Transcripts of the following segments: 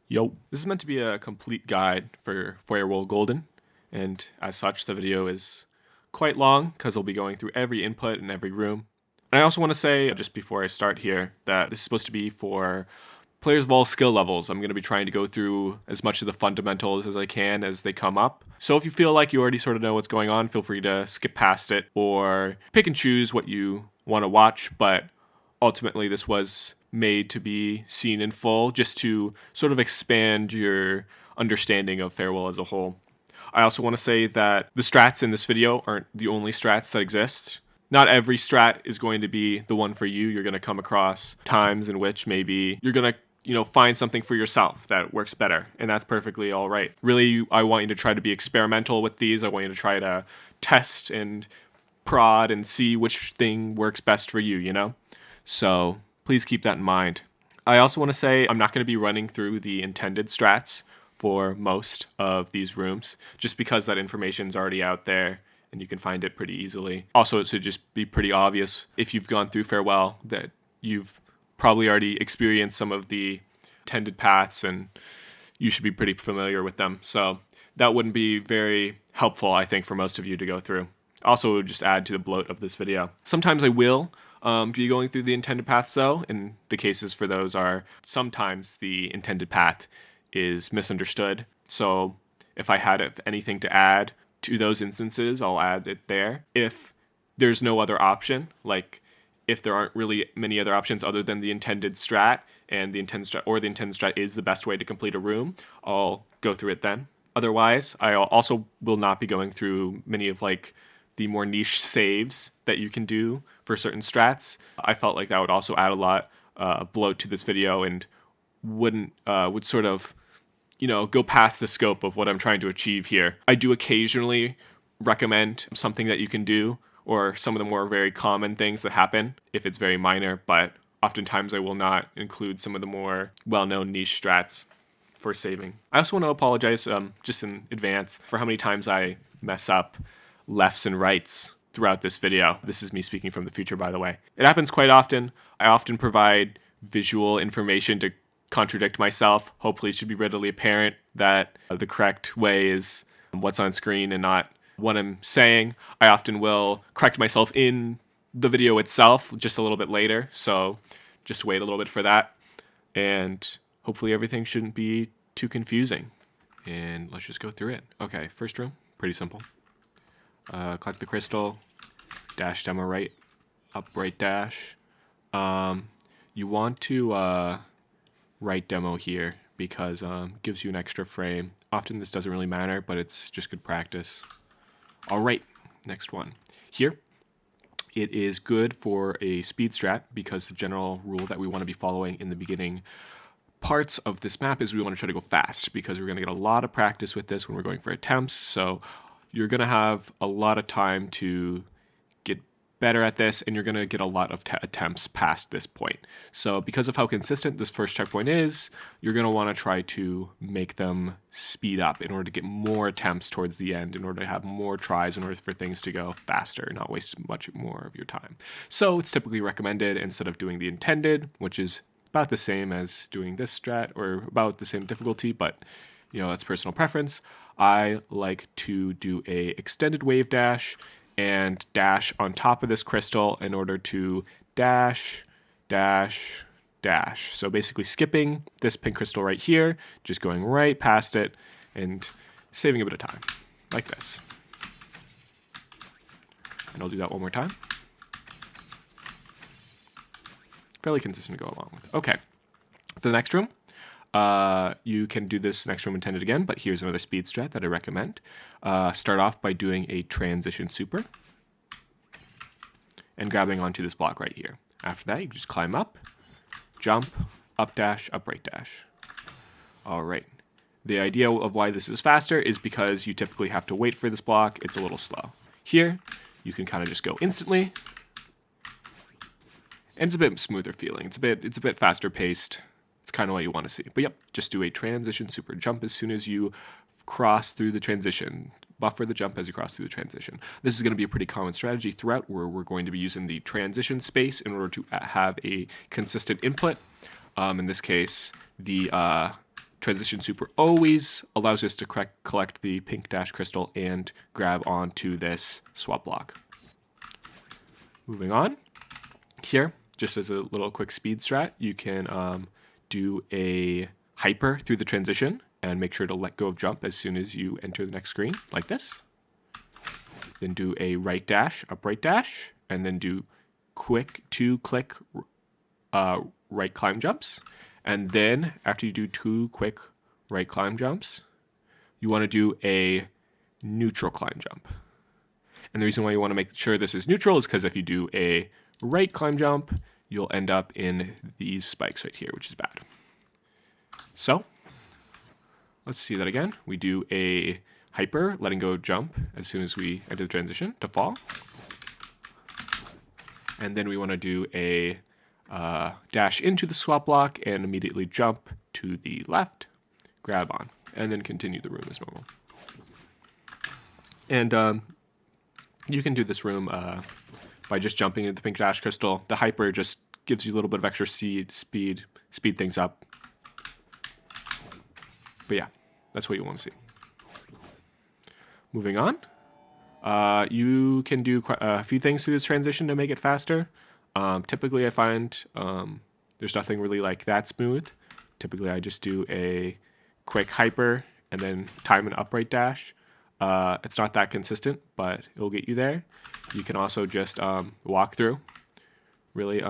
Yo, this is meant to be a complete guide for Firewall Golden, and as such, the video is quite long because I'll be going through every input in every room. And I also want to say, just before I start here, that this is supposed to be for players of all skill levels. I'm going to be trying to go through as much of the fundamentals as I can as they come up. So if you feel like you already sort of know what's going on, feel free to skip past it or pick and choose what you want to watch, but ultimately this was made to be seen in full just to sort of expand your understanding of Farewell as a whole. I also want to say that the strats in this video aren't the only strats that exist. Not every strat is going to be the one for you. You're going to come across times in which maybe you're going to find something for yourself that works better, and that's perfectly all right. Really, I want you to try to be experimental with these. I want you to try to test and prod and see which thing works best for you, So please keep that in mind. I also want to say I'm not going to be running through the intended strats for most of these rooms, just because that information is already out there and you can find it pretty easily. Also, it should just be pretty obvious if you've gone through Farewell that you've probably already experienced some of the intended paths and you should be pretty familiar with them. So that wouldn't be very helpful, I think, for most of you to go through. Also, it would just add to the bloat of this video. Sometimes I will be going through the intended paths, though, and the cases for those are sometimes the intended path is misunderstood. So if I had anything to add to those instances, I'll add it there. If there's no other option, like if there aren't really many other options other than the intended strat, and the intended strat is the best way to complete a room, I'll go through it then. Otherwise, I also will not be going through many of the more niche saves that you can do for certain strats. I felt like that would also add a lot of bloat to this video and would sort of go past the scope of what I'm trying to achieve here. I do occasionally recommend something that you can do, or some of the more very common things that happen if it's very minor, but oftentimes I will not include some of the more well-known niche strats for saving. I also want to apologize just in advance for how many times I mess up lefts and rights throughout this video. This is me speaking from the future, by the way. It happens quite often. I often provide visual information to contradict myself. Hopefully it should be readily apparent that the correct way is what's on screen and not what I'm saying. I often will correct myself in the video itself just a little bit later, so just wait a little bit for that. And hopefully everything shouldn't be too confusing. And let's just go through it. Okay, first room, pretty simple. Collect the crystal, dash demo right, up right dash. You want to right demo here because gives you an extra frame. Often this doesn't really matter, but it's just good practice. All right, next one. Here, it is good for a speed strat because the general rule that we want to be following in the beginning parts of this map is we want to try to go fast because we're going to get a lot of practice with this when we're going for attempts. So you're going to have a lot of time to get better at this, and you're going to get a lot of attempts past this point. So because of how consistent this first checkpoint is, you're going to want to try to make them speed up in order to get more attempts towards the end, in order to have more tries, in order for things to go faster, not waste much more of your time. So it's typically recommended, instead of doing the intended, which is about the same as doing this strat, or about the same difficulty, but that's personal preference, I like to do a extended wave dash and dash on top of this crystal in order to dash, dash, dash. So basically skipping this pink crystal right here, just going right past it and saving a bit of time, like this. And I'll do that one more time. Fairly consistent to go along with. Okay, for the next room, you can do this next room intended again, but here's another speed strat that I recommend. Start off by doing a transition super and grabbing onto this block right here. After that, you just climb up, jump, up dash, up right dash. All right. The idea of why this is faster is because you typically have to wait for this block. It's a little slow. Here, you can kind of just go instantly, and it's a bit smoother feeling. It's a bit faster paced. It's kind of what you want to see. But yep, just do a transition super. Jump as soon as you cross through the transition. Buffer the jump as you cross through the transition. This is going to be a pretty common strategy throughout, where we're going to be using the transition space in order to have a consistent input. In this case, the transition super always allows us to collect the pink dash crystal and grab onto this swap block. Moving on, here, just as a little quick speed strat, you can do a hyper through the transition and make sure to let go of jump as soon as you enter the next screen, like this. Then do a right dash, up right dash, and then do quick 2-click right climb jumps. And then after you do 2 quick right climb jumps, you want to do a neutral climb jump. And the reason why you want to make sure this is neutral is because if you do a right climb jump, you'll end up in these spikes right here, which is bad. So let's see that again. We do a hyper, letting go jump as soon as we enter the transition to fall. And then we want to do a dash into the swap block and immediately jump to the left, grab on, and then continue the room as normal. And you can do this room by just jumping into the pink dash crystal. The hyper just gives you a little bit of extra speed things up. But yeah, that's what you want to see. Moving on, you can do a few things through this transition to make it faster. Typically, I find there's nothing really like that smooth. Typically, I just do a quick hyper and then time an upright dash. It's not that consistent, but it'll get you there. You can also just walk through. Really,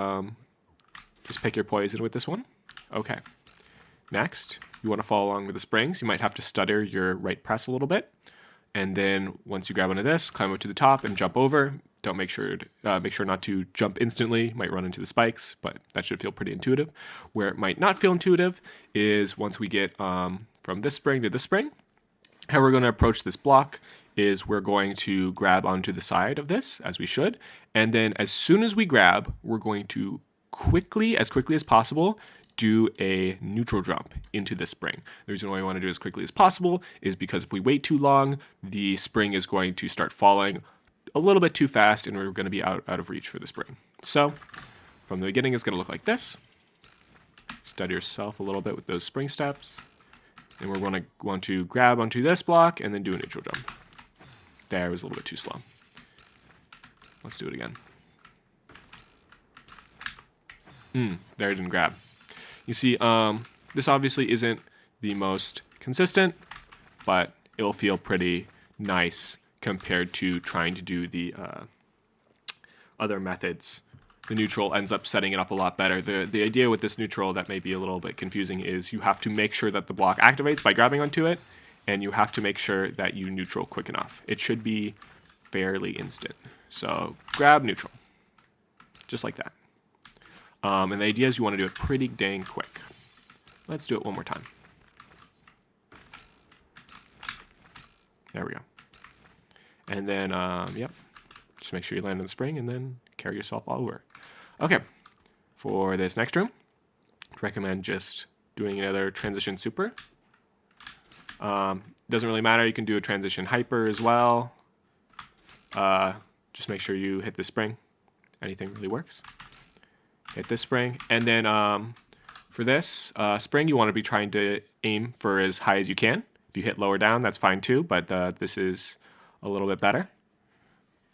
just pick your poison with this one. Okay. Next, you want to follow along with the springs. You might have to stutter your right press a little bit. And then once you grab onto this, climb up to the top and jump over. Don't make sure not to jump instantly. You might run into the spikes, but that should feel pretty intuitive. Where it might not feel intuitive is once we get from this spring to this spring. How we're going to approach this block is we're going to grab onto the side of this, as we should. And then as soon as we grab, we're going to as quickly as possible, do a neutral jump into this spring. The reason why we want to do it as quickly as possible is because if we wait too long, the spring is going to start falling a little bit too fast and we're going to be out of reach for the spring. So from the beginning, it's going to look like this. Study yourself a little bit with those spring steps. And we're going to want to grab onto this block and then do a neutral jump. There was a little bit too slow. Let's do it again. There it didn't grab. You see, this obviously isn't the most consistent, but it'll feel pretty nice compared to trying to do the other methods. The neutral ends up setting it up a lot better. The idea with this neutral that may be a little bit confusing is you have to make sure that the block activates by grabbing onto it, and you have to make sure that you neutral quick enough. It should be fairly instant. So grab neutral, just like that. And the idea is you want to do it pretty dang quick. Let's do it one more time. There we go. And then, yep, just make sure you land on the spring and then carry yourself all over. Okay, for this next room, I'd recommend just doing another transition super. Doesn't really matter, you can do a transition hyper as well. Just make sure you hit the spring. Anything really works. Hit this spring, and then for this spring, you want to be trying to aim for as high as you can. If you hit lower down, that's fine too, but this is a little bit better.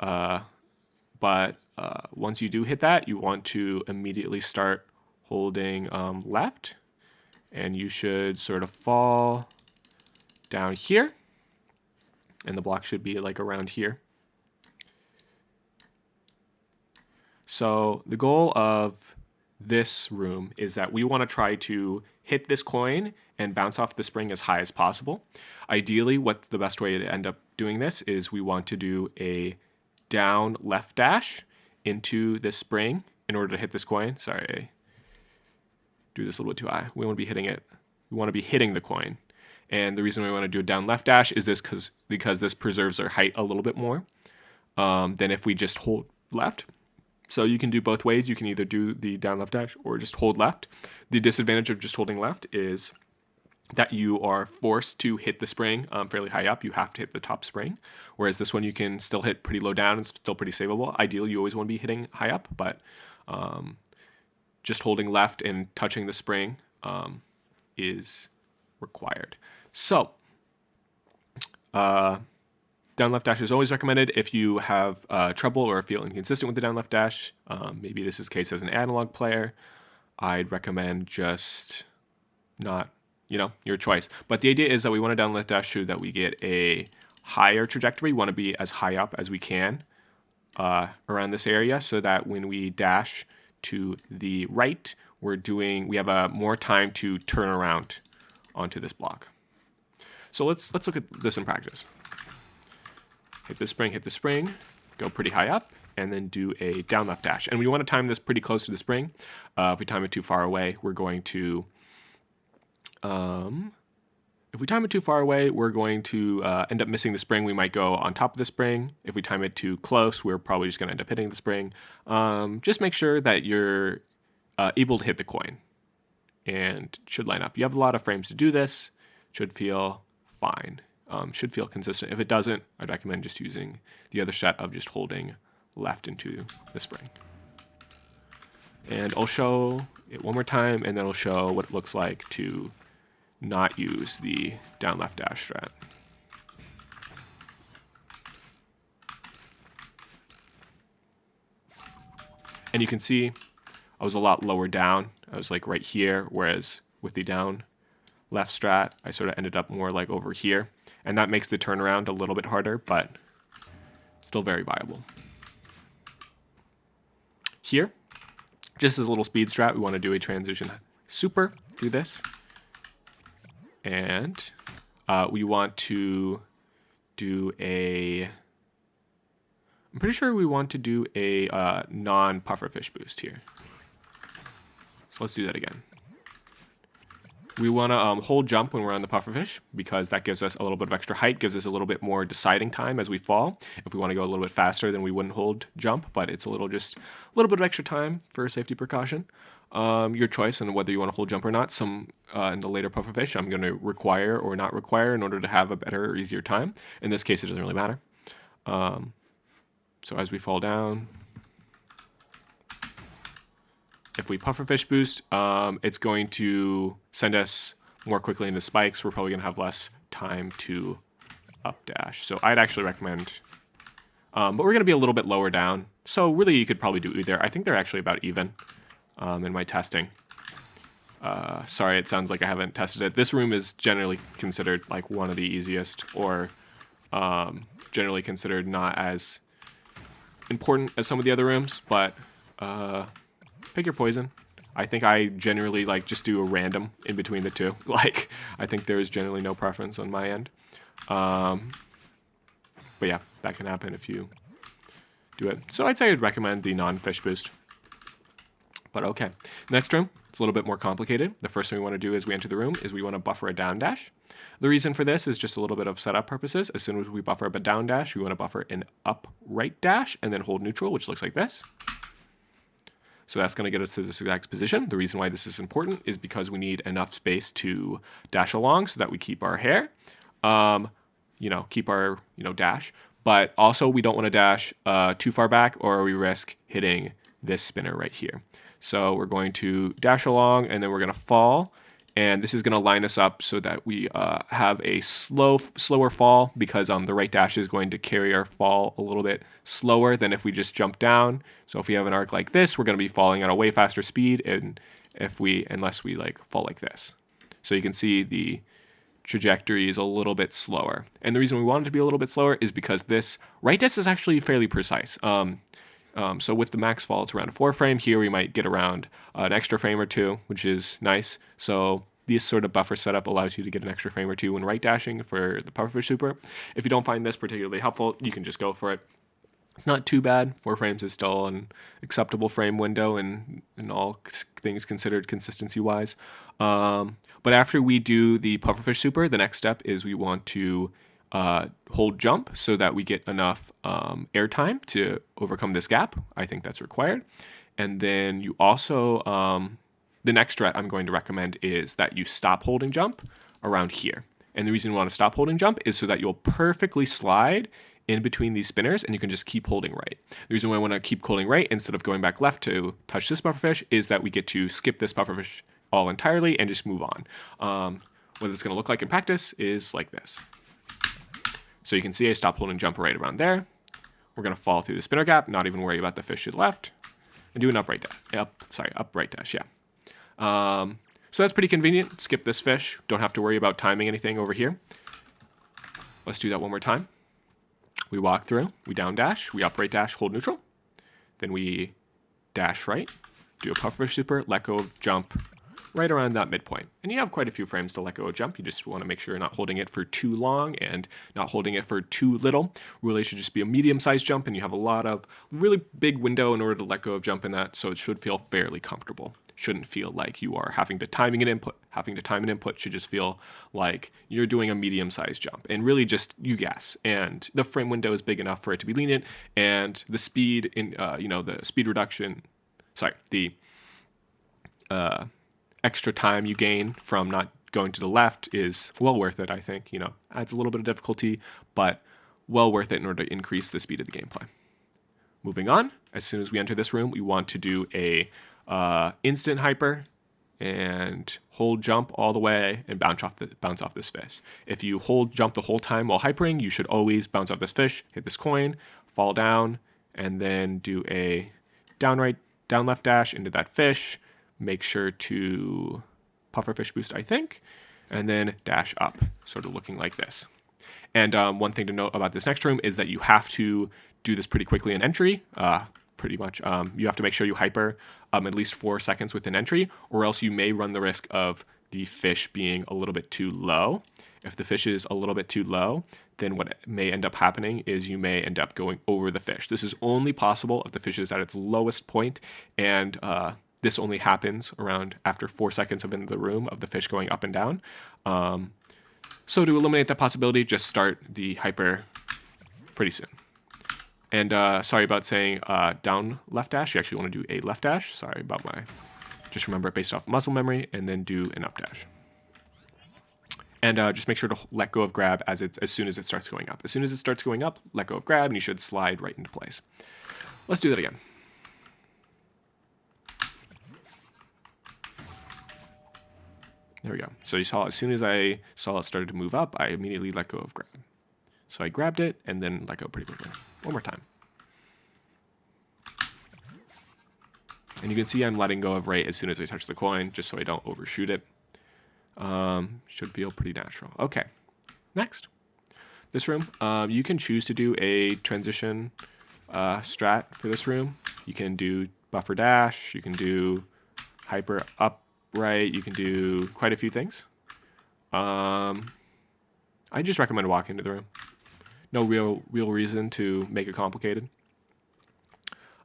But once you do hit that, you want to immediately start holding left, and you should sort of fall down here, and the block should be like around here. So the goal of this room is that we want to try to hit this coin and bounce off the spring as high as possible. Ideally, what the best way to end up doing this is we want to do a down left dash into this spring in order to hit this coin. Sorry, I do this a little bit too high. We want to be hitting it. We want to be hitting the coin. And the reason we want to do a down left dash is because this preserves our height a little bit more than if we just hold left. So you can do both ways. You can either do the down left dash or just hold left. The disadvantage of just holding left is that you are forced to hit the spring fairly high up. You have to hit the top spring. Whereas this one you can still hit pretty low down. It's still pretty savable. Ideally, you always want to be hitting high up, but just holding left and touching the spring is required. So, down left dash is always recommended if you have trouble or feel inconsistent with the down left dash. Maybe this is the case as an analog player. I'd recommend just not, your choice. But the idea is that we want a down left dash so that we get a higher trajectory. We want to be as high up as we can around this area so that when we dash to the right, we have more time to turn around onto this block. So let's look at this in practice. Hit the spring, go pretty high up, and then do a down left dash. And we want to time this pretty close to the spring. If we time it too far away, we're going to end up missing the spring. We might go on top of the spring. If we time it too close, we're probably just going to end up hitting the spring. Just make sure that you're able to hit the coin and should line up. You have a lot of frames to do this. Should feel fine. Should feel consistent. If it doesn't, I'd recommend just using the other strat of just holding left into the spring. And I'll show it one more time, and then I'll show what it looks like to not use the down left dash strat. And you can see I was a lot lower down. I was like right here, whereas with the down left strat, I sort of ended up more like over here. And that makes the turnaround a little bit harder, but still very viable. Here, just as a little speed strat, we want to do a transition super through this. And we want to do I'm pretty sure we want to do a non-pufferfish boost here. So let's do that again. We want to hold jump when we're on the pufferfish because that gives us a little bit of extra height, gives us a little bit more deciding time as we fall. If we want to go a little bit faster, then we wouldn't hold jump, but it's just a little bit of extra time for safety precaution. Your choice on whether you want to hold jump or not. Some in the later pufferfish, I'm going to require or not require in order to have a better or easier time. In this case, it doesn't really matter. So as we fall down, if we pufferfish boost, it's going to send us more quickly into spikes. We're probably going to have less time to up dash. So I'd actually recommend, but we're going to be a little bit lower down. So really you could probably do either. I think they're actually about even in my testing. Sorry, it sounds like I haven't tested it. This room is generally considered like one of the easiest, or generally considered not as important as some of the other rooms, but pick your poison. I think I generally like just do a random in between the two. Like, I think there is generally no preference on my end. But yeah, that can happen if you do it. So I'd say I'd recommend the non-fish boost. But okay, next room, it's a little bit more complicated. The first thing we want to do as we enter the room is we want to buffer a down dash. The reason for this is just a little bit of setup purposes. As soon as we buffer up a down dash, we want to buffer an up right dash and then hold neutral, which looks like this. So that's going to get us to this exact position. The reason why this is important is because we need enough space to dash along so that we keep our hair, keep our, dash. But also we don't want to dash too far back or we risk hitting this spinner right here. So we're going to dash along and then we're going to fall. And this is going to line us up so that we have a slower fall because the right dash is going to carry our fall a little bit slower than if we just jump down. So if we have an arc like this, we're going to be falling at a way faster speed unless we like fall like this. So you can see the trajectory is a little bit slower. And the reason we want it to be a little bit slower is because this right dash is actually fairly precise. So with the max fall, it's around a 4 frame. Here we might get around an extra frame or 2, which is nice. So this sort of buffer setup allows you to get an extra frame or 2 when right dashing for the pufferfish super. If you don't find this particularly helpful, you can just go for it. It's not too bad. 4 frames is still an acceptable frame window in all things considered consistency-wise. But after we do the pufferfish super, the next step is we want to hold jump so that we get enough air time to overcome this gap. I think that's required. And then you also, the next strat I'm going to recommend is that you stop holding jump around here. And the reason we want to stop holding jump is so that you'll perfectly slide in between these spinners and you can just keep holding right. The reason why I want to keep holding right instead of going back left to touch this pufferfish is that we get to skip this pufferfish all entirely and just move on. what it's going to look like in practice is like this. So you can see I stop, hold, and jump right around there. We're going to fall through the spinner gap, not even worry about the fish to the left, and do an upright dash. Upright dash, yeah. So that's pretty convenient. Skip this fish. Don't have to worry about timing anything over here. Let's do that one more time. We walk through, we down dash, we upright dash, hold neutral. Then we dash right, do a pufferfish super, let go of jump right around that midpoint. And you have quite a few frames to let go of jump. You just want to make sure you're not holding it for too long and not holding it for too little. Really should just be a medium-sized jump, and you have a lot of really big window in order to let go of jump in that, so it should feel fairly comfortable. Shouldn't feel like you are having to time an input. Having to time an input should just feel like you're doing a medium-sized jump, and really just you guess. And the frame window is big enough for it to be lenient, and the speed in the speed reduction, the extra time you gain from not going to the left is well worth it, I think. Adds a little bit of difficulty, but well worth it in order to increase the speed of the gameplay. Moving on, as soon as we enter this room, we want to do a instant hyper and hold jump all the way and bounce off this fish. If you hold jump the whole time while hypering, you should always bounce off this fish, hit this coin, fall down, and then do a down left dash into that fish. Make sure to pufferfish boost, I think, and then dash up, sort of looking like this. And one thing to note about this next room is that you have to do this pretty quickly in entry. Pretty much, you have to make sure you hyper at least 4 seconds within entry, or else you may run the risk of the fish being a little bit too low. If the fish is a little bit too low, then what may end up happening is you may end up going over the fish. This is only possible if the fish is at its lowest point, and this only happens around after 4 seconds of in the room of the fish going up and down. So to eliminate that possibility, just start the hyper pretty soon. And sorry about saying down left dash. You actually want to do a left dash. Sorry about just remember it based off muscle memory, and then do an up dash. And just make sure to let go of grab as soon as it starts going up. As soon as it starts going up, let go of grab, and you should slide right into place. Let's do that again. There we go. So you saw, as soon as I saw it started to move up, I immediately let go of grab. So I grabbed it and then let go pretty quickly. One more time. And you can see I'm letting go of right as soon as I touch the coin, just so I don't overshoot it. Should feel pretty natural. Okay, next. This room, you can choose to do a transition strat for this room. You can do buffer dash, you can do hyper up right, you can do quite a few things. I just recommend walking into the room. No real reason to make it complicated.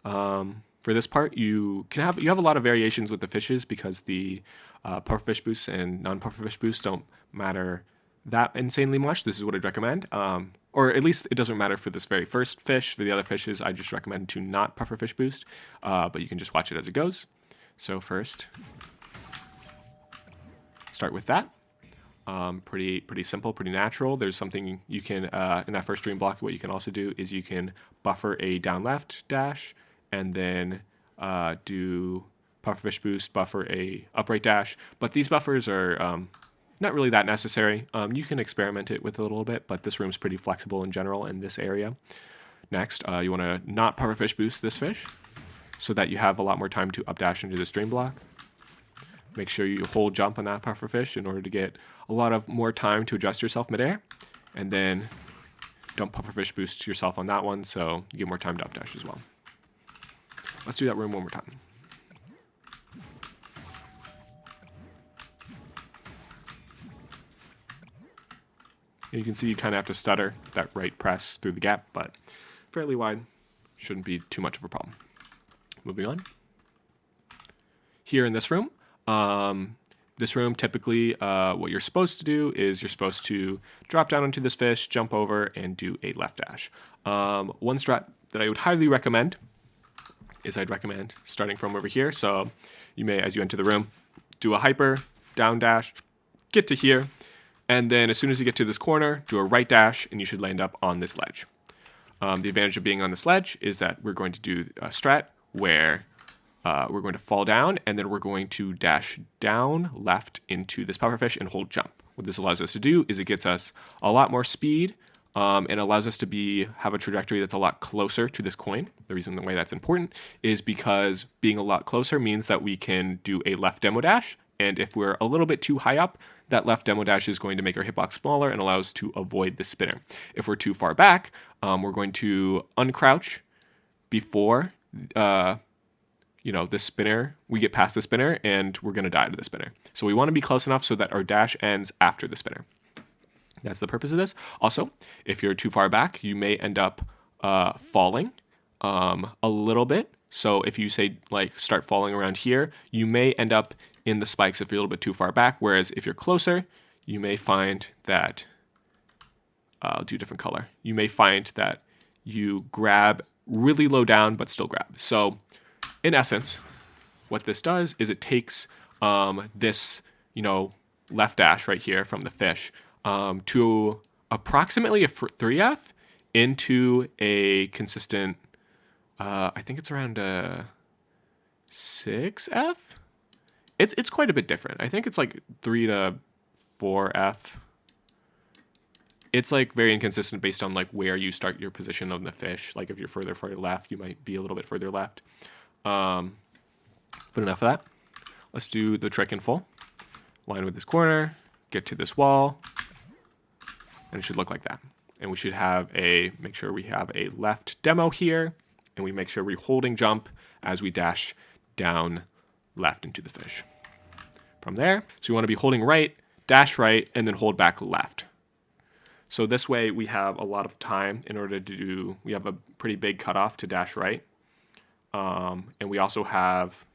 For this part, you have a lot of variations with the fishes because the pufferfish boosts and non-pufferfish boosts don't matter that insanely much. This is what I'd recommend. Or at least it doesn't matter for this very first fish. For the other fishes, I just recommend to not pufferfish boost, but you can just watch it as it goes. So first, start with that. Pretty simple, pretty natural. There's something you can, in that first dream block, what you can also do is you can buffer a down left dash, and then do pufferfish boost, buffer a upright dash. But these buffers are not really that necessary. You can experiment it with a little bit, but this room's pretty flexible in general in this area. Next, you want to not pufferfish boost this fish so that you have a lot more time to up dash into this dream block. Make sure you hold jump on that pufferfish in order to get a lot of more time to adjust yourself midair. And then don't pufferfish boost yourself on that one, so you get more time to up dash as well. Let's do that room one more time. And you can see you kind of have to stutter that right press through the gap, but fairly wide. Shouldn't be too much of a problem. Moving on. Here in this room, typically what you're supposed to do is you're supposed to drop down onto this fish, jump over, and do a left dash. One strat that I would highly recommend is I'd recommend starting from over here. So you may, as you enter the room, do a hyper, down dash, get to here, and then as soon as you get to this corner, do a right dash, and you should land up on this ledge. The advantage of being on this ledge is that we're going to do a strat where we're going to fall down, and then we're going to dash down left into this pufferfish and hold jump. What this allows us to do is it gets us a lot more speed and allows us to have a trajectory that's a lot closer to this coin. The reason why that's important is because being a lot closer means that we can do a left demo dash, and if we're a little bit too high up, that left demo dash is going to make our hitbox smaller and allow us to avoid the spinner. If we're too far back, we're going to uncrouch before the spinner, we get past the spinner and we're going to die to the spinner. So we want to be close enough so that our dash ends after the spinner. That's the purpose of this. Also, if you're too far back, you may end up falling a little bit. So if you say like start falling around here, you may end up in the spikes if you're a little bit too far back. Whereas if you're closer, you may find that, I'll do a different color. You may find that you grab really low down, but still grab. So in essence, what this does is it takes this, left dash right here from the fish to approximately a 3F into a consistent, I think it's around a 6F. It's quite a bit different. I think it's like 3 to 4F. It's like very inconsistent based on like where you start your position on the fish. Like if you're further left, you might be a little bit further left. But enough of that. Let's do the trick in full. Line with this corner, get to this wall, and it should look like that. And we should have make sure we have a left demo here, and we make sure we're holding jump as we dash down left into the fish. From there, so we want to be holding right, dash right, and then hold back left. So this way we have a lot of time in order to we have a pretty big cutoff to dash right. And we also have,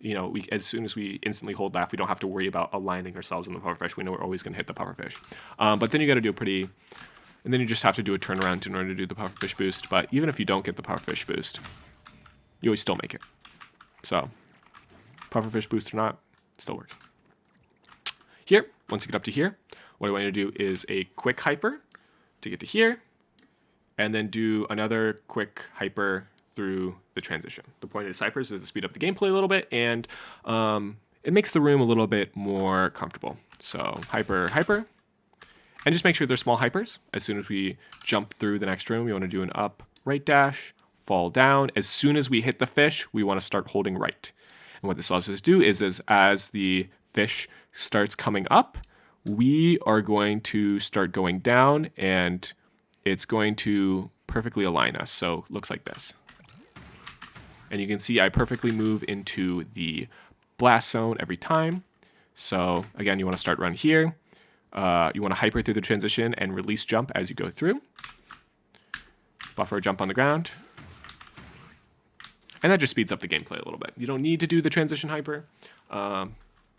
as soon as we instantly hold left, we don't have to worry about aligning ourselves in the pufferfish. We know we're always going to hit the pufferfish. But then you got to do and then you just have to do a turnaround in order to do the pufferfish boost. But even if you don't get the pufferfish boost, you always still make it. So pufferfish boost or not, it still works. Here, once you get up to here, what I want you to do is a quick hyper to get to here, and then do another quick hyper through the transition. The point of these hypers is to speed up the gameplay a little bit, and it makes the room a little bit more comfortable. So hyper, and just make sure they're small hypers. As soon as we jump through the next room, we want to do an up, right dash, fall down. As soon as we hit the fish, we want to start holding right. And what this allows us to do is as the fish starts coming up, we are going to start going down, and it's going to perfectly align us. So it looks like this. And you can see I perfectly move into the blast zone every time. So again, you want to start run here. You want to hyper through the transition and release jump as you go through. Buffer jump on the ground. And that just speeds up the gameplay a little bit. You don't need to do the transition hyper, but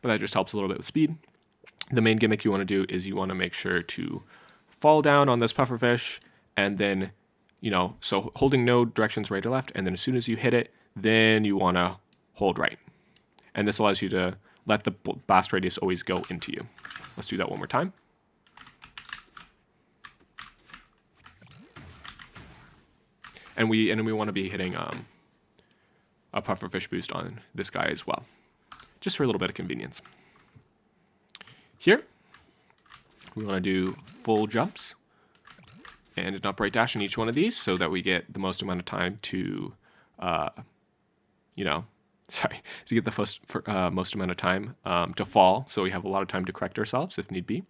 that just helps a little bit with speed. The main gimmick you want to do is you want to make sure to fall down on this pufferfish, and then, so holding no directions right or left, and then as soon as you hit it, then you want to hold right. And this allows you to let the blast radius always go into you. Let's do that one more time. And we want to be hitting a pufferfish boost on this guy as well, just for a little bit of convenience. Here, we want to do full jumps and an upright dash in each one of these so that we get the most amount of time to, to get the most amount of time to fall. So we have a lot of time to correct ourselves if need be.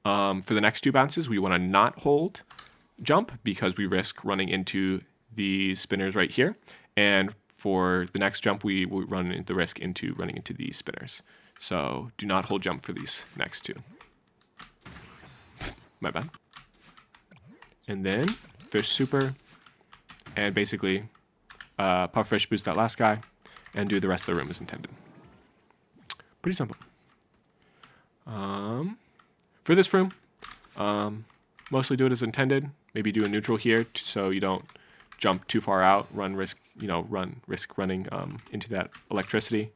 For the next two bounces, we want to not hold jump because we risk running into the spinners right here. And for the next jump, we run the risk into running into these spinners. So do not hold jump for these next two. My bad. And then fish super, and basically pufferfish boost that last guy, and do the rest of the room as intended. Pretty simple. For this room, mostly do it as intended. Maybe do a neutral here so you don't jump too far out. Risk running into that electricity.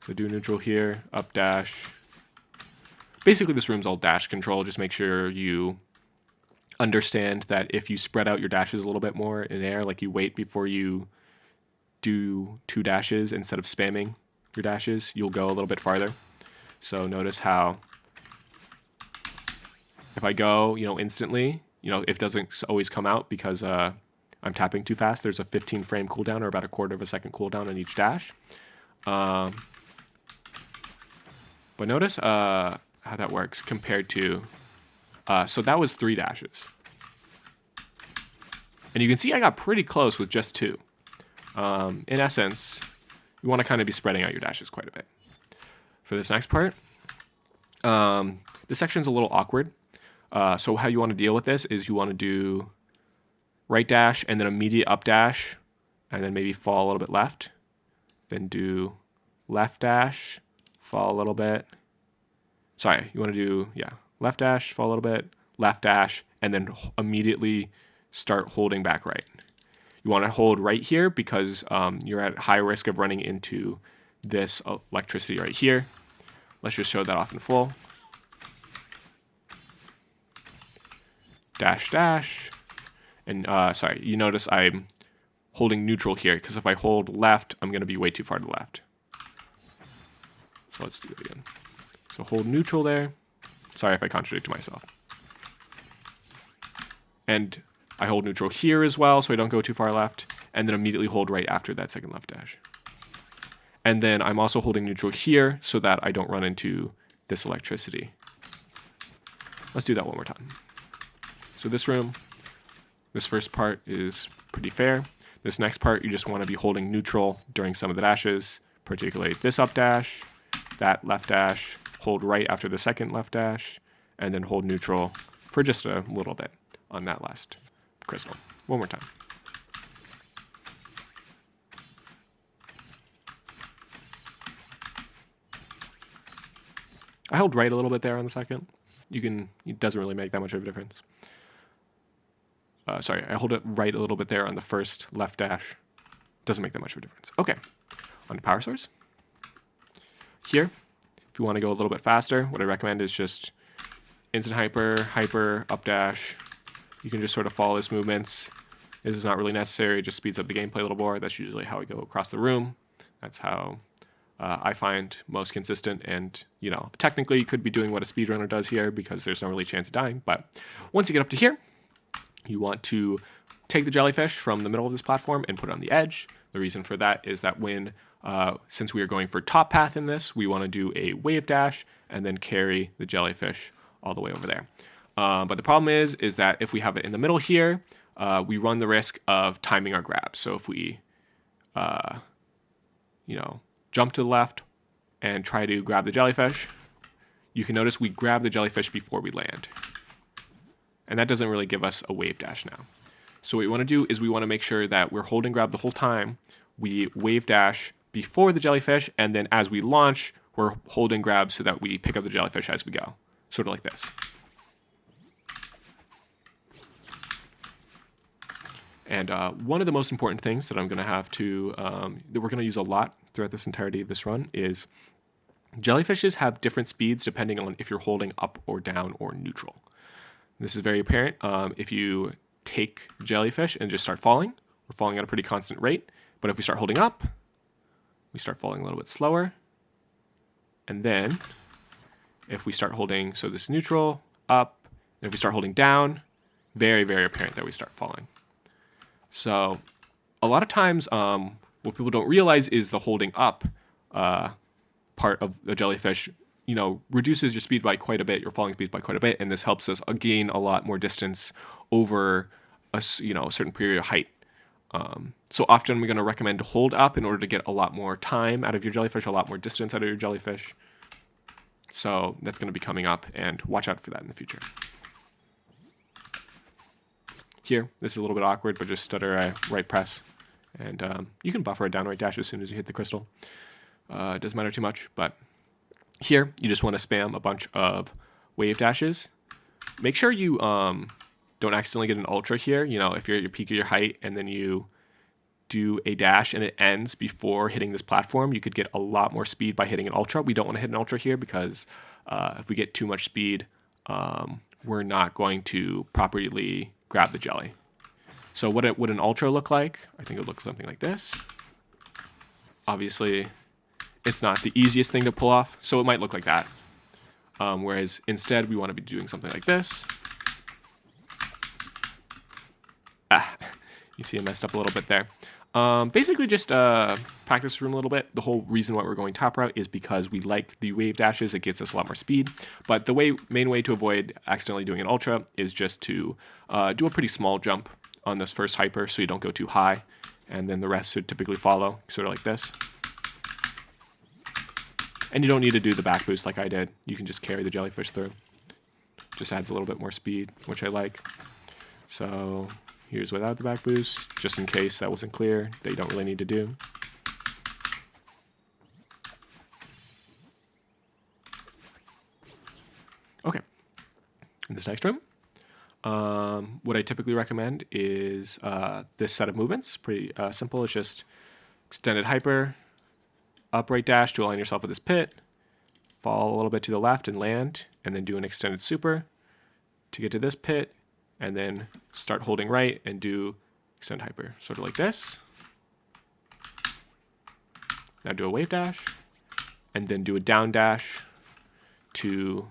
So do neutral here, up dash. Basically, this room's all dash control. Just make sure you understand that if you spread out your dashes a little bit more in air, like you wait before you do 2 dashes instead of spamming your dashes, you'll go a little bit farther. So notice how if I go, instantly, it doesn't always come out because I'm tapping too fast. There's a 15 frame cooldown, or about a quarter of a second cooldown on each dash. But notice how that works compared to, so that was 3 dashes. And you can see I got pretty close with just 2. In essence, you want to kind of be spreading out your dashes quite a bit. For this next part, this section's a little awkward. So how you want to deal with this is you want to do right dash and then immediate up dash, and then maybe fall a little bit left. Then do left dash, fall a little bit. Sorry, you want to do, left dash, fall a little bit, left dash, and then immediately start holding back right. You want to hold right here because you're at high risk of running into this electricity right here. Let's just show that off in full. Dash, dash. And sorry, you notice I'm holding neutral here because if I hold left, I'm going to be way too far to the left. So let's do it again. So hold neutral there. Sorry if I contradict myself. And I hold neutral here as well so I don't go too far left. And then immediately hold right after that second left dash. And then I'm also holding neutral here so that I don't run into this electricity. Let's do that one more time. So this room, this first part is pretty fair. This next part, you just want to be holding neutral during some of the dashes, particularly this up dash, that left dash, hold right after the second left dash, and then hold neutral for just a little bit on that last crystal. One more time. I held right a little bit there on the second. It doesn't really make that much of a difference. Sorry, I hold it right a little bit there on the first left dash. Doesn't make that much of a difference. Okay, on to power source. Here, if you want to go a little bit faster, what I recommend is just instant hyper, up dash. You can just sort of follow his movements. This is not really necessary. It just speeds up the gameplay a little more. That's usually how I go across the room. That's how I find most consistent. And, technically you could be doing what a speedrunner does here because there's no really chance of dying. But once you get up to here, you want to take the jellyfish from the middle of this platform and put it on the edge. The reason for that is that since we are going for top path in this, we want to do a wave dash and then carry the jellyfish all the way over there. But the problem is that if we have it in the middle here, we run the risk of timing our grab. So if we, jump to the left and try to grab the jellyfish, you can notice we grab the jellyfish before we land. And that doesn't really give us a wave dash now. So what we want to do is we want to make sure that we're holding grab the whole time. We wave dash before the jellyfish, and then as we launch, we're holding grab so that we pick up the jellyfish as we go. Sort of like this. And one of the most important things that I'm going to have to, that we're going to use a lot throughout this entirety of this run is jellyfishes have different speeds depending on if you're holding up or down or neutral. This is very apparent if you take jellyfish and just start falling. We're falling at a pretty constant rate. But if we start holding up, we start falling a little bit slower. And then if we start holding, so this neutral, up, and if we start holding down, very, very apparent that we start falling. So a lot of times what people don't realize is the holding up part of the jellyfish reduces your speed by quite a bit, your falling speed by quite a bit, and this helps us gain a lot more distance over a certain period of height. So often we're going to recommend to hold up in order to get a lot more time out of your jellyfish, a lot more distance out of your jellyfish. So that's going to be coming up, and watch out for that in the future. Here, this is a little bit awkward, but just stutter right press, and you can buffer a down right dash as soon as you hit the crystal. It doesn't matter too much, but here you just want to spam a bunch of wave dashes. Make sure you don't accidentally get an ultra here. If you're at your peak of your height and then you do a dash and it ends before hitting this platform, you could get a lot more speed by hitting an ultra. We don't want to hit an ultra here because if we get too much speed, we're not going to properly grab the jelly. So what would an ultra look like? I think it would look something like this. obviously it's not the easiest thing to pull off, so it might look like that. Whereas instead we want to be doing something like this. You see I messed up a little bit there. Basically just practice the room a little bit. The whole reason why we're going top route is because we like the wave dashes. It gets us a lot more speed. But the main way to avoid accidentally doing an ultra is just to do a pretty small jump on this first hyper so you don't go too high. And then the rest should typically follow, sort of like this. And you don't need to do the back boost like I did. You can just carry the jellyfish through. Just adds a little bit more speed, which I like. So here's without the back boost, just in case that wasn't clear, that you don't really need to do. Okay, in this next room, what I typically recommend is this set of movements. Pretty simple. It's just extended hyper, upright dash to align yourself with this pit, fall a little bit to the left and land, and then do an extended super to get to this pit, and then start holding right and do extend hyper, sort of like this. Now do a wave dash, and then do a down dash to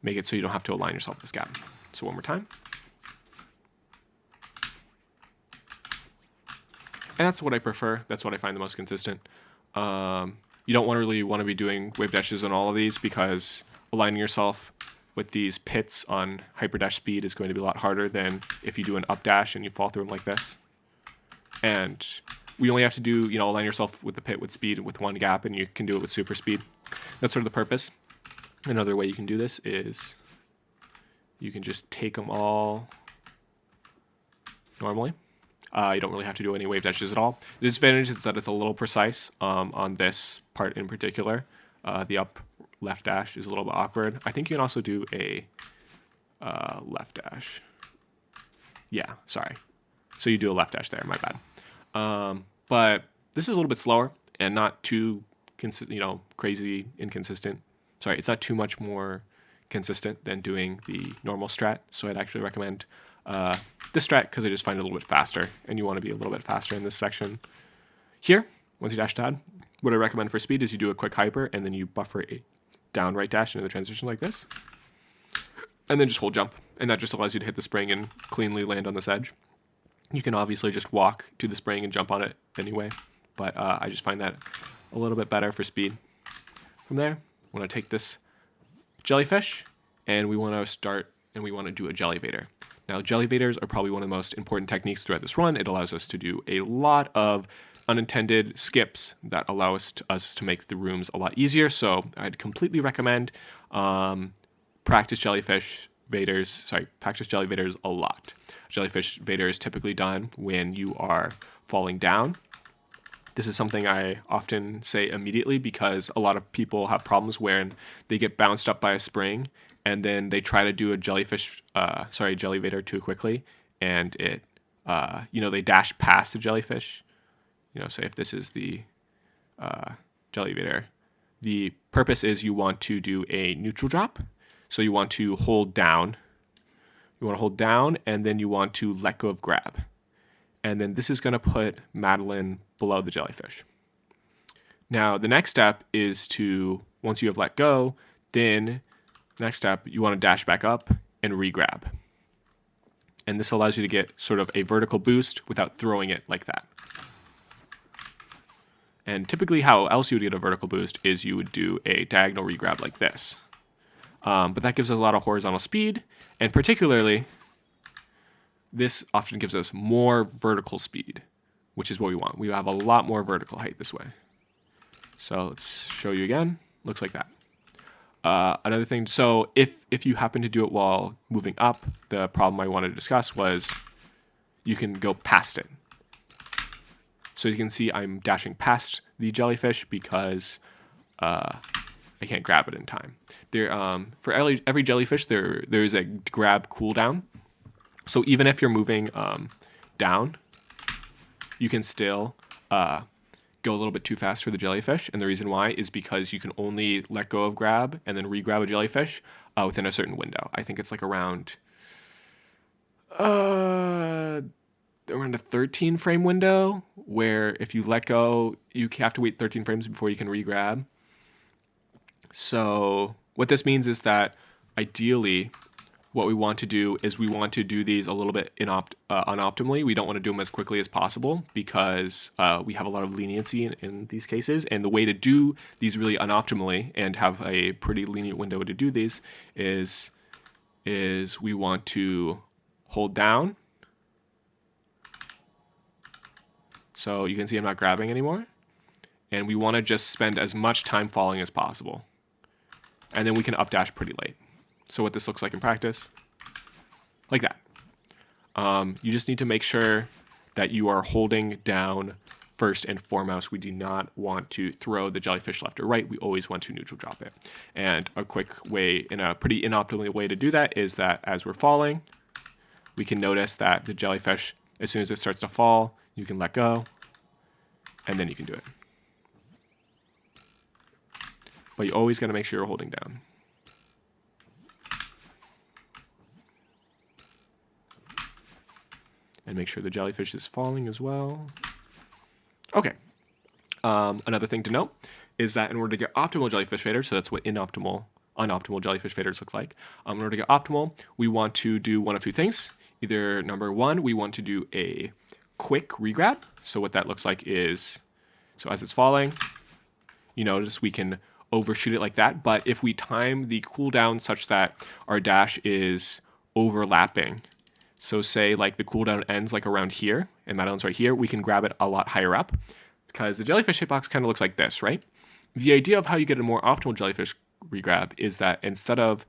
make it so you don't have to align yourself with this gap. So one more time. And that's what I prefer. That's what I find the most consistent. You don't really want to be doing wave dashes on all of these because aligning yourself with these pits on hyper dash speed is going to be a lot harder than if you do an up dash and you fall through them like this. And we only have to do, align yourself with the pit with speed with one gap, and you can do it with super speed. That's sort of the purpose. Another way you can do this is you can just take them all normally. You don't really have to do any wave dashes at all. The disadvantage is that it's a little precise on this part in particular. The up left dash is a little bit awkward. I think you can also do a left dash. Yeah, sorry. So you do a left dash there, my bad. But this is a little bit slower and not too crazy inconsistent. Sorry, it's not too much more consistent than doing the normal strat. So I'd actually recommend this strat because I just find it a little bit faster, and you want to be a little bit faster in this section. Here, once you dash down, what I recommend for speed is you do a quick hyper and then you buffer a down right dash into the transition like this, and then just hold jump, and that just allows you to hit the spring and cleanly land on this edge. You can obviously just walk to the spring and jump on it anyway, but I just find that a little bit better for speed. From there, I want to take this jellyfish, and we want to start, and we want to do a Jellyvator. Now, Jellyvators are probably one of the most important techniques throughout this run. It allows us to do a lot of unintended skips that allow us to make the rooms a lot easier. So I'd completely recommend practice Jellyvators a lot. Jellyfish Vader is typically done when you are falling down. This is something I often say immediately because a lot of people have problems where they get bounced up by a spring and then they try to do a Jellyvator too quickly, and it, they dash past the jellyfish. Say if this is the Jellyvator, the purpose is you want to do a neutral drop. So you want to hold down. You want to hold down, and then you want to let go of grab. And then this is going to put Madeline below the jellyfish. Now, the next step is to, once you have let go, then next step, you want to dash back up and regrab. And this allows you to get sort of a vertical boost without throwing it like that. And typically how else you would get a vertical boost is you would do a diagonal regrab like this. But that gives us a lot of horizontal speed, and particularly, this often gives us more vertical speed, which is what we want. We have a lot more vertical height this way. So let's show you again. Looks like that. Another thing, so if you happen to do it while moving up, the problem I wanted to discuss was you can go past it. So you can see I'm dashing past the jellyfish because I can't grab it in time. For every jellyfish, there is a grab cooldown. So even if you're moving down, you can still go a little bit too fast for the jellyfish. And the reason why is because you can only let go of grab and then re-grab a jellyfish within a certain window. I think it's like around around a 13 frame window where if you let go, you have to wait 13 frames before you can regrab. So what this means is that ideally what we want to do is we want to do these a little bit unoptimally. We don't want to do them as quickly as possible because we have a lot of leniency in these cases. And the way to do these really unoptimally and have a pretty lenient window to do these is we want to hold down. So you can see I'm not grabbing anymore. And we want to just spend as much time falling as possible. And then we can updash pretty late. So what this looks like in practice, like that. You just need to make sure that you are holding down first and foremost. We do not want to throw the jellyfish left or right. We always want to neutral drop it. And a quick way, in a pretty inoptimal way to do that is that as we're falling, we can notice that the jellyfish, as soon as it starts to fall, you can let go, and then you can do it. But you always got to make sure you're holding down. And make sure the jellyfish is falling as well. Okay. Another thing to note is that in order to get optimal jellyfish vaders, so that's what unoptimal jellyfish vaders look like. In order to get optimal, we want to do one of two things. Either number one, we want to do a quick regrab. So what that looks like is, so as it's falling, you notice we can overshoot it like that. But if we time the cooldown such that our dash is overlapping, so say like the cooldown ends like around here, and Madeline's right here, we can grab it a lot higher up because the jellyfish hitbox kind of looks like this, right? The idea of how you get a more optimal jellyfish regrab is that instead of,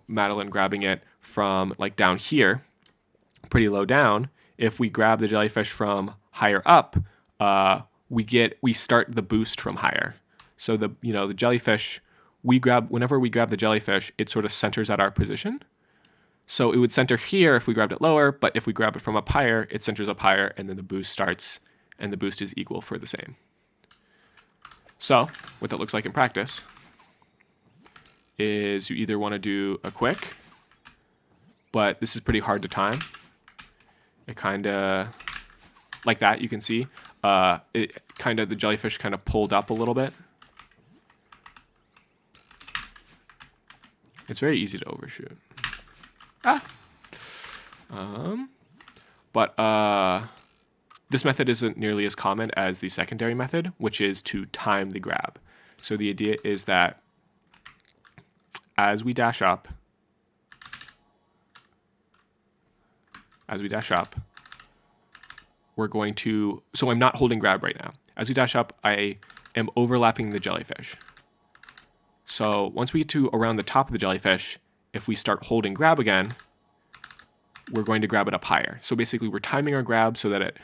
Madeline grabbing it from like down here, pretty low down, if we grab the jellyfish from higher up, we start the boost from higher. So the jellyfish, whenever we grab the jellyfish, it sort of centers at our position. So it would center here if we grabbed it lower, but if we grab it from up higher, it centers up higher, and then the boost starts, and the boost is equal for the same. So what that looks like in practice is you either want to do a quick, but this is pretty hard to time. It kind of, like that, you can see, the jellyfish kind of pulled up a little bit. It's very easy to overshoot. But this method isn't nearly as common as the secondary method, which is to time the grab. So the idea is that as we dash up, we're going to, so I'm not holding grab right now. As we dash up, I am overlapping the jellyfish. So once we get to around the top of the jellyfish, if we start holding grab again, we're going to grab it up higher. So basically we're timing our grab so that it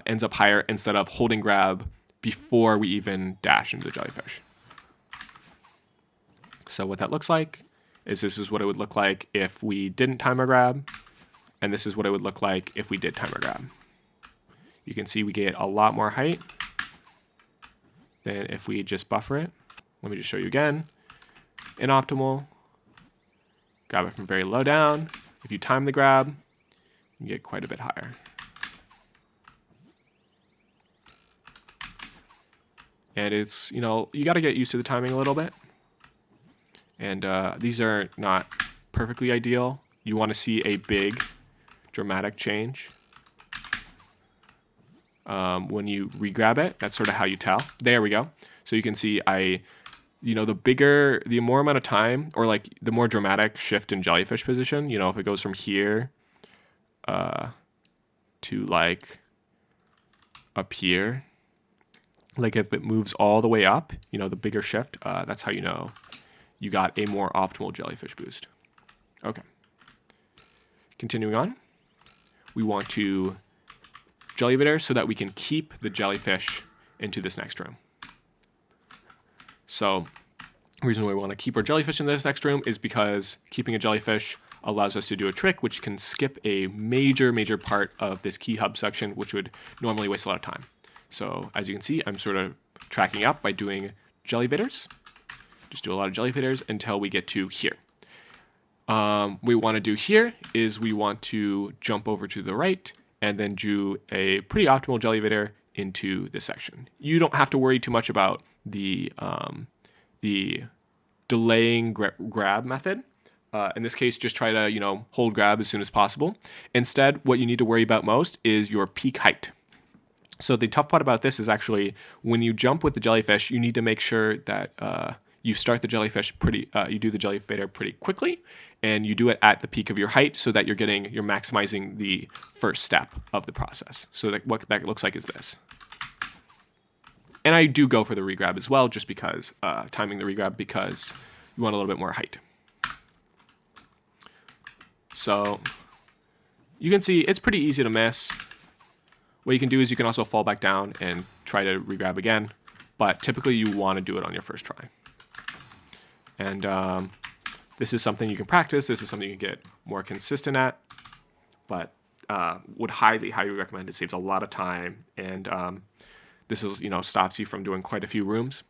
ends up higher instead of holding grab before we even dash into the jellyfish. So what that looks like is this is what it would look like if we didn't time our grab, and this is what it would look like if we did time our grab. You can see we get a lot more height than if we just buffer it. Let me just show you again. Inoptimal. Grab it from very low down. If you time the grab, you get quite a bit higher. And it's, you got to get used to the timing a little bit. And these are not perfectly ideal. You want to see a big, dramatic change. When you regrab it, that's sort of how you tell. There we go. So you can see the more amount of time, or like the more dramatic shift in jellyfish position, if it goes from here to like up here, like if it moves all the way up, the bigger shift, that's how you know you got a more optimal jellyfish boost. Okay. Continuing on, we want to Jellyvator so that we can keep the jellyfish into this next room. So the reason why we want to keep our jellyfish in this next room is because keeping a jellyfish allows us to do a trick which can skip a major part of this key hub section, which would normally waste a lot of time. So as you can see, I'm sort of tracking up by doing Jellyvators. Just do a lot of Jellyvators until we get to here. What we want to do here is we want to jump over to the right and then drew a pretty optimal Jellyvator into this section. You don't have to worry too much about the delaying grab method. In this case, just try to, hold grab as soon as possible. Instead, what you need to worry about most is your peak height. So the tough part about this is actually when you jump with the jellyfish, you need to make sure that you start the jellyfish you do the Jellyvator pretty quickly, and you do it at the peak of your height so that you're maximizing the first step of the process. So that what that looks like is this. And I do go for the regrab as well, just because, timing the regrab because you want a little bit more height. So you can see it's pretty easy to miss. What you can do is you can also fall back down and try to regrab again, but typically you want to do it on your first try. And this is something you can practice. This is something you can get more consistent at, but would highly recommend. It saves a lot of time, and this is stops you from doing quite a few rooms.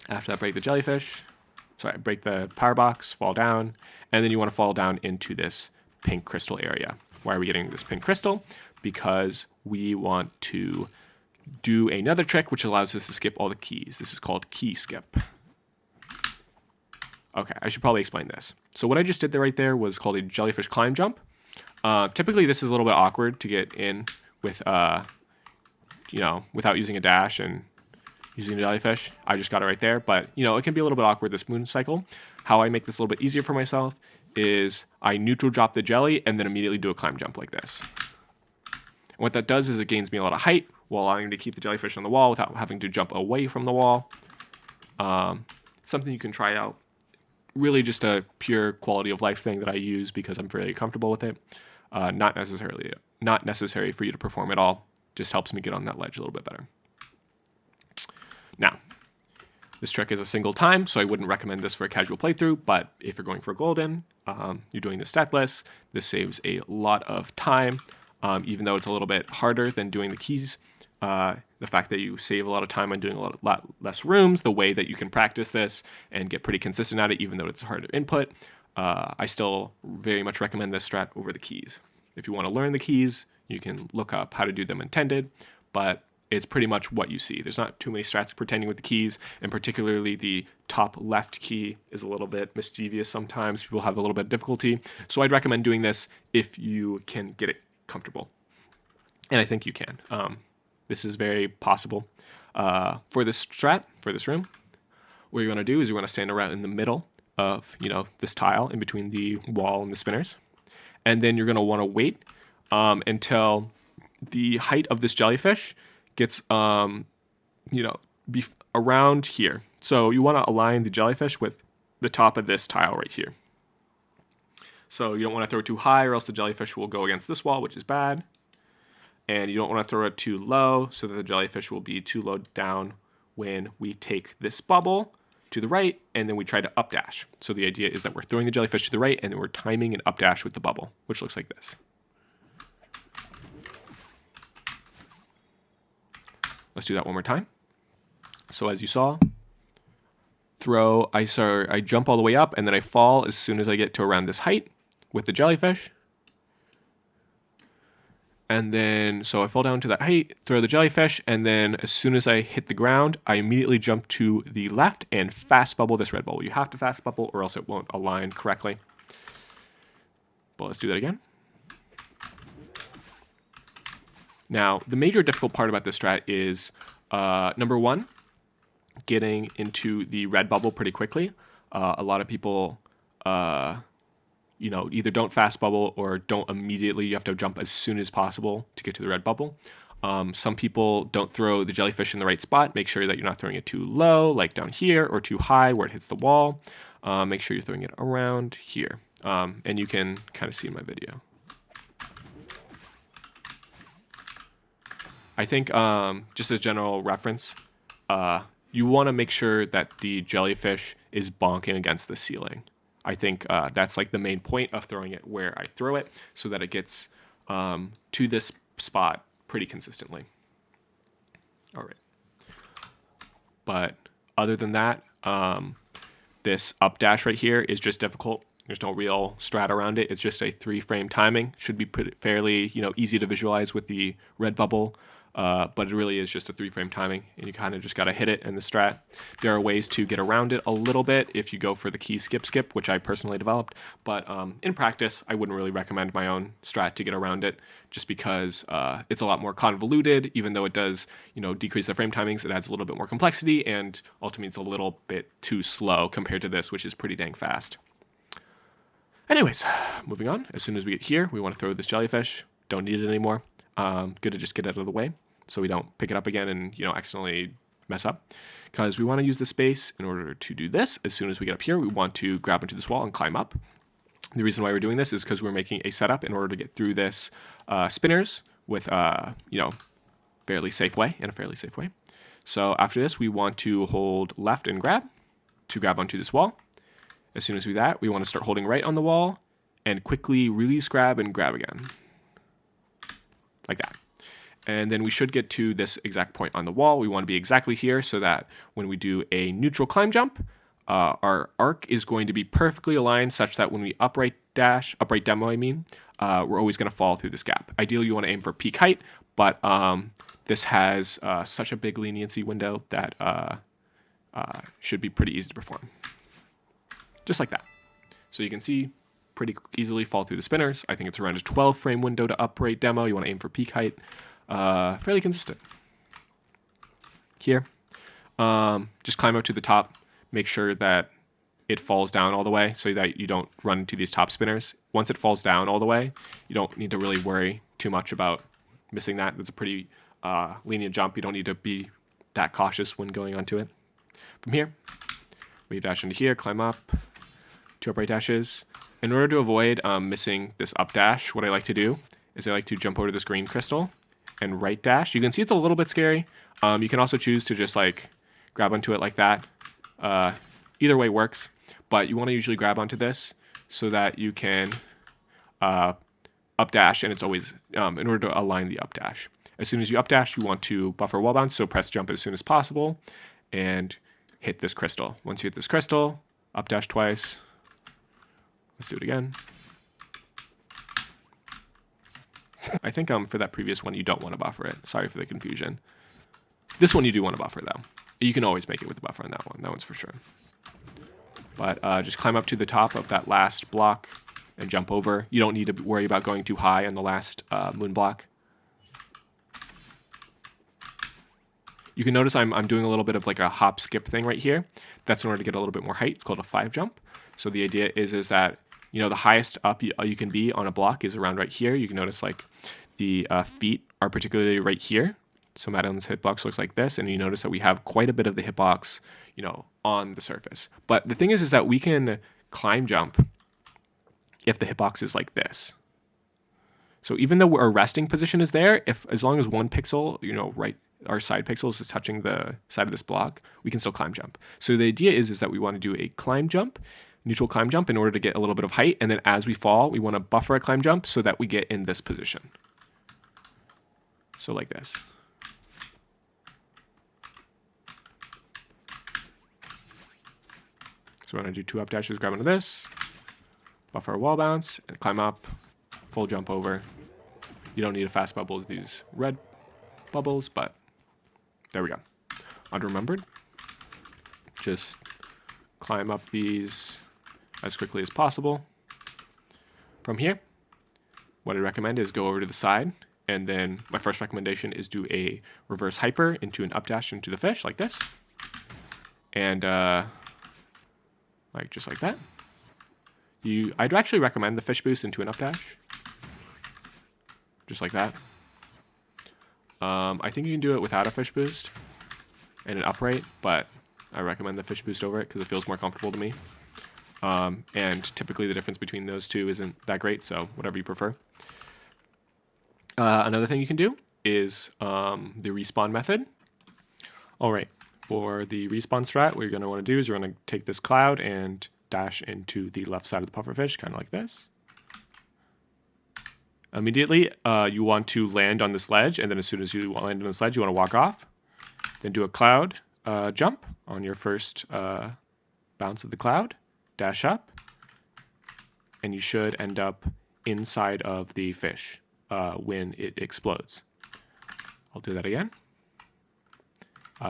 After that, break the jellyfish. Sorry, break the power box, fall down, and then you want to fall down into this pink crystal area. Why are we getting this pink crystal? Because we want to do another trick which allows us to skip all the keys. This is called key skip. Okay, I should probably explain this. So what I just did right there was called a jellyfish climb jump. Typically this is a little bit awkward to get in with, without using a dash and using a jellyfish. I just got it right there, but it can be a little bit awkward this moon cycle. How I make this a little bit easier for myself is I neutral drop the jelly and then immediately do a climb jump like this. And what that does is it gains me a lot of height while allowing me to keep the jellyfish on the wall without having to jump away from the wall. Something you can try out. Really just a pure quality of life thing that I use because I'm fairly comfortable with it. Not necessary for you to perform at all. Just helps me get on that ledge a little bit better. Now, this trick is a single time, so I wouldn't recommend this for a casual playthrough, but if you're going for golden, you're doing the statless, this saves a lot of time, even though it's a little bit harder than doing the keys. The fact that you save a lot of time on doing a lot less rooms, the way that you can practice this and get pretty consistent at it, even though it's harder input, I still very much recommend this strat over the keys. If you want to learn the keys, you can look up how to do them intended, but it's pretty much what you see. There's not too many strats pretending with the keys, and particularly the top left key is a little bit mischievous sometimes. People have a little bit of difficulty. So I'd recommend doing this if you can get it comfortable. And I think you can. This is very possible. For this strat, for this room, what you're going to do is you want to stand around in the middle of this tile in between the wall and the spinners. And then you're going to want to wait until the height of this jellyfish gets around here. So you want to align the jellyfish with the top of this tile right here. So you don't want to throw it too high or else the jellyfish will go against this wall, which is bad. And you don't want to throw it too low so that the jellyfish will be too low down when we take this bubble to the right and then we try to updash. So the idea is that we're throwing the jellyfish to the right and then we're timing an updash with the bubble, which looks like this. Let's do that one more time. So as you saw, I jump all the way up and then I fall as soon as I get to around this height with the jellyfish. And then, so I fall down to that height, throw the jellyfish, and then as soon as I hit the ground, I immediately jump to the left and fast bubble this red bubble. You have to fast bubble or else it won't align correctly. But let's do that again. Now, the major difficult part about this strat is, number one, getting into the red bubble pretty quickly. A lot of people, either don't fast bubble or don't immediately. You have to jump as soon as possible to get to the red bubble. Some people don't throw the jellyfish in the right spot. Make sure that you're not throwing it too low, like down here, or too high where it hits the wall. Make sure you're throwing it around here. And you can kind of see in my video. I think just as general reference, you want to make sure that the jellyfish is bonking against the ceiling. I think that's like the main point of throwing it where I throw it so that it gets to this spot pretty consistently. All right. But other than that, this up dash right here is just difficult. There's no real strat around it. It's just a 3-frame timing. Should be pretty, fairly, easy to visualize with the red bubble. But it really is just a 3-frame timing, and you kind of just got to hit it in the strat. There are ways to get around it a little bit if you go for the key skip, which I personally developed. But in practice, I wouldn't really recommend my own strat to get around it, just because it's a lot more convoluted. Even though it does, decrease the frame timings, it adds a little bit more complexity, and ultimately it's a little bit too slow compared to this, which is pretty dang fast. Anyways, moving on. As soon as we get here, we want to throw this jellyfish. Don't need it anymore. Good to just get it out of the way so we don't pick it up again and accidentally mess up, because we want to use the space in order to do this. As soon as we get up here, we want to grab into this wall and climb up. The reason why we're doing this is because we're making a setup in order to get through this spinners with fairly safe way, in a fairly safe way. So after this, we want to hold left and grab to grab onto this wall. As soon as we do that, we want to start holding right on the wall and quickly release grab and grab again. Like that. And then we should get to this exact point on the wall. We want to be exactly here so that when we do a neutral climb jump, our arc is going to be perfectly aligned such that when we upright demo, we're always going to fall through this gap. Ideally, you want to aim for peak height, but this has such a big leniency window that should be pretty easy to perform. Just like that. So you can see pretty easily fall through the spinners. I think it's around a 12-frame window to upright demo. You want to aim for peak height. Fairly consistent. Here, just climb up to the top. Make sure that it falls down all the way so that you don't run into these top spinners. Once it falls down all the way, you don't need to really worry too much about missing that. That's a pretty lenient jump. You don't need to be that cautious when going onto it. From here, we dash into here, climb up, 2 upright dashes. In order to avoid missing this up dash, what I like to do is I like to jump over to this green crystal and right dash. You can see it's a little bit scary. You can also choose to just grab onto it like that. Either way works, but you want to usually grab onto this so that you can up dash, and it's always in order to align the up dash. As soon as you up dash, you want to buffer wall bounce, so press jump as soon as possible and hit this crystal. Once you hit this crystal, up dash twice. Let's do it again. I think for that previous one, you don't want to buffer it. Sorry for the confusion. This one you do want to buffer, though. You can always make it with the buffer on that one. That one's for sure. But just climb up to the top of that last block and jump over. You don't need to worry about going too high on the last moon block. You can notice I'm doing a little bit of a hop skip thing right here. That's in order to get a little bit more height. It's called a 5 jump. So the idea is that the highest up you can be on a block is around right here. You can notice the feet are particularly right here. So Madeline's hitbox looks like this, and you notice that we have quite a bit of the hitbox, on the surface. But the thing is that we can climb jump if the hitbox is like this. So even though our resting position is there, as long as one pixel, right, our side pixels is touching the side of this block, we can still climb jump. So the idea is that we want to do a climb jump, neutral climb jump in order to get a little bit of height, and then as we fall, we want to buffer a climb jump so that we get in this position. So like this. So we're going to do 2 up dashes, grab into this, buffer a wall bounce, and climb up, full jump over. You don't need a fast bubble with these red bubbles, but there we go. Unremembered. Just climb up these as quickly as possible. From here, what I recommend is go over to the side, and then my first recommendation is do a reverse hyper into an up dash into the fish, like this. And just like that. I'd actually recommend the fish boost into an up dash. Just like that. I think you can do it without a fish boost and an upright, but I recommend the fish boost over it because it feels more comfortable to me. And typically the difference between those two isn't that great, so whatever you prefer. Another thing you can do is the respawn method. All right, for the respawn strat, what you're going to want to do is you're going to take this cloud and dash into the left side of the pufferfish, kind of like this. Immediately, you want to land on this ledge, and then as soon as you land on this ledge, you want to walk off. Then do a cloud jump on your first bounce of the cloud, dash up, and you should end up inside of the fish when it explodes. I'll do that again.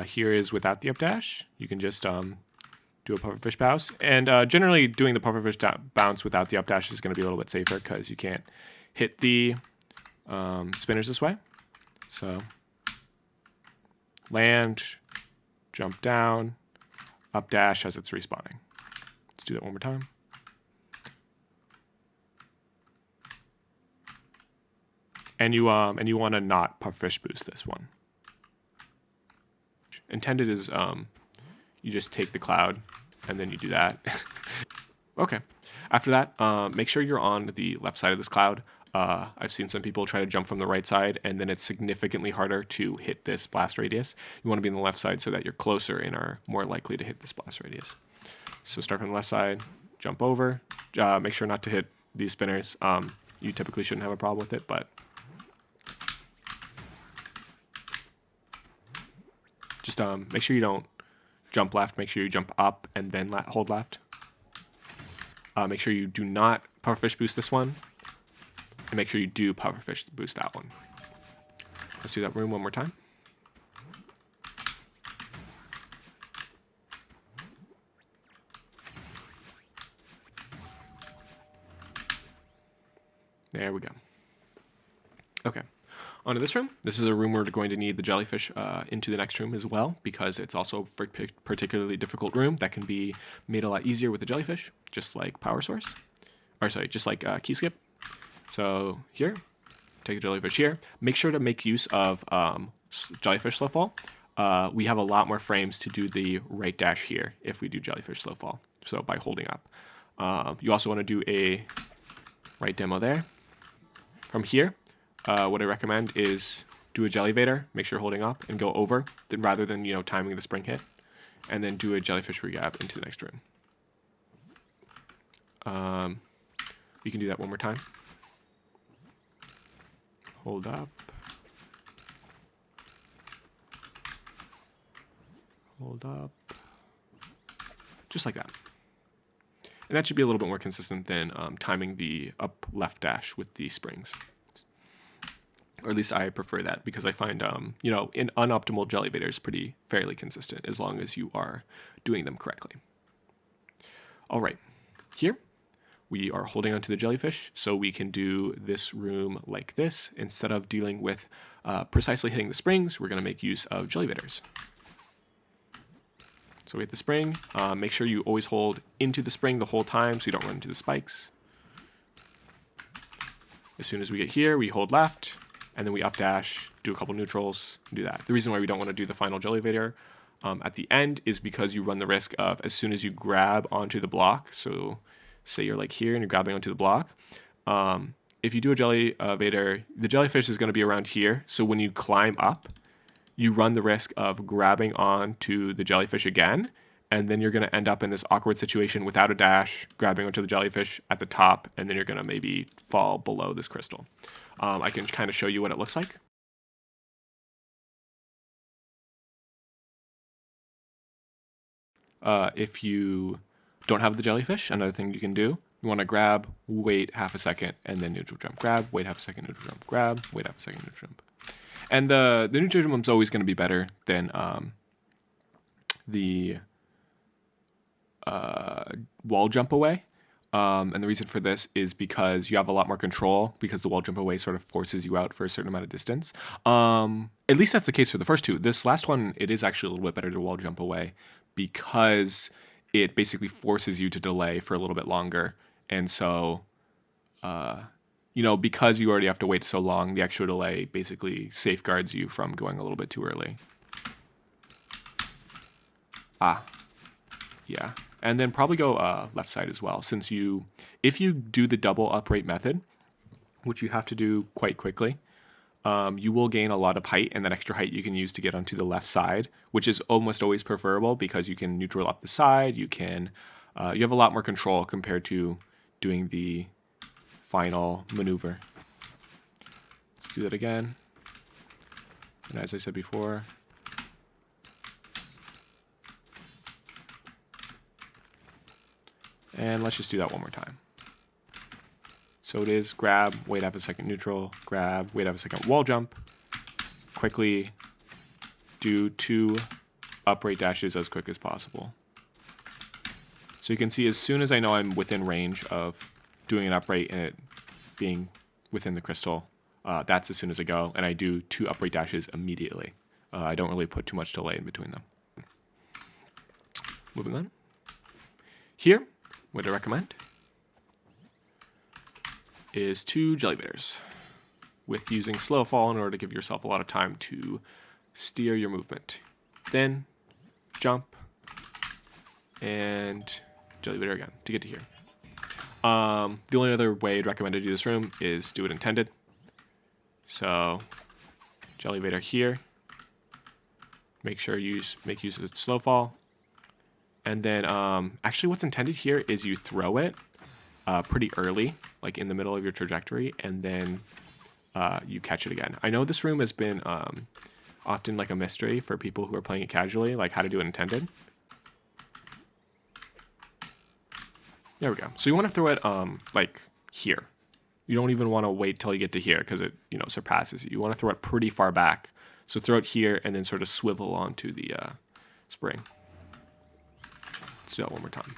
Here is without the updash. You can just do a pufferfish bounce. And generally doing the pufferfish bounce without the updash is going to be a little bit safer because you can't hit the spinners this way. So land, jump down, updash as it's respawning. Let's do that one more time. And you want to not pufferfish boost this one. Intended is you just take the cloud and then you do that. Okay. After that, make sure you're on the left side of this cloud. I've seen some people try to jump from the right side, and then it's significantly harder to hit this blast radius. You want to be on the left side so that you're closer and are more likely to hit this blast radius. So start from the left side, jump over. Make sure not to hit these spinners. You typically shouldn't have a problem with it, but just make sure you don't jump left. Make sure you jump up and then hold left. Make sure you do not pufferfish boost this one. And make sure you do pufferfish boost that one. Let's do that room one more time. There we go. Okay. Onto this room. This is a room where we're going to need the jellyfish into the next room as well, because it's also a particularly difficult room that can be made a lot easier with the jellyfish, just like power source. Or sorry, just like key skip. So here, take the jellyfish here. Make sure to make use of jellyfish slow fall. We have a lot more frames to do the right dash here if we do jellyfish slow fall. So by holding up. You also want to do a right demo there. From here, what I recommend is do a Jellyvator, make sure you're holding up, and go over, then rather than timing the spring hit, and then do a jellyfish regrab into the next room. You can do that one more time. Hold up. Hold up. Just like that. And that should be a little bit more consistent than timing the up left dash with the springs. Or at least I prefer that because I find, in unoptimal Jellyvators pretty fairly consistent as long as you are doing them correctly. All right, here we are holding onto the jellyfish so we can do this room like this. Instead of dealing with precisely hitting the springs, we're going to make use of Jellyvators. So we hit the spring. Make sure you always hold into the spring the whole time so you don't run into the spikes. As soon as we get here, we hold left, and then we up dash, do a couple neutrals, and do that. The reason why we don't want to do the final Jellyvator at the end is because you run the risk of as soon as you grab onto the block, so say you're like here and you're grabbing onto the block, if you do a Jellyvator, the jellyfish is going to be around here, so when you climb up, you run the risk of grabbing onto the jellyfish again, and then you're going to end up in this awkward situation without a dash, grabbing onto the jellyfish at the top, and then you're going to maybe fall below this crystal. I can kind of show you what it looks like. If you don't have the jellyfish, another thing you can do, you want to grab, wait half a second, and then neutral jump, grab, wait half a second, neutral jump, grab, wait half a second, neutral jump. And the neutral jump is always going to be better than the wall jump away. And the reason for this is because you have a lot more control because the wall jump away sort of forces you out for a certain amount of distance. At least that's the case for the first two. This last one, it is actually a little bit better to wall jump away because it basically forces you to delay for a little bit longer. And so, because you already have to wait so long, the extra delay basically safeguards you from going a little bit too early. Yeah. And then probably go left side as well, since if you do the double upright method, which you have to do quite quickly, you will gain a lot of height, and that extra height you can use to get onto the left side, which is almost always preferable because you can neutral up the side. You have a lot more control compared to doing the final maneuver. Let's do that again. And as I said before, and let's just do that one more time. So it is grab, wait half a second neutral, grab, wait half a second wall jump, quickly do 2 upright dashes as quick as possible. So you can see as soon as I know I'm within range of doing an upright and it being within the crystal, that's as soon as I go, and I do 2 upright dashes immediately. I don't really put too much delay in between them. Moving on. Here, what I recommend is 2 Jellyvators with using slow fall in order to give yourself a lot of time to steer your movement. Then jump and Jellyvator again to get to here. The only other way I'd recommend to do this room is do it intended. So Jellyvator here. Make sure you make use of slow fall. And then actually what's intended here is you throw it pretty early, like in the middle of your trajectory, and then you catch it again. I know this room has been often like a mystery for people who are playing it casually, like how to do it intended. There we go. So you want to throw it like here. You don't even want to wait till you get to here because it, you know, surpasses you. You want to throw it pretty far back. So throw it here and then sort of swivel onto the spring. Let's do that one more time.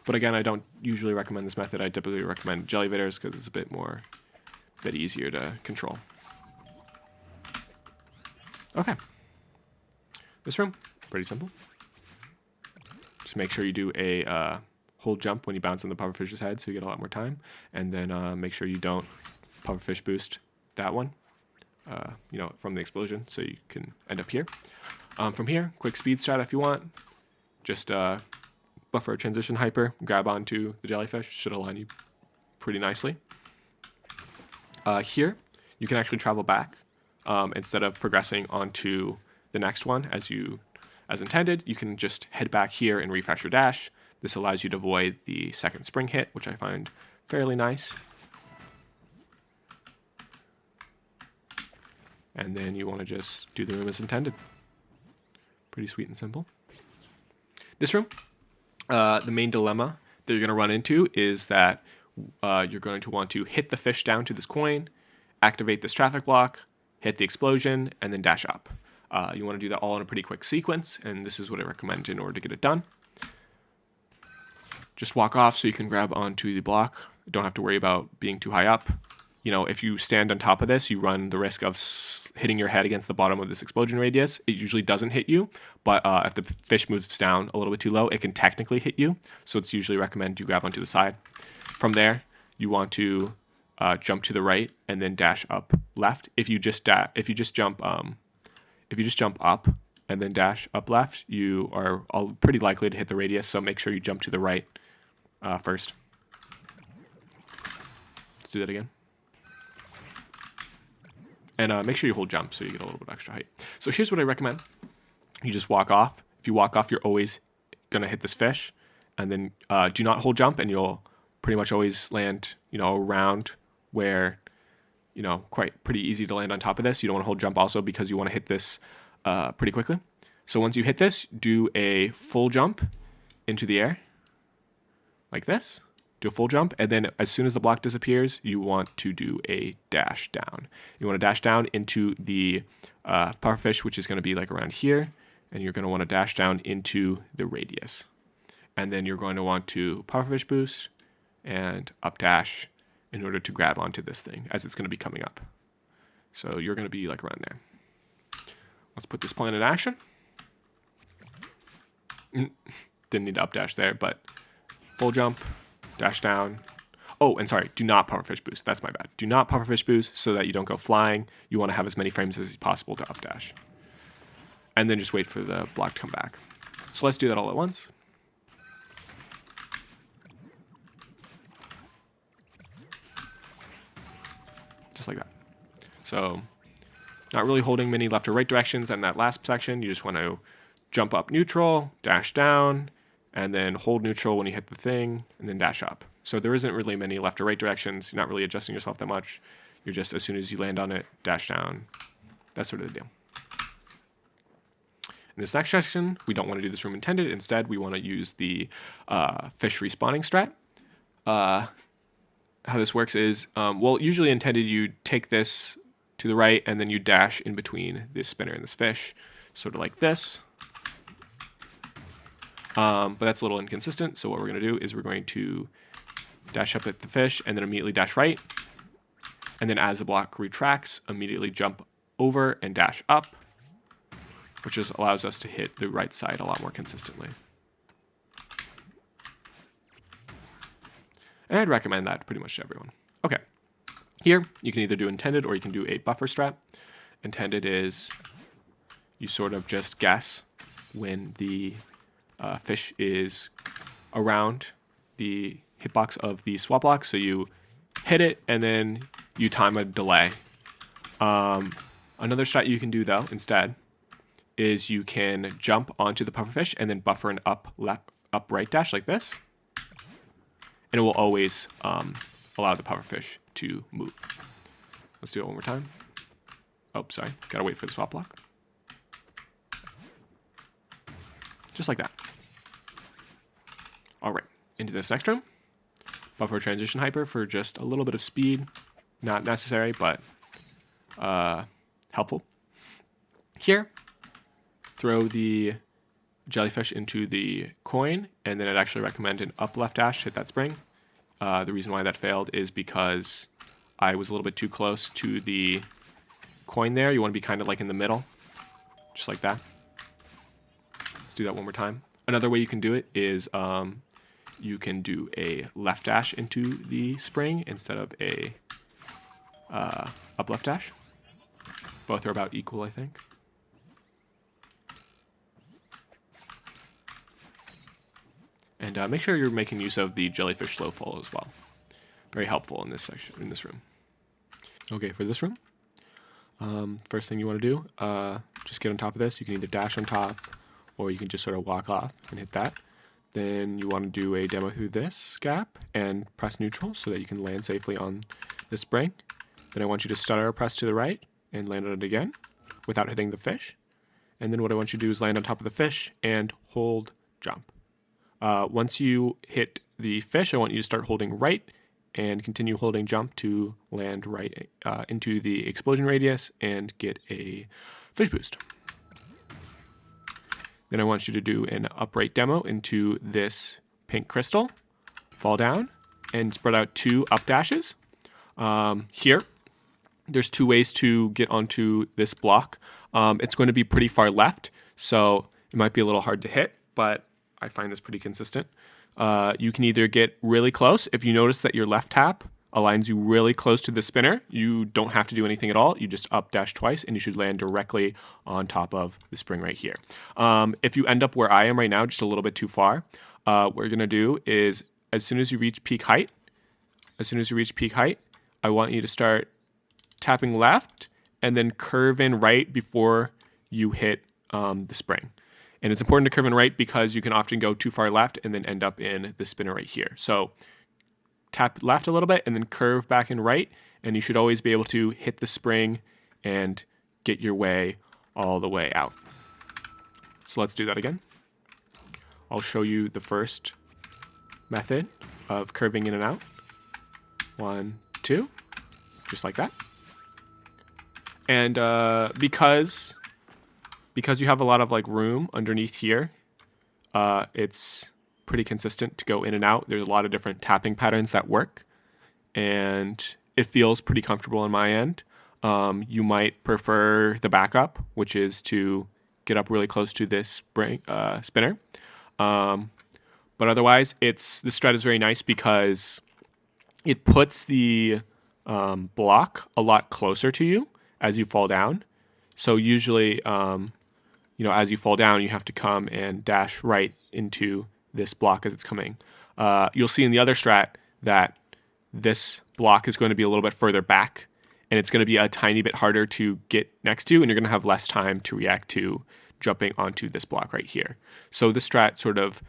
But again, I don't usually recommend this method. I typically recommend Jellyvators because it's a bit easier to control. Okay. This room, pretty simple. Just make sure you do a hold jump when you bounce on the pufferfish's head so you get a lot more time. And then make sure you don't pufferfish boost that one, you know, from the explosion so you can end up here. From here, quick speed strat if you want. Just buffer a transition hyper, grab onto the jellyfish, should align you pretty nicely. Here, you can actually travel back instead of progressing onto the next one as intended. You can just head back here and refresh your dash. This allows you to avoid the second spring hit, which I find fairly nice. And then you want to just do the room as intended. Pretty sweet and simple. This room, the main dilemma that you're going to run into is that you're going to want to hit the fish down to this coin, activate this traffic block, hit the explosion, and then dash up. You want to do that all in a pretty quick sequence, and this is what I recommend in order to get it done. Just walk off so you can grab onto the block. Don't have to worry about being too high up. You know, if you stand on top of this, you run the risk of hitting your head against the bottom of this explosion radius. It usually doesn't hit you, but if the fish moves down a little bit too low, it can technically hit you. So it's usually recommended you grab onto the side. From there, you want to jump to the right and then dash up left. If you just jump up and then dash up left, you are pretty likely to hit the radius. So make sure you jump to the right first. Let's do that again. And make sure you hold jump so you get a little bit extra height. So here's what I recommend. You just walk off. If you walk off, you're always going to hit this fish. And then do not hold jump, and you'll pretty much always land, you know, around where, you know, pretty easy to land on top of this. You don't want to hold jump also because you want to hit this pretty quickly. So once you hit this, do a full jump into the air like this. Do a full jump, and then as soon as the block disappears, you want to do a dash down. You want to dash down into the pufferfish, which is going to be like around here, and you're going to want to dash down into the radius. And then you're going to want to pufferfish boost and up dash in order to grab onto this thing as it's going to be coming up. So you're going to be like around there. Let's put this plan in action. Didn't need to up dash there, but full jump. Dash down. Oh, and sorry, do not pufferfish boost. That's my bad. Do not pufferfish boost so that you don't go flying. You want to have as many frames as possible to up dash. And then just wait for the block to come back. So let's do that all at once. Just like that. So not really holding many left or right directions in that last section. You just want to jump up neutral, dash down, and then hold neutral when you hit the thing, and then dash up. So there isn't really many left or right directions. You're not really adjusting yourself that much. You're just, as soon as you land on it, dash down. That's sort of the deal. In this next section, we don't want to do this room intended. Instead, we want to use the fish respawning strat. how this works is, well, usually intended you take this to the right and then you dash in between this spinner and this fish, sort of like this. But that's a little inconsistent. So what we're going to do is we're going to dash up at the fish and then immediately dash right. And then as the block retracts, immediately jump over and dash up, which just allows us to hit the right side a lot more consistently. And I'd recommend that pretty much to everyone. Okay. Here, you can either do intended or you can do a buffer strat. Intended is you sort of just guess when the fish is around the hitbox of the swap block. So you hit it and then you time a delay. Another strat you can do though instead is you can jump onto the pufferfish and then buffer an up right dash like this. And it will always allow the pufferfish to move. Let's do it one more time. Oh, sorry. Gotta wait for the swap block. Just like that. All right, into this next room. Buffer transition hyper for just a little bit of speed. Not necessary, but helpful. Here, throw the jellyfish into the coin, and then I'd actually recommend an up left dash, hit that spring. The reason why that failed is because I was a little bit too close to the coin there. You want to be kind of like in the middle, just like that. Let's do that one more time. Another way you can do it is you can do a left dash into the spring instead of a up left dash. Both are about equal, I think. And make sure you're making use of the jellyfish slow fall as well. Very helpful in this section, in this room. Okay, for this room, first thing you want to do, just get on top of this. You can either dash on top, or you can just sort of walk off and hit that. Then you want to do a demo through this gap and press neutral so that you can land safely on the spring. Then I want you to stutter press to the right and land on it again without hitting the fish. And then what I want you to do is land on top of the fish and hold jump. Once you hit the fish, I want you to start holding right and continue holding jump to land right into the explosion radius and get a fish boost. Then I want you to do an upright demo into this pink crystal, fall down, and spread out 2 up dashes. Here, there's 2 ways to get onto this block. It's going to be pretty far left, so it might be a little hard to hit, but I find this pretty consistent. You can either get really close. If you notice that your left tap aligns you really close to the spinner, you don't have to do anything at all. You just up dash twice and you should land directly on top of the spring right here. If you end up where I am right now, just a little bit too far, what you're gonna do is as soon as you reach peak height, I want you to start tapping left and then curve in right before you hit the spring. And it's important to curve in right because you can often go too far left and then end up in the spinner right here. So tap left a little bit and then curve back in right, and you should always be able to hit the spring and get your way all the way out. So let's do that again. I'll show you the first method of curving in and out. 1, 2, just like that. And because you have a lot of like room underneath here, it's pretty consistent to go in and out. There's a lot of different tapping patterns that work, and it feels pretty comfortable on my end. You might prefer the backup, which is to get up really close to this spinner. But otherwise, this strat is very nice because it puts the block a lot closer to you as you fall down. So usually, as you fall down, you have to come and dash right into this block as it's coming. You'll see in the other strat that this block is going to be a little bit further back, and it's going to be a tiny bit harder to get next to, and you're going to have less time to react to jumping onto this block right here. So this strat sort of,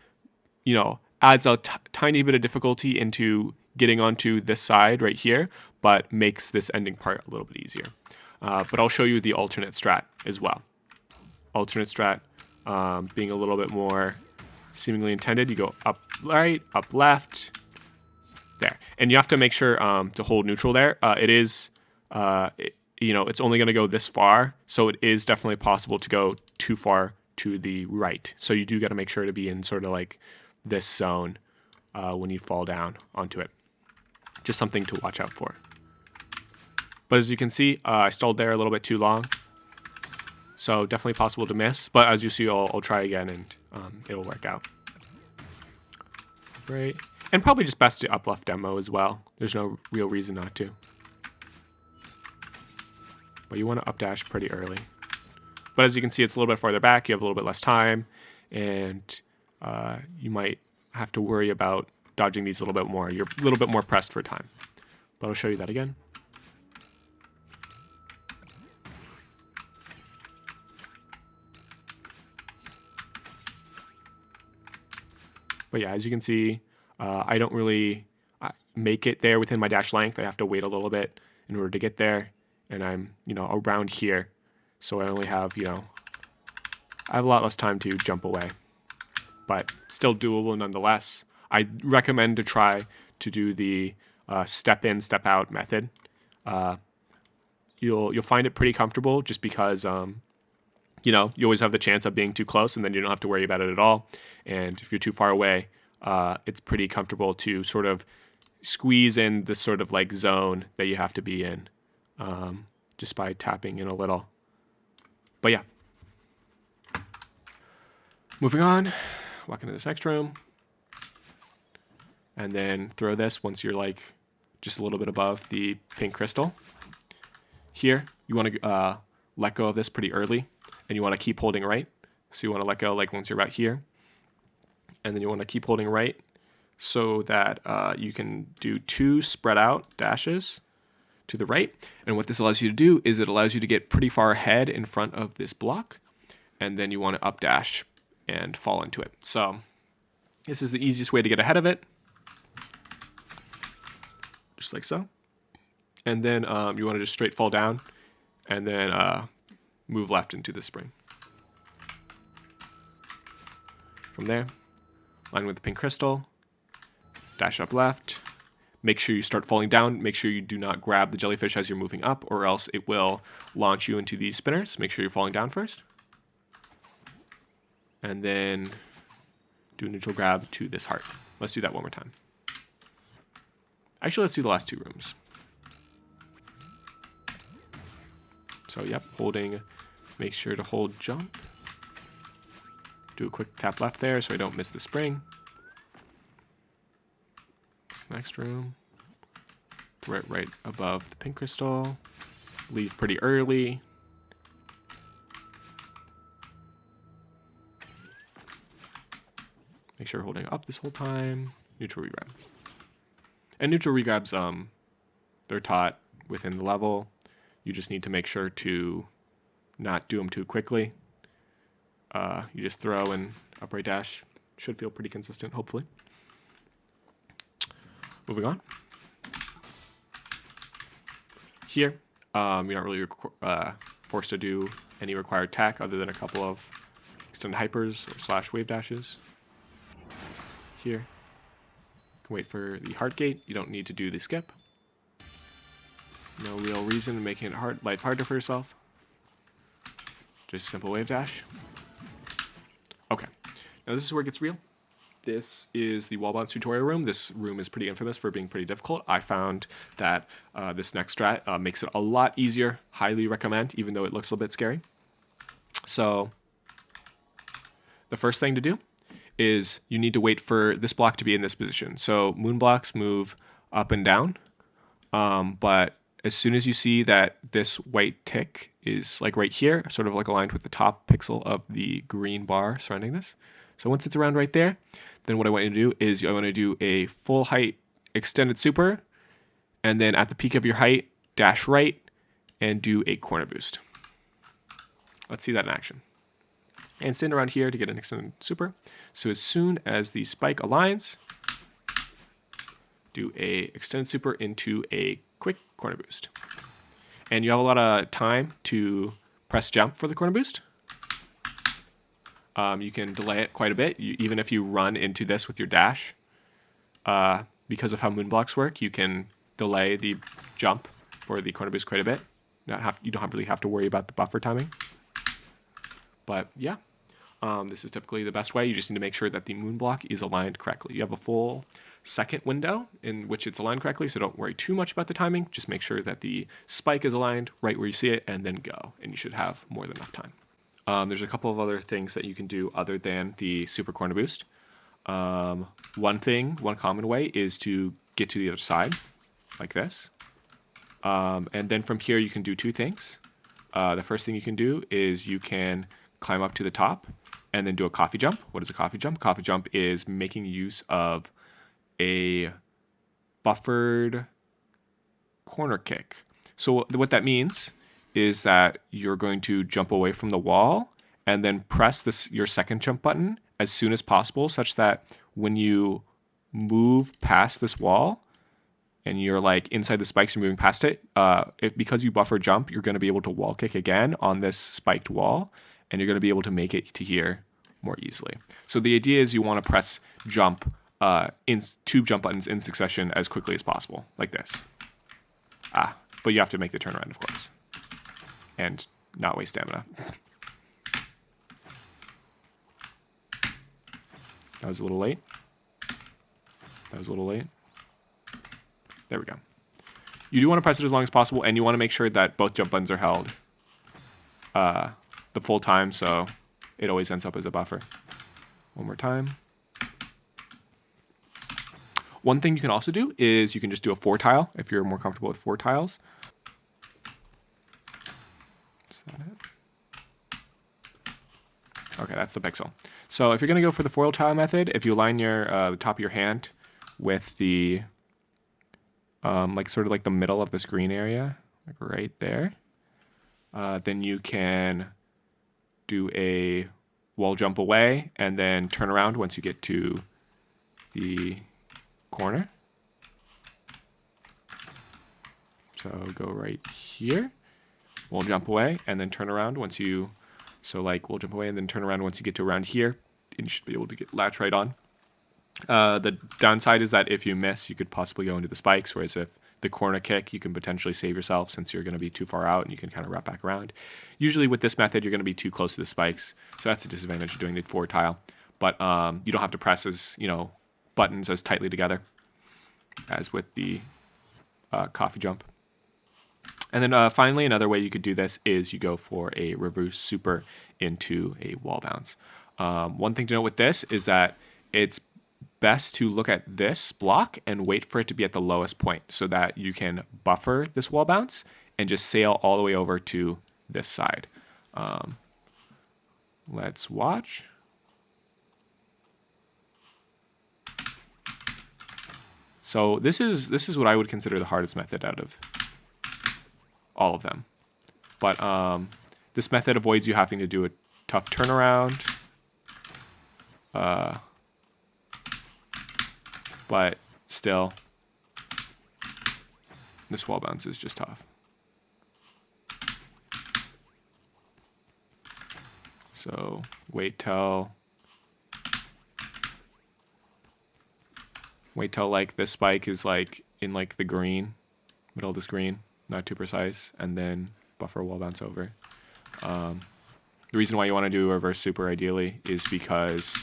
adds a tiny bit of difficulty into getting onto this side right here, but makes this ending part a little bit easier. But I'll show you the alternate strat as well. Alternate strat being a little bit more seemingly intended. You go up right, up left, And you have to make sure to hold neutral there. It's only going to go this far, so it is definitely possible to go too far to the right. So you do got to make sure to be in sort of like this zone when you fall down onto it. Just something to watch out for. But as you can see, I stalled there a little bit too long. So definitely possible to miss. But as you see, I'll try again and it'll work out. Right. And probably just best to up left demo as well. There's no real reason not to. But you want to up dash pretty early. But as you can see, it's a little bit farther back. You have a little bit less time. And you might have to worry about dodging these a little bit more. You're a little bit more pressed for time. But I'll show you that again. But yeah, as you can see, I don't really make it there within my dash length. I have to wait a little bit in order to get there. And I'm, around here. So I only have, I have a lot less time to jump away. But still doable nonetheless. I recommend to try to do the step in, step out method. You'll find it pretty comfortable just because you always have the chance of being too close, and then you don't have to worry about it at all. And if you're too far away, it's pretty comfortable to sort of squeeze in this sort of like zone that you have to be in just by tapping in a little. But yeah. Moving on, walk into this next room. And then throw this once you're like just a little bit above the pink crystal. Here, you want to let go of this pretty early. And you want to keep holding right. So you want to let go like once you're right here. And then you want to keep holding right so that you can do 2 spread out dashes to the right. And what this allows you to do is it allows you to get pretty far ahead in front of this block. And then you want to up dash and fall into it. So this is the easiest way to get ahead of it. Just like so. And then you want to just straight fall down and then move left into the spring. From there, line with the pink crystal, dash up left, make sure you start falling down, make sure you do not grab the jellyfish as you're moving up or else it will launch you into these spinners. Make sure you're falling down first. And then do a neutral grab to this heart. Let's do that one more time. Actually, let's do the last 2 rooms. So, yep, holding, make sure to hold jump. Do a quick tap left there so I don't miss the spring. This next room. Right above the pink crystal. Leave pretty early. Make sure you're holding up this whole time. Neutral regrab. And neutral regrabs, they're taught within the level. You just need to make sure to not do them too quickly. You just throw and upright dash. Should feel pretty consistent, hopefully. Moving on. Here, you're not really forced to do any required tack other than a couple of extended hypers or / wave dashes. Here, you can wait for the heart gate. You don't need to do the skip. No real reason in making it life harder for yourself. Just simple wave dash. Okay, now this is where it gets real. This is the wall bounce tutorial room. This room is pretty infamous for being pretty difficult. I found that this next strat makes it a lot easier. Highly recommend, even though it looks a little bit scary. So the first thing to do is you need to wait for this block to be in this position. So moon blocks move up and down, but as soon as you see that this white tick is like right here, sort of like aligned with the top pixel of the green bar surrounding this. So once it's around right there, then what I want you to do is I want to do a full height extended super, and then at the peak of your height, dash right, and do a corner boost. Let's see that in action. And stand around here to get an extended super. So as soon as the spike aligns, do a extended super into a quick corner boost. And you have a lot of time to press jump for the corner boost. You can delay it quite a bit, even if you run into this with your dash. because of how Moonblocks work, you can delay the jump for the corner boost quite a bit. You don't really have to worry about the buffer timing. But yeah, this is typically the best way. You just need to make sure that the Moonblock is aligned correctly. You have a full second window in which it's aligned correctly, so don't worry too much about the timing. Just make sure that the spike is aligned right where you see it, and then go, and you should have more than enough time. There's a couple of other things that you can do other than the super corner boost. One common way is to get to the other side, like this. And then from here you can do two things. The first thing you can do is you can climb up to the top and then do a coffee jump. What is a coffee jump? Coffee jump is making use of a buffered corner kick. So what that means is that you're going to jump away from the wall and then press your second jump button as soon as possible, such that when you move past this wall and you're like inside the spikes, you're moving past it, because you buffer jump, you're going to be able to wall kick again on this spiked wall, and you're going to be able to make it to here more easily. So the idea is you want to press jump in two jump buttons in succession as quickly as possible, like this. But you have to make the turnaround, of course, and not waste stamina. That was a little late. There we go. You do want to press it as long as possible, and you want to make sure that both jump buttons are held the full time, so it always ends up as a buffer. One more time. One thing you can also do is you can just do a 4 tile if you're more comfortable with 4 tiles. Is that it? Okay, that's the pixel. So if you're going to go for the 4 tile method, if you align the top of your hand with the like sort of like the middle of the screen area, like right there, then you can do a wall jump away and then turn around once you get to the corner. So go right here, wall jump away, and then turn around once you, wall jump away and then turn around once you get to around here, and you should be able to latch right on. The downside is that if you miss, you could possibly go into the spikes, whereas if the corner kick, you can potentially save yourself since you're going to be too far out and you can kind of wrap back around. Usually with this method, you're going to be too close to the spikes, so that's a disadvantage of doing the 4 tile. But you don't have to press buttons as tightly together as with the coffee jump. And then finally, another way you could do this is you go for a reverse super into a wall bounce. One thing to note with this is that it's best to look at this block and wait for it to be at the lowest point so that you can buffer this wall bounce and just sail all the way over to this side. Let's watch. So this is what I would consider the hardest method out of all of them. But this method avoids you having to do a tough turnaround. But still, this wall bounce is just tough. So wait till like this spike is like in like the green, middle of the screen, not too precise, and then buffer wall bounce over. The reason why you want to do a reverse super ideally is because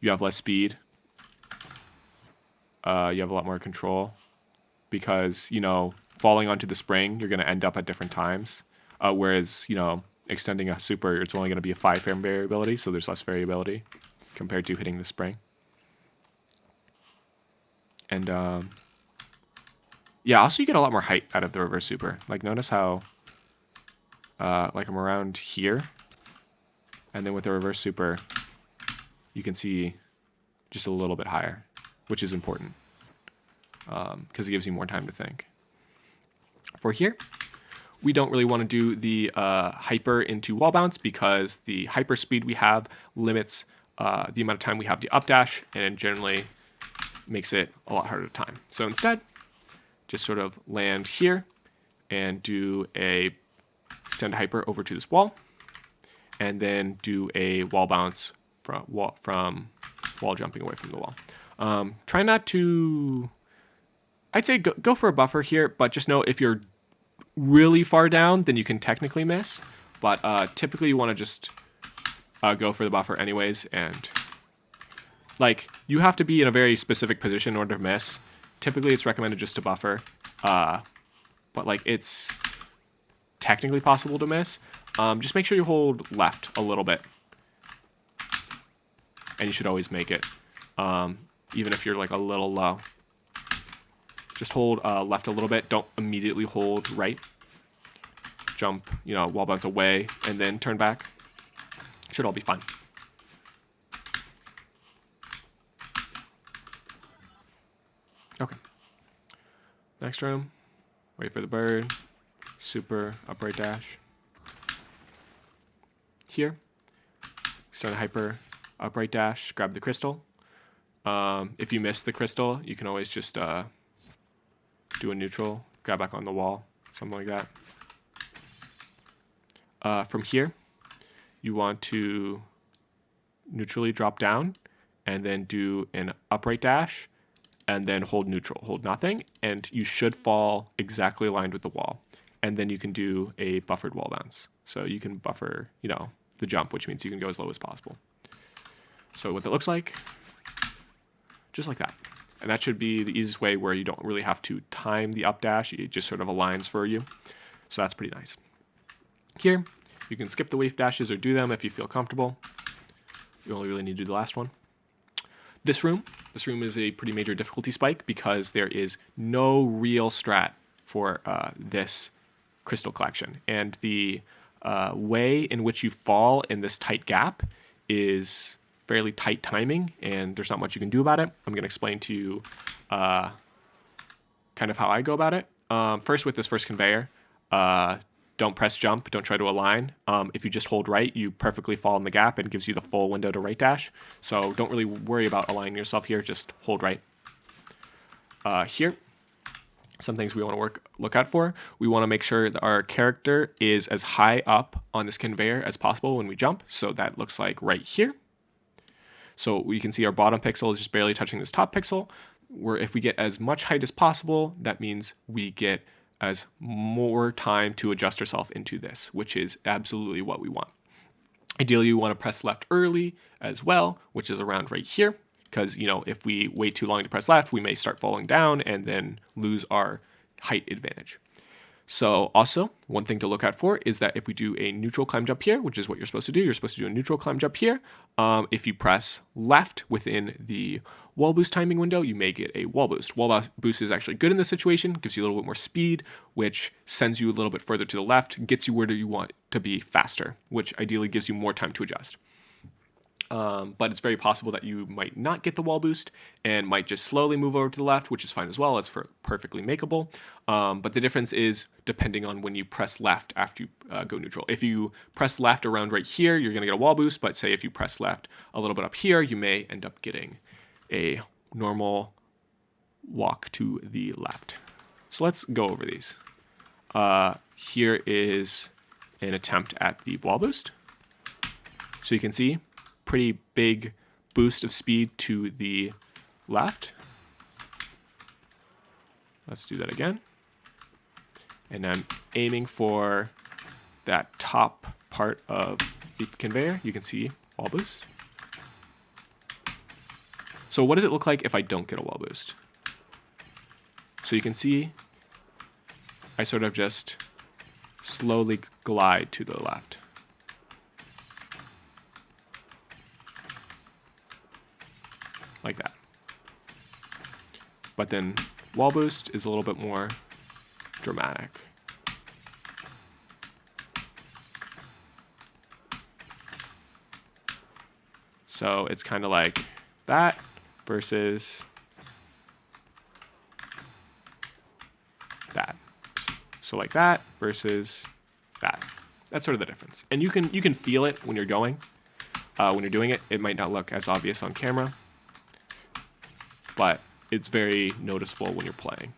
you have less speed. You have a lot more control because, falling onto the spring, you're going to end up at different times. Whereas, extending a super, it's only going to be a 5-frame variability, so there's less variability compared to hitting the spring. And, yeah, also you get a lot more height out of the reverse super. Like, notice how, like, I'm around here, and then with the reverse super, you can see just a little bit higher, which is important because it gives you more time to think. For here, we don't really want to do the hyper into wall bounce because the hyper speed we have limits the amount of time we have to updash, and it generally makes it a lot harder to time. So instead, just sort of land here and do a extend hyper over to this wall, and then do a wall bounce from wall jumping away from the wall. Try not to I'd say go for a buffer here, but just know if you're really far down, then you can technically miss. But typically you want to just go for the buffer anyways. And like, you have to be in a very specific position in order to miss. Typically it's recommended just to buffer. But like, it's technically possible to miss. Just make sure you hold left a little bit. And you should always make it. Even if you're like a little low. Just hold left a little bit. Don't immediately hold right. Jump, wall bounce away, and then turn back. Should all be fine. Okay. Next room. Wait for the bird. Super upright dash. Here. Send hyper upright dash. Grab the crystal. If you miss the crystal, you can always just do a neutral. Grab back on the wall. Something like that. From here, you want to neutrally drop down and then do an upright dash and then hold neutral, hold nothing, and you should fall exactly aligned with the wall. And then you can do a buffered wall bounce. So you can buffer, the jump, which means you can go as low as possible. So what that looks like, just like that. And that should be the easiest way where you don't really have to time the up dash. It just sort of aligns for you. So that's pretty nice. Here, you can skip the wave dashes or do them if you feel comfortable. You only really need to do the last one. This room is a pretty major difficulty spike because there is no real strat for this crystal collection. And the way in which you fall in this tight gap is fairly tight timing, and there's not much you can do about it. I'm going to explain to you kind of how I go about it. First, with this first conveyor, don't press jump, don't try to align. If you just hold right, you perfectly fall in the gap and gives you the full window to right dash. So don't really worry about aligning yourself here, just hold right. Here, some things we want to look out for. We want to make sure that our character is as high up on this conveyor as possible when we jump. So that looks like right here. So we can see our bottom pixel is just barely touching this top pixel. Where if we get as much height as possible, that means we get as more time to adjust ourselves into this, which is absolutely what we want. Ideally, you want to press left early as well, which is around right here. Because, if we wait too long to press left, we may start falling down and then lose our height advantage. So also, one thing to look out for is that if we do a neutral climb jump here, which is what you're supposed to do a neutral climb jump here. If you press left within the wall boost timing window, you may get a wall boost. Wall boost is actually good in this situation, gives you a little bit more speed, which sends you a little bit further to the left, gets you where you want to be faster, which ideally gives you more time to adjust. But it's very possible that you might not get the wall boost and might just slowly move over to the left, which is fine as well. It's perfectly makeable. But the difference is depending on when you press left after you go neutral. If you press left around right here, you're going to get a wall boost. But say if you press left a little bit up here, you may end up getting a normal walk to the left. So let's go over these. Here is an attempt at the wall boost. So you can see pretty big boost of speed to the left. Let's do that again. And I'm aiming for that top part of the conveyor. You can see wall boost. So what does it look like if I don't get a wall boost? So you can see I sort of just slowly glide to the left. Like that. But then wall boost is a little bit more dramatic. So it's kind of like that versus that. So like that versus that. That's sort of the difference. And you can feel it when you're going. When you're doing it, it might not look as obvious on camera, but it's very noticeable when you're playing.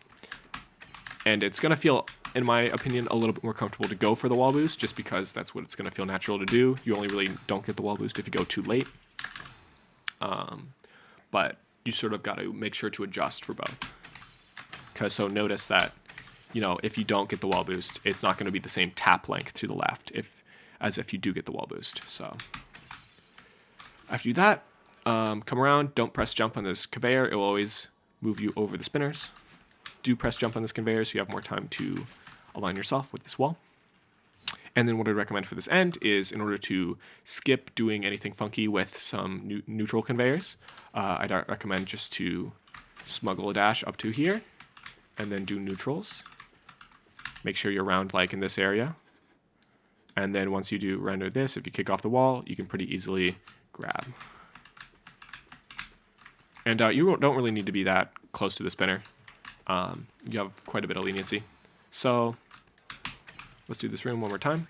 And it's going to feel, in my opinion, a little bit more comfortable to go for the wall boost, just because that's what it's going to feel natural to do. You only really don't get the wall boost if you go too late. But you sort of got to make sure to adjust for both. So notice that, if you don't get the wall boost, it's not going to be the same tap length to the left as if you do get the wall boost. So after you do that, come around, don't press jump on this conveyor. It will always move you over the spinners. Do press jump on this conveyor so you have more time to align yourself with this wall. And then what I'd recommend for this end is, in order to skip doing anything funky with some neutral conveyors, I'd recommend just to smuggle a dash up to here and then do neutrals. Make sure you're around like in this area. And then once you do render this, if you kick off the wall, you can pretty easily grab. And you don't really need to be that close to the spinner. You have quite a bit of leniency. So let's do this room one more time.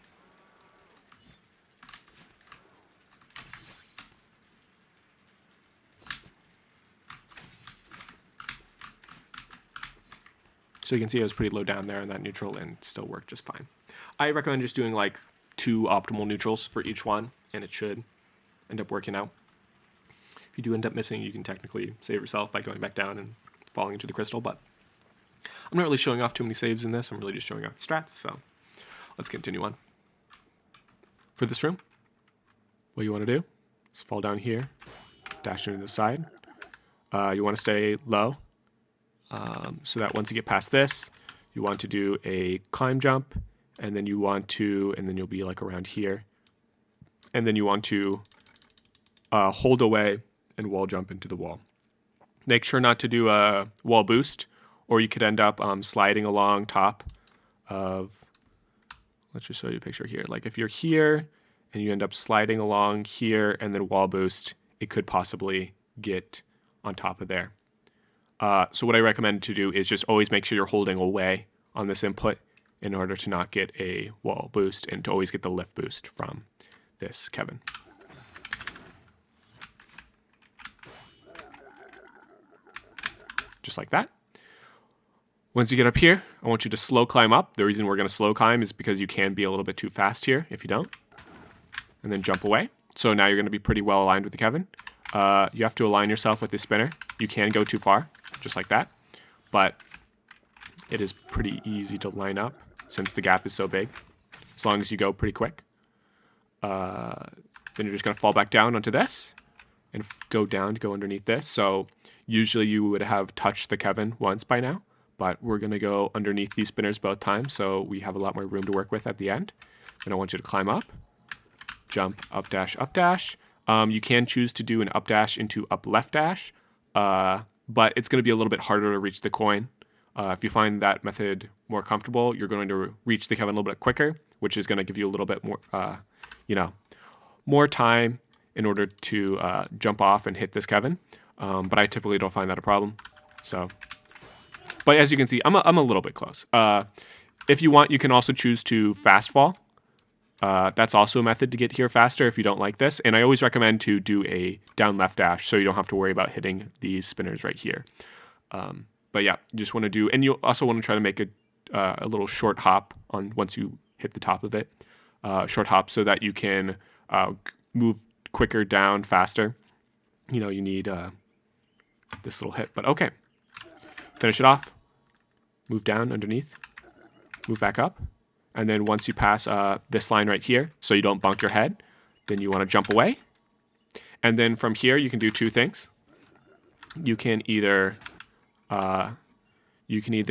So you can see I was pretty low down there on that neutral and still worked just fine. I recommend just doing like 2 optimal neutrals for each one, and it should end up working out. If you do end up missing, you can technically save yourself by going back down and falling into the crystal, but I'm not really showing off too many saves in this. I'm really just showing off the strats, so let's continue on. For this room, what you want to do is fall down here, dash into the side. You want to stay low, so that once you get past this, you want to do a climb jump, and then you'll be like around here. And then you want to hold away and wall jump into the wall. Make sure not to do a wall boost, or you could end up sliding along top of, let's just show you a picture here. Like if you're here and you end up sliding along here and then wall boost, it could possibly get on top of there. So what I recommend to do is just always make sure you're holding away on this input in order to not get a wall boost and to always get the lift boost from this Kevin. Just like that. Once you get up here, I want you to slow climb up. The reason we're going to slow climb is because you can be a little bit too fast here if you don't. And then jump away. So now you're going to be pretty well aligned with the Kevin. You have to align yourself with the spinner. You can go too far, just like that. But it is pretty easy to line up since the gap is so big, as long as you go pretty quick. Then you're just going to fall back down onto this and go down to go underneath this. So usually you would have touched the Kevin once by now, but we're going to go underneath these spinners both times, so we have a lot more room to work with at the end. Then I want you to climb up, jump, up dash, up dash. You can choose to do an up dash into up left dash, but it's going to be a little bit harder to reach the coin. If you find that method more comfortable, you're going to reach the Kevin a little bit quicker, which is going to give you a little bit more, more time in order to jump off and hit this Kevin. But I typically don't find that a problem. So, but as you can see, I'm a little bit close. If you want, you can also choose to fast fall. That's also a method to get here faster if you don't like this. And I always recommend to do a down left dash so you don't have to worry about hitting these spinners right here. But yeah, you just want to do, and you also want to try to make a little short hop on once you hit the top of it. Short hop so that you can move quicker down faster. You need this little hit, but okay. Finish it off. Move down underneath. Move back up. And then once you pass this line right here, so you don't bump your head, then you want to jump away. And then from here, you can do 2 things. You can either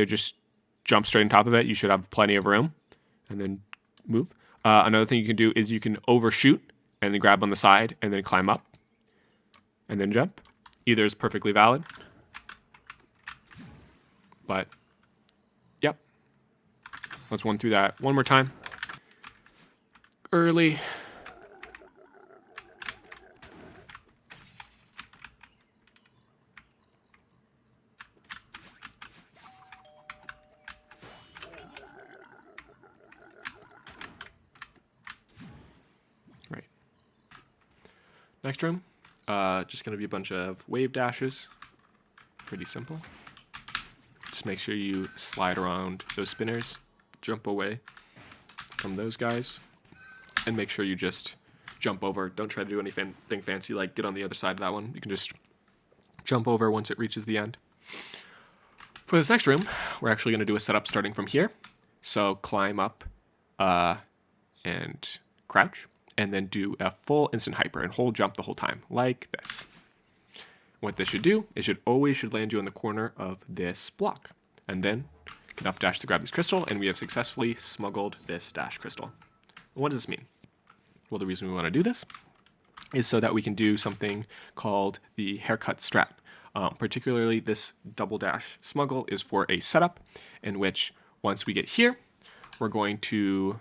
just jump straight on top of it. You should have plenty of room. And then move. Another thing you can do is you can overshoot and then grab on the side and then climb up. And then jump. Either is perfectly valid. But, yep. Let's run through that one more time. Early. Right. Next room. Just going to be a bunch of wave dashes. Pretty simple. Just make sure you slide around those spinners, jump away from those guys, and make sure you just jump over. Don't try to do anything fancy like get on the other side of that one. You can just jump over once it reaches the end. For this next room, we're actually going to do a setup starting from here. So climb up and crouch, and then do a full instant hyper and hold jump the whole time, like this. What this should do is always land you in the corner of this block. And then can up dash to grab this crystal, and we have successfully smuggled this dash crystal. What does this mean? Well, the reason we want to do this is so that we can do something called the haircut strat. Particularly, this double dash smuggle is for a setup in which once we get here, we're going to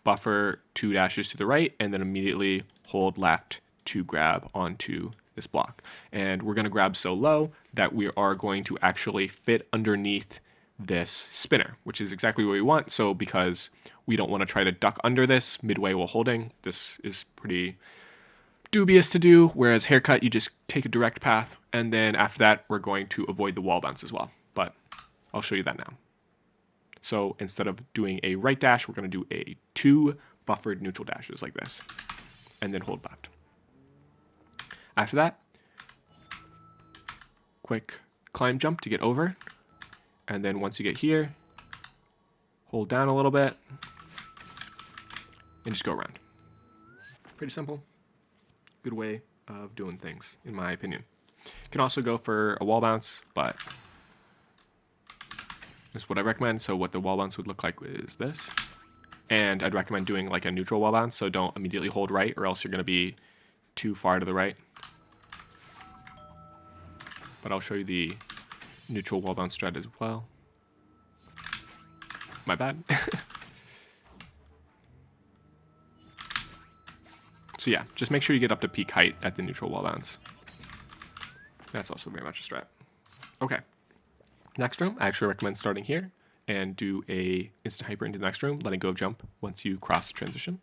buffer 2 dashes to the right and then immediately hold left to grab onto this block. And we're going to grab so low that we are going to actually fit underneath this spinner, which is exactly what we want. So because we don't want to try to duck under this midway while holding, this is pretty dubious to do, whereas haircut, you just take a direct path, and then after that, we're going to avoid the wall bounce as well. But I'll show you that now. So instead of doing a right dash, we're going to do a 2 buffered neutral dashes like this, and then hold left. After that, quick climb jump to get over, and then once you get here, hold down a little bit, and just go around. Pretty simple. Good way of doing things, in my opinion. You can also go for a wall bounce, but this is what I recommend. So what the wall bounce would look like is this. And I'd recommend doing like a neutral wall bounce, so don't immediately hold right, or else you're going to be too far to the right. But I'll show you the neutral wall bounce strat as well. My bad. So yeah, just make sure you get up to peak height at the neutral wall bounce. That's also very much a strat. Okay. Next room, I actually recommend starting here and do a instant hyper into the next room, letting go of jump once you cross the transition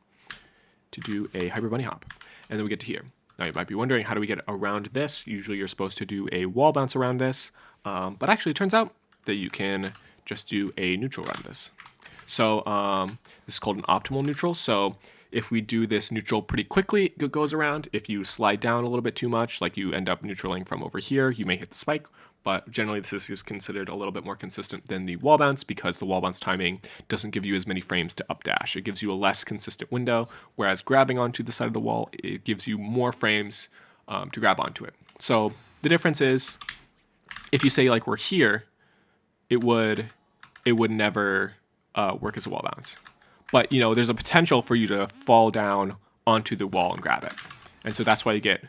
to do a hyper bunny hop. And then we get to here. Now you might be wondering, how do we get around this? Usually you're supposed to do a wall bounce around this, but actually it turns out that you can just do a neutral around this. So this is called an optimal neutral. So if we do this neutral pretty quickly, it goes around. If you slide down a little bit too much, like you end up neutraling from over here, you may hit the spike. But generally, this is considered a little bit more consistent than the wall bounce because the wall bounce timing doesn't give you as many frames to up dash. It gives you a less consistent window, whereas grabbing onto the side of the wall, it gives you more frames to grab onto it. So the difference is, if you say like we're here, it would never work as a wall bounce. But, you know, there's a potential for you to fall down onto the wall and grab it. And so that's why you get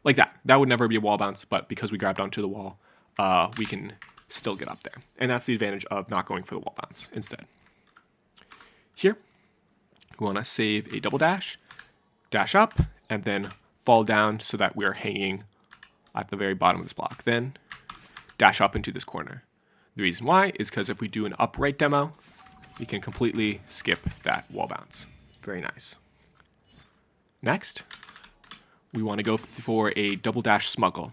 like that. That would never be a wall bounce, but because we grabbed onto the wall, we can still get up there. And that's the advantage of not going for the wall bounce instead. Here, we want to save a double dash, dash up, and then fall down so that we are hanging at the very bottom of this block. Then dash up into this corner. The reason why is because if we do an upright demo, we can completely skip that wall bounce. Very nice. Next, we want to go for a double dash smuggle.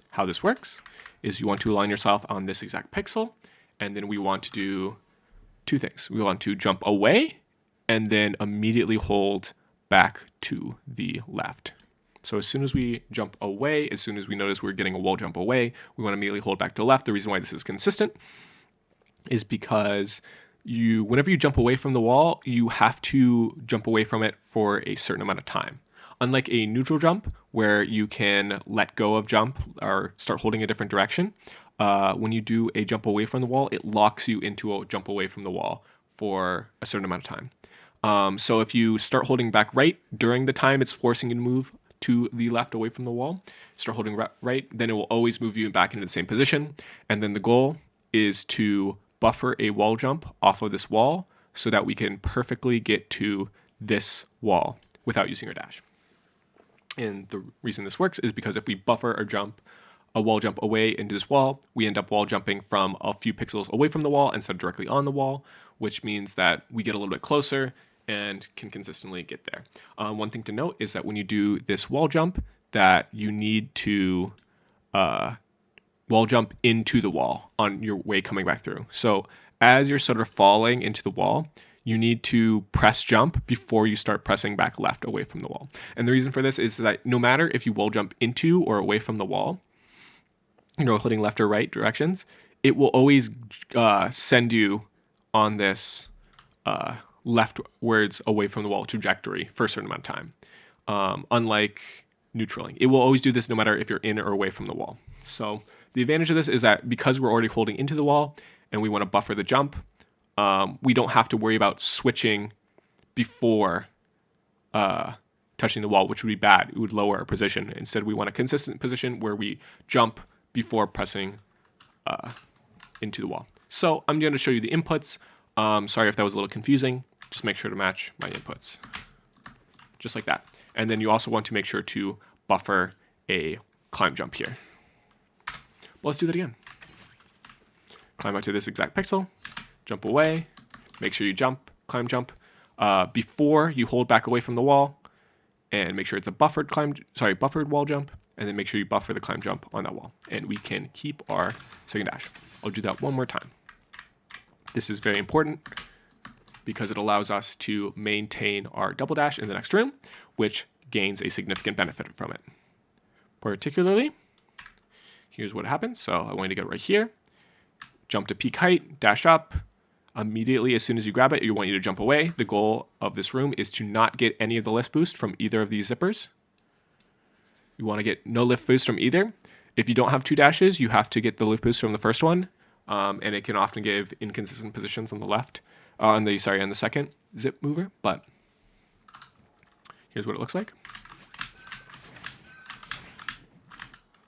How this works is you want to align yourself on this exact pixel, and then we want to do 2 things. We want to jump away and then immediately hold back to the left. So as soon as we jump away, as soon as we notice we're getting a wall jump away, we want to immediately hold back to the left. The reason why this is consistent is because whenever you jump away from the wall, you have to jump away from it for a certain amount of time. Unlike a neutral jump, where you can let go of jump or start holding a different direction, when you do a jump away from the wall, it locks you into a jump away from the wall for a certain amount of time. So if you start holding back right during the time it's forcing you to move to the left away from the wall, start holding right, then it will always move you back into the same position. And then the goal is to buffer a wall jump off of this wall so that we can perfectly get to this wall without using our dash. And the reason this works is because if we buffer a wall jump away into this wall, we end up wall jumping from a few pixels away from the wall instead of directly on the wall, which means that we get a little bit closer and can consistently get there. One thing to note is that when you do this wall jump, that you need to wall jump into the wall on your way coming back through. So as you're sort of falling into the wall, you need to press jump before you start pressing back left away from the wall. And the reason for this is that no matter if you wall jump into or away from the wall, holding left or right directions, it will always send you on this leftwards away from the wall trajectory for a certain amount of time. Unlike neutraling, it will always do this no matter if you're in or away from the wall. So the advantage of this is that because we're already holding into the wall and we want to buffer the jump, we don't have to worry about switching before touching the wall, which would be bad. It would lower our position. Instead, we want a consistent position where we jump before pressing into the wall. So I'm going to show you the inputs. Sorry if that was a little confusing. Just make sure to match my inputs. Just like that. And then you also want to make sure to buffer a climb jump here. Well, let's do that again. Climb out to this exact pixel, jump away, make sure you jump, climb jump, before you hold back away from the wall, and make sure it's a buffered wall jump, and then make sure you buffer the climb jump on that wall. And we can keep our second dash. I'll do that one more time. This is very important because it allows us to maintain our double dash in the next room, which gains a significant benefit from it. Particularly, here's what happens. So I'm going to get right here, jump to peak height, dash up. Immediately, as soon as you grab it, you want you to jump away. The goal of this room is to not get any of the lift boost from either of these zippers. You want to get no lift boost from either. If you don't have two dashes, you have to get the lift boost from the first one, and it can often give inconsistent positions on the left, on the second zip mover. But here's what it looks like.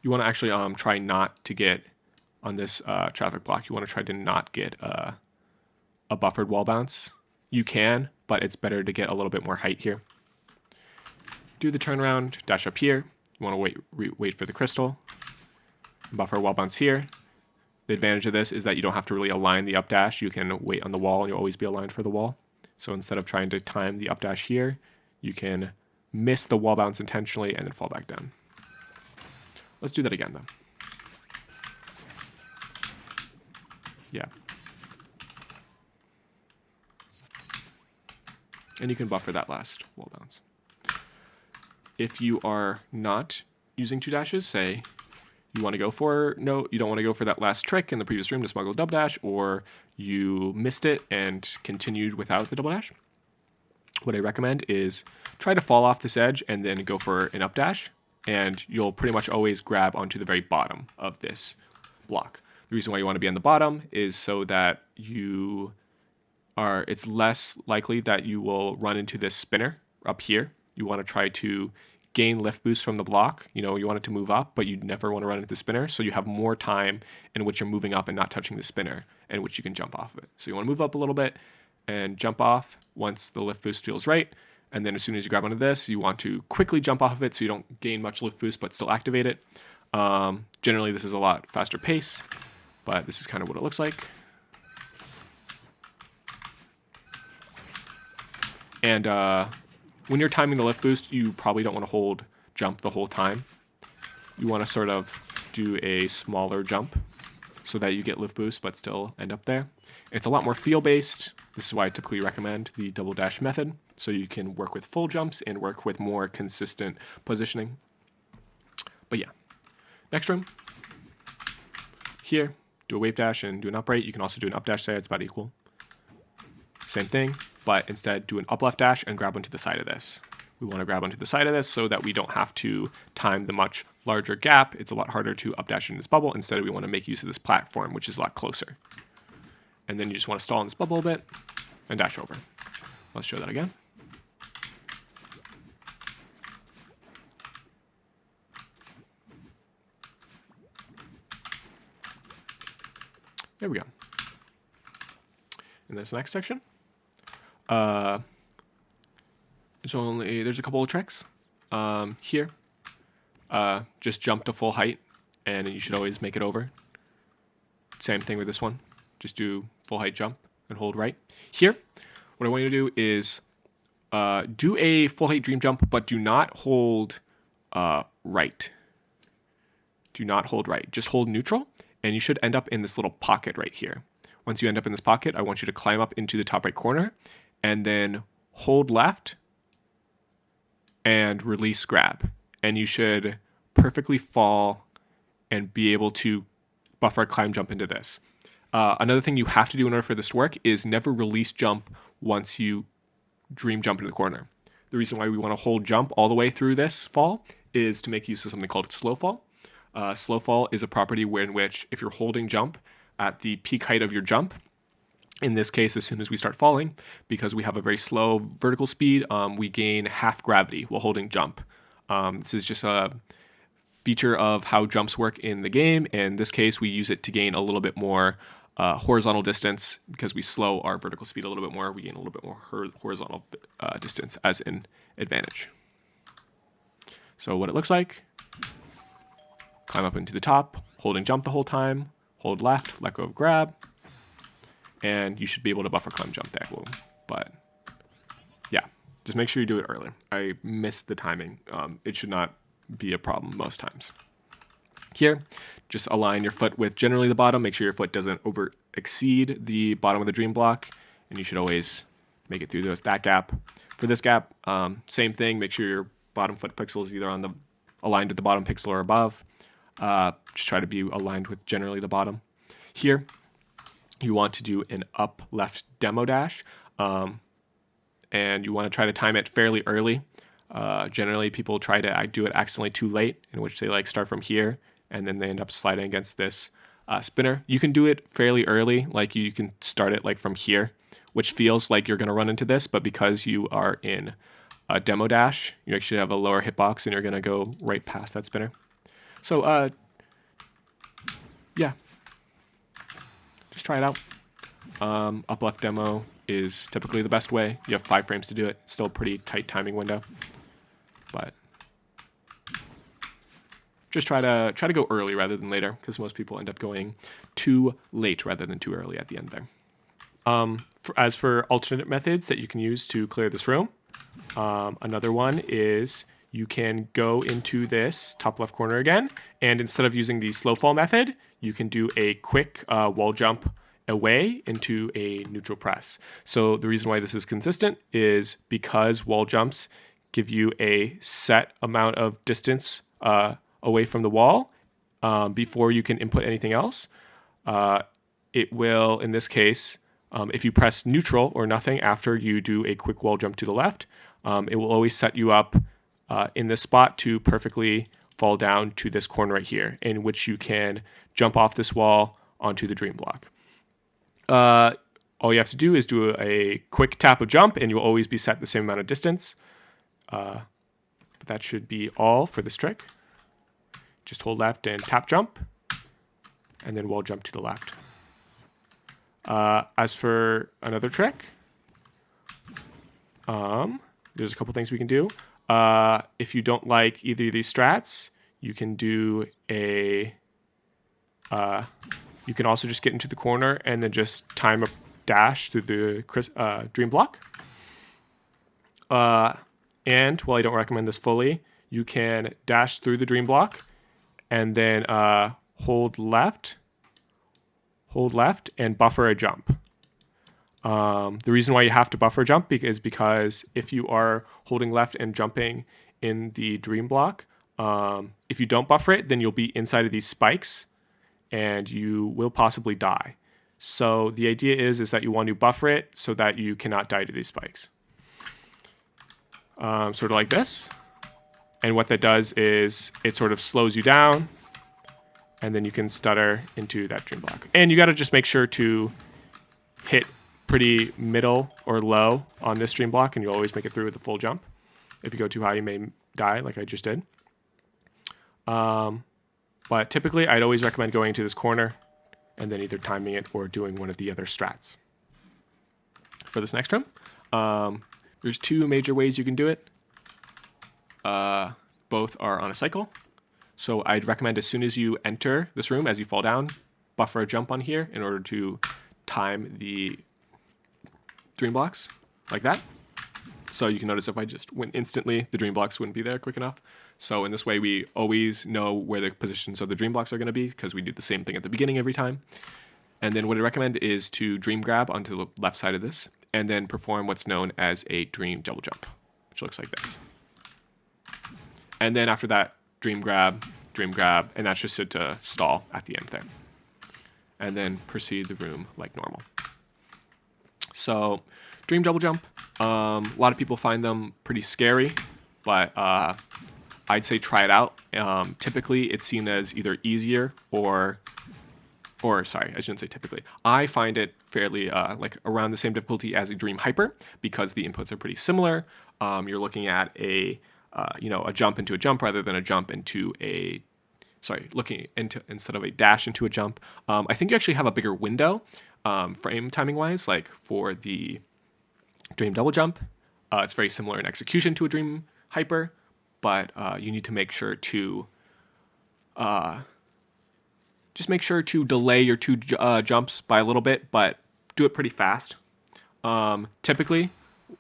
You want to actually try not to get on this traffic block. You want to try to not get a buffered wall bounce. You can, but it's better to get a little bit more height here. Do the turnaround, dash up here. You want to wait for the crystal. Buffer wall bounce here. The advantage of this is that you don't have to really align the up dash. You can wait on the wall and you'll always be aligned for the wall. So instead of trying to time the up dash here, you can miss the wall bounce intentionally and then fall back down. Let's do that again though. Yeah. And you can buffer that last wall bounce. If you are not using two dashes, say you want to go for, you don't want to go for that last trick in the previous room to smuggle a double dash, or you missed it and continued without the double dash, what I recommend is try to fall off this edge and then go for an up dash, and you'll pretty much always grab onto the very bottom of this block. The reason why you want to be on the bottom is so that it's less likely that you will run into this spinner up here. You want to try to gain lift boost from the block. You want it to move up, but you never want to run into the spinner. So you have more time in which you're moving up and not touching the spinner, in which you can jump off of it. So you want to move up a little bit and jump off once the lift boost feels right. And then as soon as you grab onto this, you want to quickly jump off of it so you don't gain much lift boost, but still activate it. Generally, this is a lot faster pace, but this is kind of what it looks like. And when you're timing the lift boost, you probably don't want to hold jump the whole time. You want to sort of do a smaller jump so that you get lift boost but still end up there. It's a lot more feel-based. This is why I typically recommend the double dash method, so you can work with full jumps and work with more consistent positioning. But yeah, next room. Here, do a wave dash and do an upright. You can also do an up dash there, it's about equal. Same thing, but instead do an up left dash and grab onto the side of this. We want to grab onto the side of this so that we don't have to time the much larger gap. It's a lot harder to up dash in this bubble. Instead, we want to make use of this platform, which is a lot closer. And then you just want to stall in this bubble a bit and dash over. Let's show that again. There we go. In this next section, there's a couple of tricks. Here, just jump to full height, and you should always make it over. Same thing with this one. Just do full height jump and hold right. Here, what I want you to do is do a full height dream jump, but do not hold right. Do not hold right. Just hold neutral, and you should end up in this little pocket right here. Once you end up in this pocket, I want you to climb up into the top right corner and then hold left and release grab. And you should perfectly fall and be able to buffer a climb jump into this. Another thing you have to do in order for this to work is never release jump once you dream jump into the corner. The reason why we want to hold jump all the way through this fall is to make use of something called slow fall. Slow fall is a property in which if you're holding jump at the peak height of your jump, in this case, as soon as we start falling, because we have a very slow vertical speed, we gain half gravity while holding jump. This is just a feature of how jumps work in the game. In this case, we use it to gain a little bit more horizontal distance. Because we slow our vertical speed a little bit more, we gain a little bit more horizontal distance as an advantage. So what it looks like, climb up into the top, holding jump the whole time, hold left, let go of grab, and you should be able to buffer climb jump there. But yeah, just make sure you do it early. I missed the timing. It should not be a problem most times. Here, just align your foot with generally the bottom. Make sure your foot doesn't over exceed the bottom of the dream block, and you should always make it through that gap. For this gap, same thing. Make sure your bottom foot pixel is either aligned with the bottom pixel or above. Just try to be aligned with generally the bottom. Here, you want to do an up left demo dash, and you want to try to time it fairly early. Generally, people try to do it accidentally too late, in which they start from here and then they end up sliding against this spinner. You can do it fairly early, you can start it from here, which feels like you're going to run into this, but because you are in a demo dash, you actually have a lower hitbox and you're going to go right past that spinner. So yeah, just try it out. Up left demo is typically the best way. You have 5 frames to do it. It's still a pretty tight timing window, but just try to go early rather than later, because most people end up going too late rather than too early at the end there. As for alternate methods that you can use to clear this room, another one is you can go into this top left corner again, and instead of using the slow fall method, you can do a quick wall jump away into a neutral press. So the reason why this is consistent is because wall jumps give you a set amount of distance away from the wall before you can input anything else. It will, in this case, if you press neutral or nothing after you do a quick wall jump to the left, it will always set you up in this spot to perfectly fall down to this corner right here, in which you can jump off this wall onto the dream block. All you have to do is do a quick tap of jump, and you'll always be set the same amount of distance. But that should be all for this trick. Just hold left and tap jump, and then wall jump to the left. As for another trick, there's a couple things we can do. If you don't like either of these strats, you can do a... you can also just get into the corner and then just time a dash through the dream block. And while I don't recommend this fully, you can dash through the dream block and then hold left and buffer a jump. The reason why you have to buffer a jump is because if you are holding left and jumping in the dream block, if you don't buffer it, then you'll be inside of these spikes and you will possibly die. So the idea is that you want to buffer it so that you cannot die to these spikes. Sort of like this. And what that does is it sort of slows you down, and then you can stutter into that dream block. And you got to just make sure to hit pretty middle or low on this dream block, and you'll always make it through with a full jump. If you go too high, you may die, like I just did. But typically, I'd always recommend going to this corner and then either timing it or doing one of the other strats. For this next room, there's 2 major ways you can do it. Both are on a cycle. So I'd recommend as soon as you enter this room, as you fall down, buffer a jump on here in order to time the dream blocks like that. So you can notice if I just went instantly, the dream blocks wouldn't be there quick enough. So in this way, we always know where the positions of the dream blocks are going to be because we do the same thing at the beginning every time. And then what I recommend is to dream grab onto the left side of this. and then perform what's known as a dream double jump, which looks like this. And then after that, dream grab, and that's just to stall at the end there. And then proceed the room like normal. So dream double jump, a lot of people find them pretty scary, but I'd say try it out. Typically, it's seen as either easier or sorry, I shouldn't say typically. I find it fairly like around the same difficulty as a dream hyper because the inputs are pretty similar. You're looking at a jump into a jump rather than a jump into a looking into instead of a dash into a jump. I think you actually have a bigger window frame timing wise, like for the dream double jump. It's very similar in execution to a dream hyper, but you need to make sure to just make sure to delay your two jumps by a little bit, but do it pretty fast. Typically,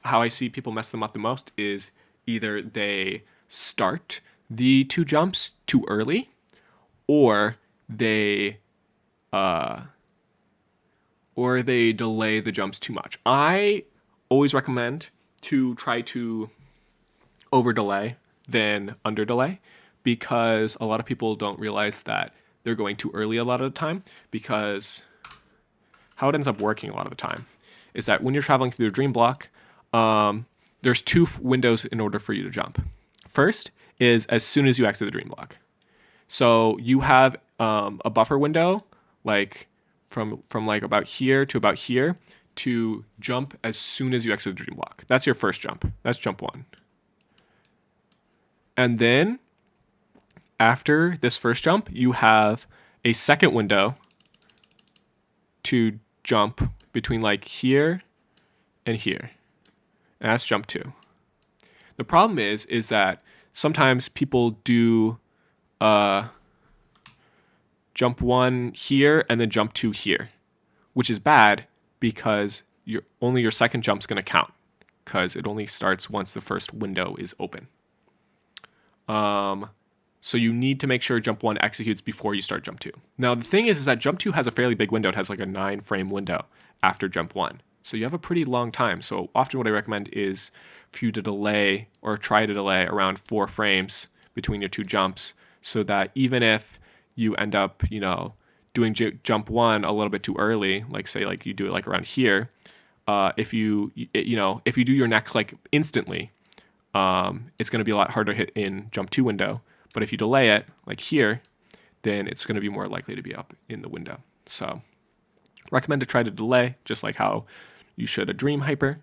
how I see people mess them up the most is either they start the two jumps too early, or they delay the jumps too much. I always recommend to try to over delay than under delay, because a lot of people don't realize that they're going too early a lot of the time, because how it ends up working a lot of the time is that when you're traveling through the dream block, there's two windows in order for you to jump. First is as soon as you exit the dream block. So you have a buffer window, like from like about here to about here, to jump as soon as you exit the dream block. That's your first jump. That's jump one. And then after this first jump, you have a second window to jump between like here and here. And that's jump two. The problem is that sometimes people do jump one here and then jump two here, which is bad because only your second jump's going to count, because it only starts once the first window is open. So you need to make sure jump one executes before you start jump two. Now the thing is that jump two has a fairly big window. It has like a 9-frame window after jump one. So you have a pretty long time. So often what I recommend is for you to delay or try to delay around 4 frames between your two jumps, so that even if you end up, doing jump one a little bit too early, like say like you do it like around here, if you do your neck like instantly, it's going to be a lot harder to hit in jump two window. But if you delay it like here, then it's going to be more likely to be up in the window. So recommend to try to delay, just like how you should a dream hyper.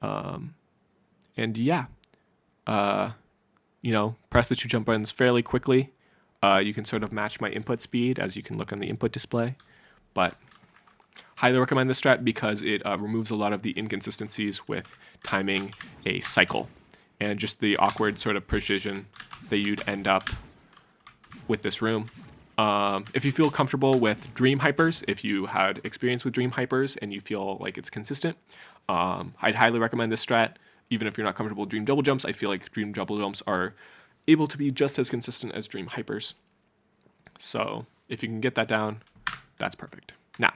And yeah, press the two jump buttons fairly quickly. You can sort of match my input speed, as you can look on the input display. But highly recommend this strat because it removes a lot of the inconsistencies with timing a cycle and just the awkward sort of precision that you'd end up with this room. If you feel comfortable with dream hypers, if you had experience with dream hypers and you feel like it's consistent, I'd highly recommend this strat. Even if you're not comfortable with dream double jumps, I feel like dream double jumps are able to be just as consistent as dream hypers. So if you can get that down, that's perfect. Now,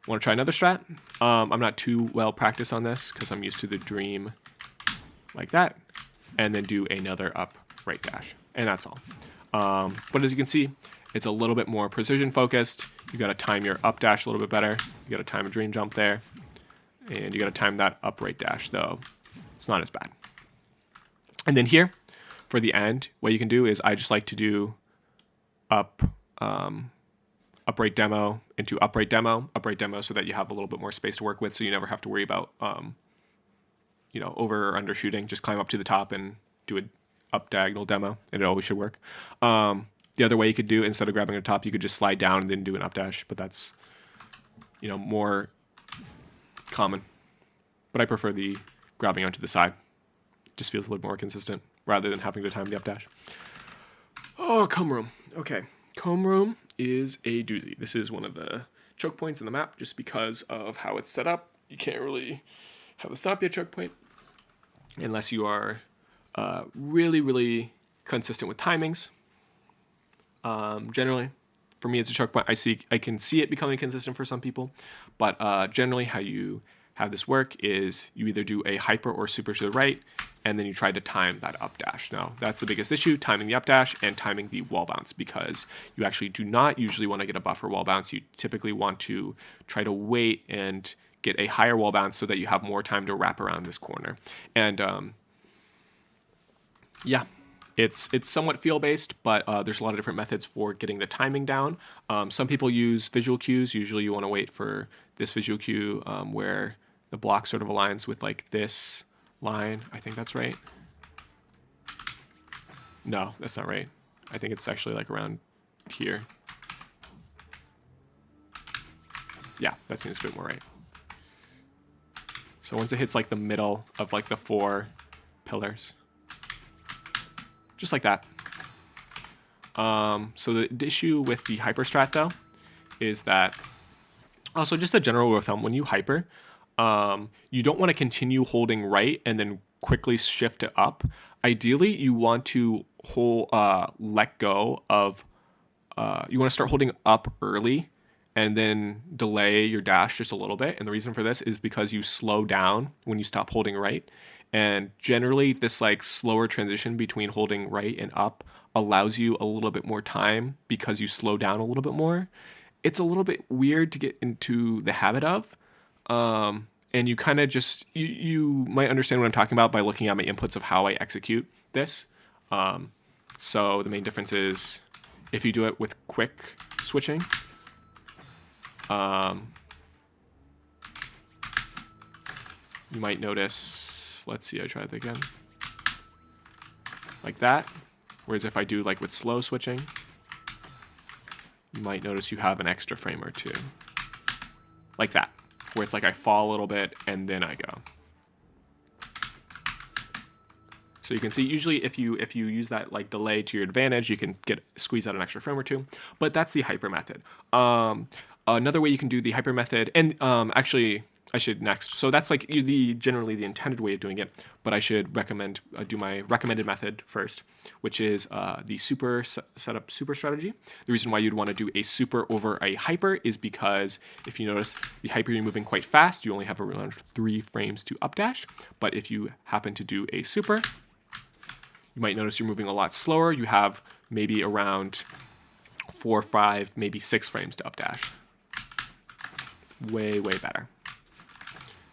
want to try another strat? I'm not too well practiced on this because I'm used to the dream like that, and then do another up right dash, and that's all. But as you can see, it's a little bit more precision focused. You got to time your up dash a little bit better. You got to time a dream jump there, and you got to time that up right dash, though it's not as bad. And then here, for the end, what you can do is I just like to do up right demo into up right demo, so that you have a little bit more space to work with, so you never have to worry about over or undershooting. Just climb up to the top and do an up diagonal demo, and it always should work. The other way you could do, instead of grabbing the top, you could just slide down and then do an up dash, but that's more common. But I prefer the grabbing onto the side. Just feels a little more consistent rather than having to time the up dash. Oh, comb room. Okay, comb room is a doozy. This is one of the choke points in the map just because of how it's set up. You can't really have a stop yet choke point unless you are really, really consistent with timings. Generally, for me, it's a choke point. I can see it becoming consistent for some people, but generally, how you how this work is you either do a hyper or super to the right, and then you try to time that up dash. Now, that's the biggest issue, timing the up dash and timing the wall bounce, because you actually do not usually want to get a buffer wall bounce. You typically want to try to wait and get a higher wall bounce so that you have more time to wrap around this corner. And yeah, it's somewhat feel-based, but there's a lot of different methods for getting the timing down. Some people use visual cues. Usually you want to wait for this visual cue where the block sort of aligns with like this line. I think that's right. No, that's not right. I think it's actually like around here. Yeah, that seems a bit more right. So once it hits like the middle of like the 4 pillars, just like that. So the issue with the hyper strat though is that, also just a general rule of thumb, when you hyper, you don't want to continue holding right and then quickly shift it up. Ideally, you want to let go of, you want to start holding up early and then delay your dash just a little bit. And the reason for this is because you slow down when you stop holding right. And generally this like slower transition between holding right and up allows you a little bit more time because you slow down a little bit more. It's a little bit weird to get into the habit of. And you kind of just, you might understand what I'm talking about by looking at my inputs of how I execute this. So the main difference is if you do it with quick switching, you might notice, let's see, I try that again, like that. Whereas if I do like with slow switching, you might notice you have an extra frame or two, like that, where it's like I fall a little bit and then I go. So you can see usually if you use that like delay to your advantage, you can squeeze out an extra frame or two. But that's the hyper method. Another way you can do the hyper method, and actually I should next. So that's like generally the intended way of doing it, but I should recommend do my recommended method first, which is the super setup super strategy. The reason why you'd want to do a super over a hyper is because if you notice the hyper you're moving quite fast, you only have around 3 frames to updash. But if you happen to do a super, you might notice you're moving a lot slower. You have maybe around 4, 5, maybe 6 frames to updash. Way better.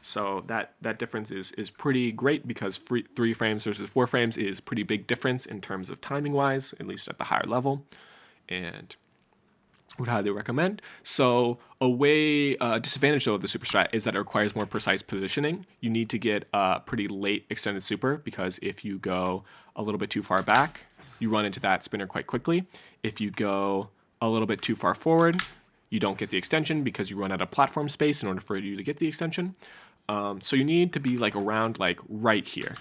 So that difference is pretty great because 3 frames versus 4 frames is pretty big difference in terms of timing wise, at least at the higher level, and would highly recommend. So a disadvantage though of the super strat is that it requires more precise positioning. You need to get a pretty late extended super because if you go a little bit too far back, you run into that spinner quite quickly. If you go a little bit too far forward, you don't get the extension because you run out of platform space in order for you to get the extension. So you need to be like around like right here.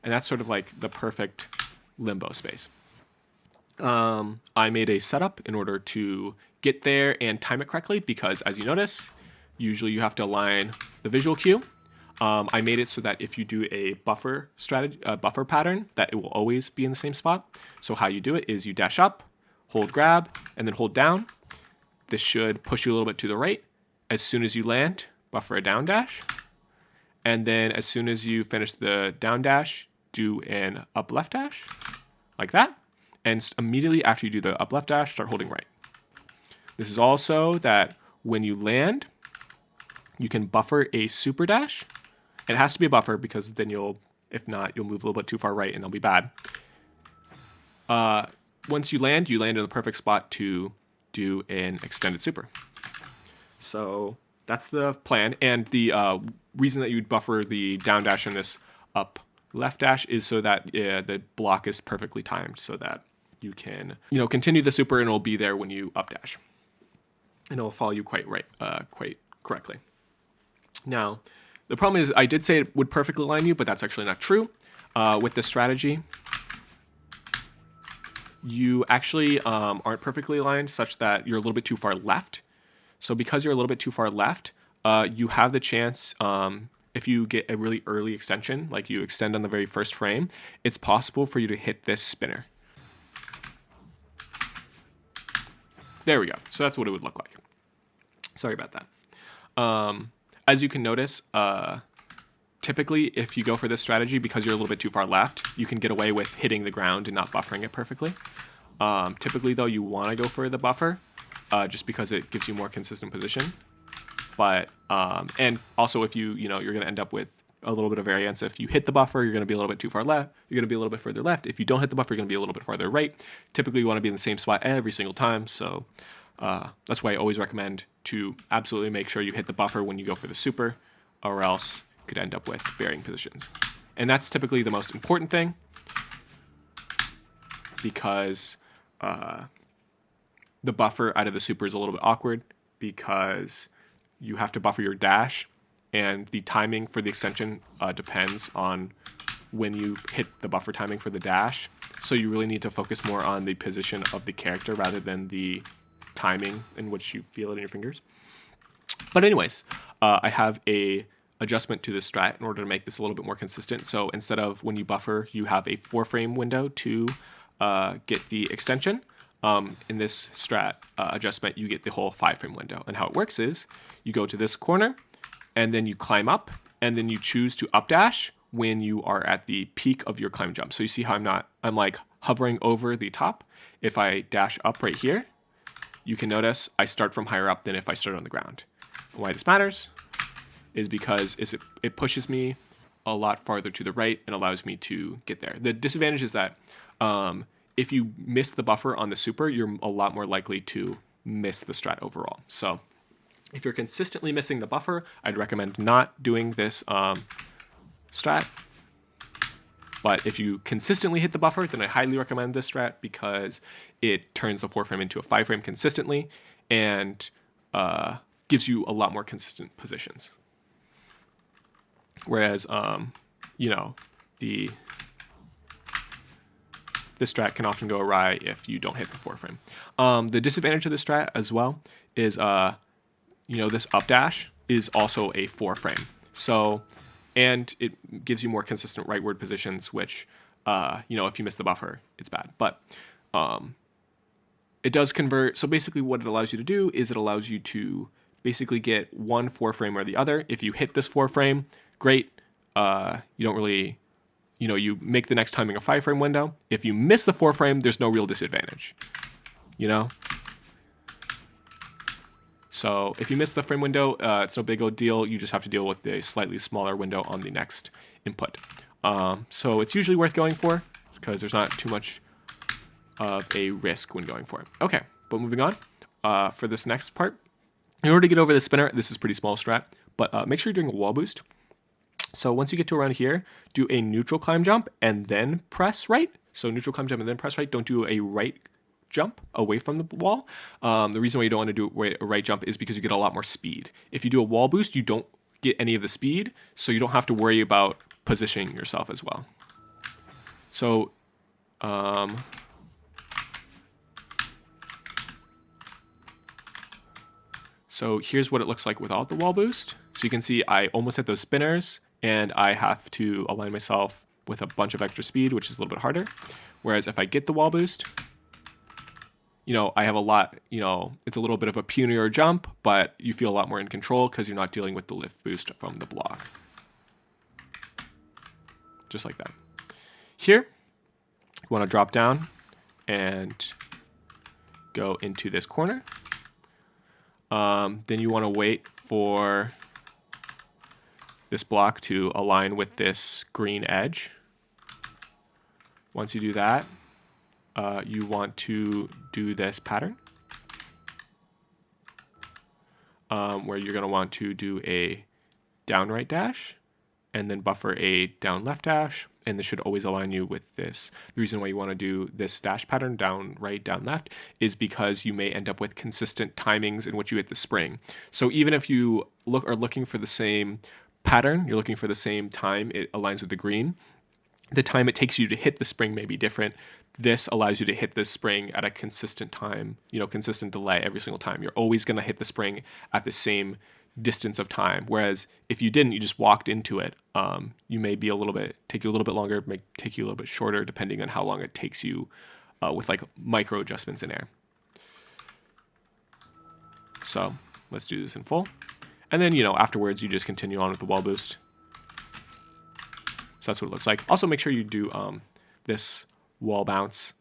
And that's sort of like the perfect limbo space. I made a setup in order to get there and time it correctly because as you notice, usually you have to align the visual cue. I made it so that if you do a buffer pattern, that it will always be in the same spot. So how you do it is you dash up, hold grab, and then hold down. This should push you a little bit to the right. As soon as you land, buffer a down dash. And then as soon as you finish the down dash, do an up left dash, like that. And immediately after you do the up left dash, start holding right. This is also that when you land, you can buffer a super dash. It has to be a buffer because then if not, you'll move a little bit too far right and they'll be bad. Once you land in the perfect spot to do an extended super. So that's the plan. And the reason that you'd buffer the down dash and this up left dash is so that the block is perfectly timed so that you can, continue the super and it'll be there when you up dash. And it'll follow you quite correctly. Now, the problem is I did say it would perfectly line you, but that's actually not true. With this strategy, you actually aren't perfectly aligned such that you're a little bit too far left. So because you're a little bit too far left, you have the chance, if you get a really early extension, like you extend on the very first frame, it's possible for you to hit this spinner. There we go. So that's what it would look like. Sorry about that. as you can notice, typically if you go for this strategy, because you're a little bit too far left, you can get away with hitting the ground and not buffering it perfectly. Typically though, you want to go for the buffer, just because it gives you more consistent position. But, and also if you're going to end up with a little bit of variance. If you hit the buffer, you're going to be a little bit too far left. You're going to be a little bit further left. If you don't hit the buffer, you're going to be a little bit farther right. Typically, you want to be in the same spot every single time. So that's why I always recommend to absolutely make sure you hit the buffer when you go for the super, or else you could end up with varying positions. And that's typically the most important thing, because the buffer out of the super is a little bit awkward, because you have to buffer your dash, and the timing for the extension depends on when you hit the buffer timing for the dash. So you really need to focus more on the position of the character rather than the timing in which you feel it in your fingers. But anyways, I have a adjustment to this strat in order to make this a little bit more consistent. So instead of when you buffer, you have a 4-frame window to get the extension. In this strat adjustment, you get the whole 5-frame window. And how it works is you go to this corner, and then you climb up, and then you choose to updash when you are at the peak of your climb jump. So you see how I'm like hovering over the top. If I dash up right here, you can notice I start from higher up than if I start on the ground. And why this matters is because it pushes me a lot farther to the right and allows me to get there. The disadvantage is that if you miss the buffer on the super, you're a lot more likely to miss the strat overall. So if you're consistently missing the buffer, I'd recommend not doing this strat. But if you consistently hit the buffer, then I highly recommend this strat, because it turns the 4-frame into a 5-frame consistently and gives you a lot more consistent positions. Whereas, this strat can often go awry if you don't hit the 4-frame. The disadvantage of this strat as well is, this updash is also a 4-frame. So, and it gives you more consistent rightward positions, which, if you miss the buffer, it's bad. But it does convert. So basically what it allows you to do is it allows you to basically get one 4-frame or the other. If you hit this 4-frame, great. You don't really, you make the next timing a 5-frame window. If you miss the 4-frame, there's no real disadvantage, So if you miss the frame window, it's no big old deal. You just have to deal with the slightly smaller window on the next input. So it's usually worth going for, because there's not too much of a risk when going for it. Okay, but moving on. For this next part, in order to get over the spinner, this is pretty small strat, but make sure you're doing a wall boost. So once you get to around here, do a neutral climb jump and then press right. So neutral climb jump and then press right. Don't do a right jump away from the wall. The reason why you don't want to do a right jump is because you get a lot more speed. If you do a wall boost, you don't get any of the speed, so you don't have to worry about positioning yourself as well. So, so here's what it looks like without the wall boost. So you can see I almost hit those spinners, and I have to align myself with a bunch of extra speed, which is a little bit harder. Whereas if I get the wall boost, I have a lot, it's a little bit of a punier jump, but you feel a lot more in control because you're not dealing with the lift boost from the block. Just like that. Here, you want to drop down and go into this corner. Then you want to wait for this block to align with this green edge. Once you do that, you want to do this pattern where you're going to want to do a down right dash and then buffer a down left dash, and this should always align you with this. The reason why you want to do this dash pattern, down right, down left, is because you may end up with consistent timings in which you hit the spring. So even if you are looking for the same pattern, you're looking for the same time it aligns with the green, the time it takes you to hit the spring may be different. This allows you to hit the spring at a consistent time, consistent delay every single time. You're always going to hit the spring at the same distance of time. Whereas if you didn't, you just walked into it, you may be take you a little bit longer, may take you a little bit shorter, depending on how long it takes you with like micro adjustments in air. So let's do this in full. And then, afterwards you just continue on with the wall boost. So that's what it looks like. Also make sure you do this wall bounce.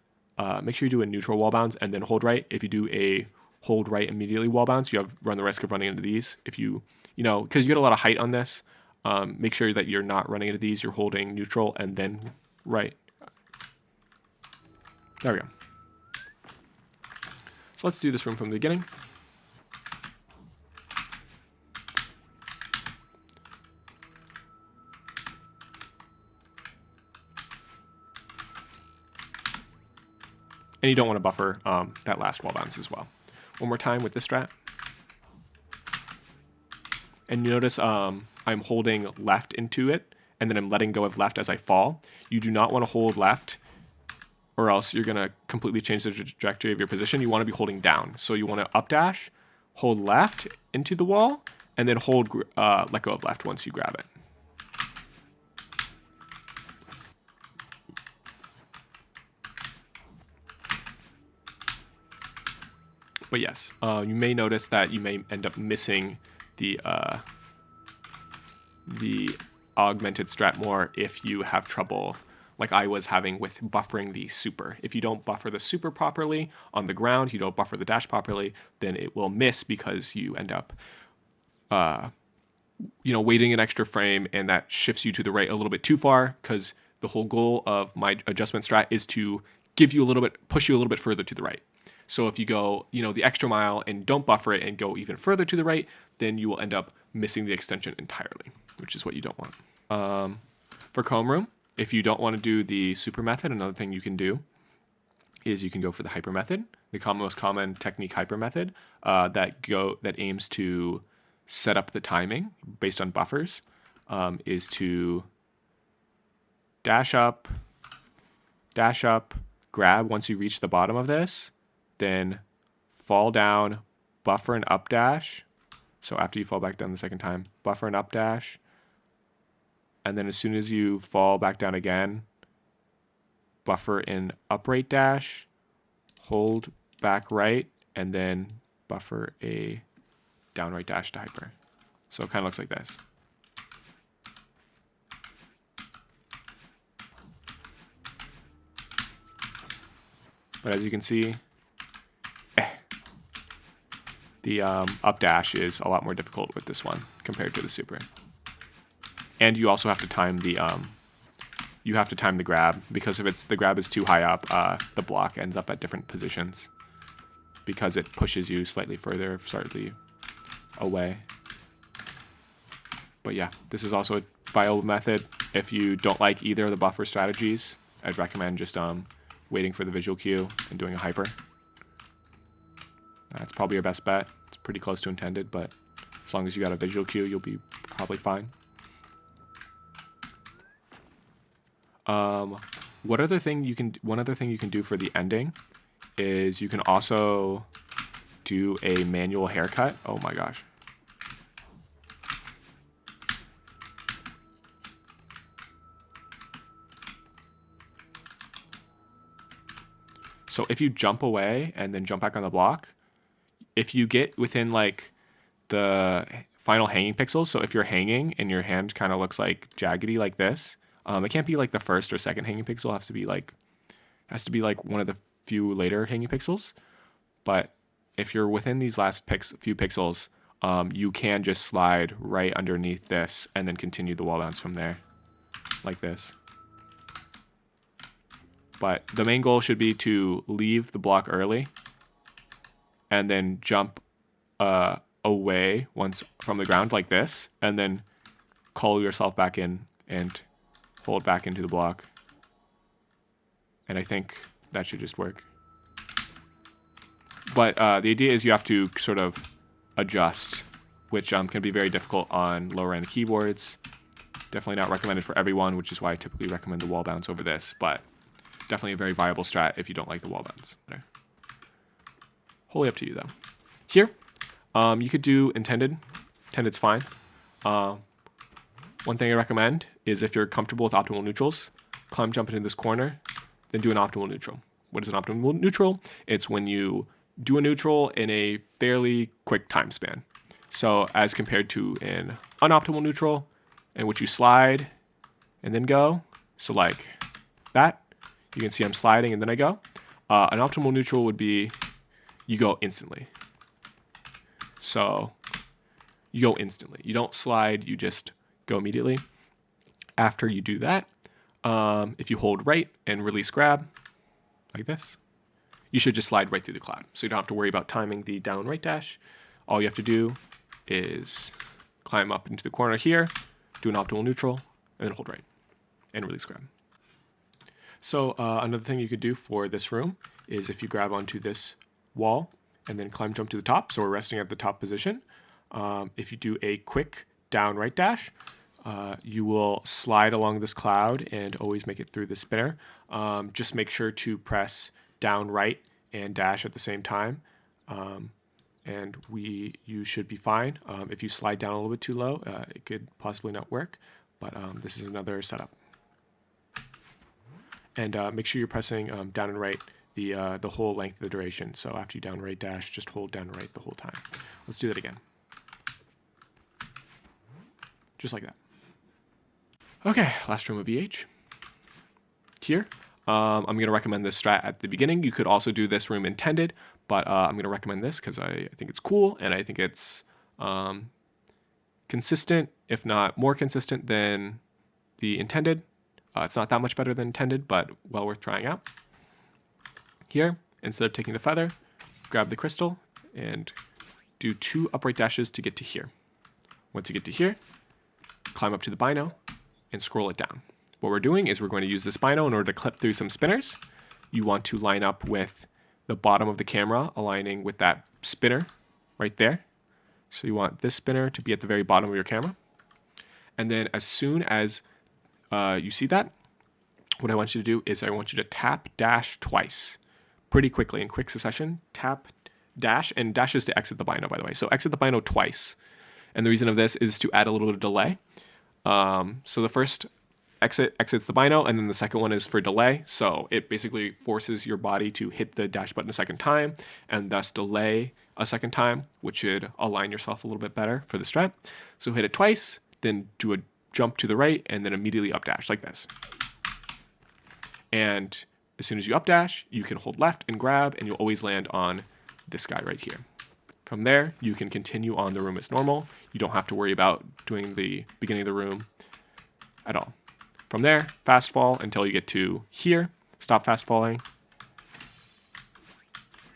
Make sure you do a neutral wall bounce and then hold right. If you do a hold right immediately wall bounce, you run the risk of running into these. If you, because you get a lot of height on this, make sure that you're not running into these. You're holding neutral and then right. There we go. So let's do this room from the beginning. And you don't want to buffer that last wall bounce as well. One more time with this strat. And you notice I'm holding left into it, and then I'm letting go of left as I fall. You do not want to hold left, or else you're going to completely change the trajectory of your position. You want to be holding down. So you want to up dash, hold left into the wall, and then let go of left once you grab it. But yes, you may notice that you may end up missing the augmented strat more if you have trouble, like I was having with buffering the super. If you don't buffer the super properly on the ground, you don't buffer the dash properly, then it will miss because you end up, waiting an extra frame, and that shifts you to the right a little bit too far, because the whole goal of my adjustment strat is to push you a little bit further to the right. So if you go, the extra mile and don't buffer it and go even further to the right, then you will end up missing the extension entirely, which is what you don't want. For comb room, if you don't want to do the super method, another thing you can do is you can go for the hyper method. The most common technique hyper method that aims to set up the timing based on buffers is to dash up, grab once you reach the bottom of this, then fall down, buffer and up dash. So after you fall back down the second time, buffer and up dash. And then as soon as you fall back down again, buffer in upright dash, hold back right, and then buffer a downright dash to hyper. So it kind of looks like this. But as you can see, the up dash is a lot more difficult with this one compared to the super. And you also have to time the grab, because if the grab is too high up, the block ends up at different positions because it pushes you slightly away. But yeah, this is also a viable method. If you don't like either of the buffer strategies, I'd recommend just waiting for the visual cue and doing a hyper. That's probably your best bet. It's pretty close to intended, but as long as you got a visual cue, you'll be probably fine. One other thing you can do for the ending is you can also do a manual haircut. Oh my gosh. So if you jump away and then jump back on the block, if you get within like the final hanging pixels, so if you're hanging and your hand kind of looks like jaggedy like this, it can't be like the first or second hanging pixel. It has to be like one of the few later hanging pixels. But if you're within these last few pixels, you can just slide right underneath this and then continue the wall bounce from there, like this. But the main goal should be to leave the block early and then jump away once from the ground like this, and then call yourself back in and hold back into the block. And I think that should just work. But the idea is you have to sort of adjust, which can be very difficult on lower end keyboards. Definitely not recommended for everyone, which is why I typically recommend the wall bounce over this, but definitely a very viable strat if you don't like the wall bounce. Wholly up to you though. Here, you could do intended. Intended's fine. One thing I recommend is if you're comfortable with optimal neutrals, climb jump into this corner, then do an optimal neutral. What is an optimal neutral? It's when you do a neutral in a fairly quick time span. So as compared to an unoptimal neutral, in which you slide and then go. So like that, you can see I'm sliding and then I go. An optimal neutral would be you go instantly. So you go instantly. You don't slide, you just go immediately. After you do that, if you hold right and release grab, like this, you should just slide right through the cloud. So you don't have to worry about timing the down right dash. All you have to do is climb up into the corner here, do an optimal neutral, and then hold right and release grab. So another thing you could do for this room is if you grab onto this wall and then climb jump to the top, so we're resting at the top position. If you do a quick down right dash, you will slide along this cloud and always make it through the spinner. Just make sure to press down right and dash at the same time, and you should be fine. If you slide down a little bit too low, it could possibly not work, but this is another setup. And make sure you're pressing down and right the whole length of the duration. So after you down right dash, just hold down and right the whole time. Let's do that again. Just like that. Okay, last room of VH. Here, I'm going to recommend this strat at the beginning. You could also do this room intended, but I'm going to recommend this because I think it's cool and I think it's consistent, if not more consistent than the intended. It's not that much better than intended, but well worth trying out. Here, instead of taking the feather, grab the crystal and do 2 upright dashes to get to here. Once you get to here, climb up to the bino and scroll it down. What we're doing is we're going to use this bino in order to clip through some spinners. You want to line up with the bottom of the camera, aligning with that spinner right there. So you want this spinner to be at the very bottom of your camera. And then as soon as you see that, what I want you to do is I want you to tap dash twice pretty quickly in quick succession. Tap dash, and dash is to exit the bino, by the way. So exit the bino twice. And the reason of this is to add a little bit of delay. So the first exits the bino, and then the second one is for delay. So it basically forces your body to hit the dash button a second time and thus delay a second time, which should align yourself a little bit better for the strat. So hit it twice, then do a jump to the right, and then immediately up dash like this. And as soon as you up dash, you can hold left and grab, and you'll always land on this guy right here. From there, you can continue on the room as normal. You don't have to worry about doing the beginning of the room at all. From there, fast fall until you get to here, stop fast falling,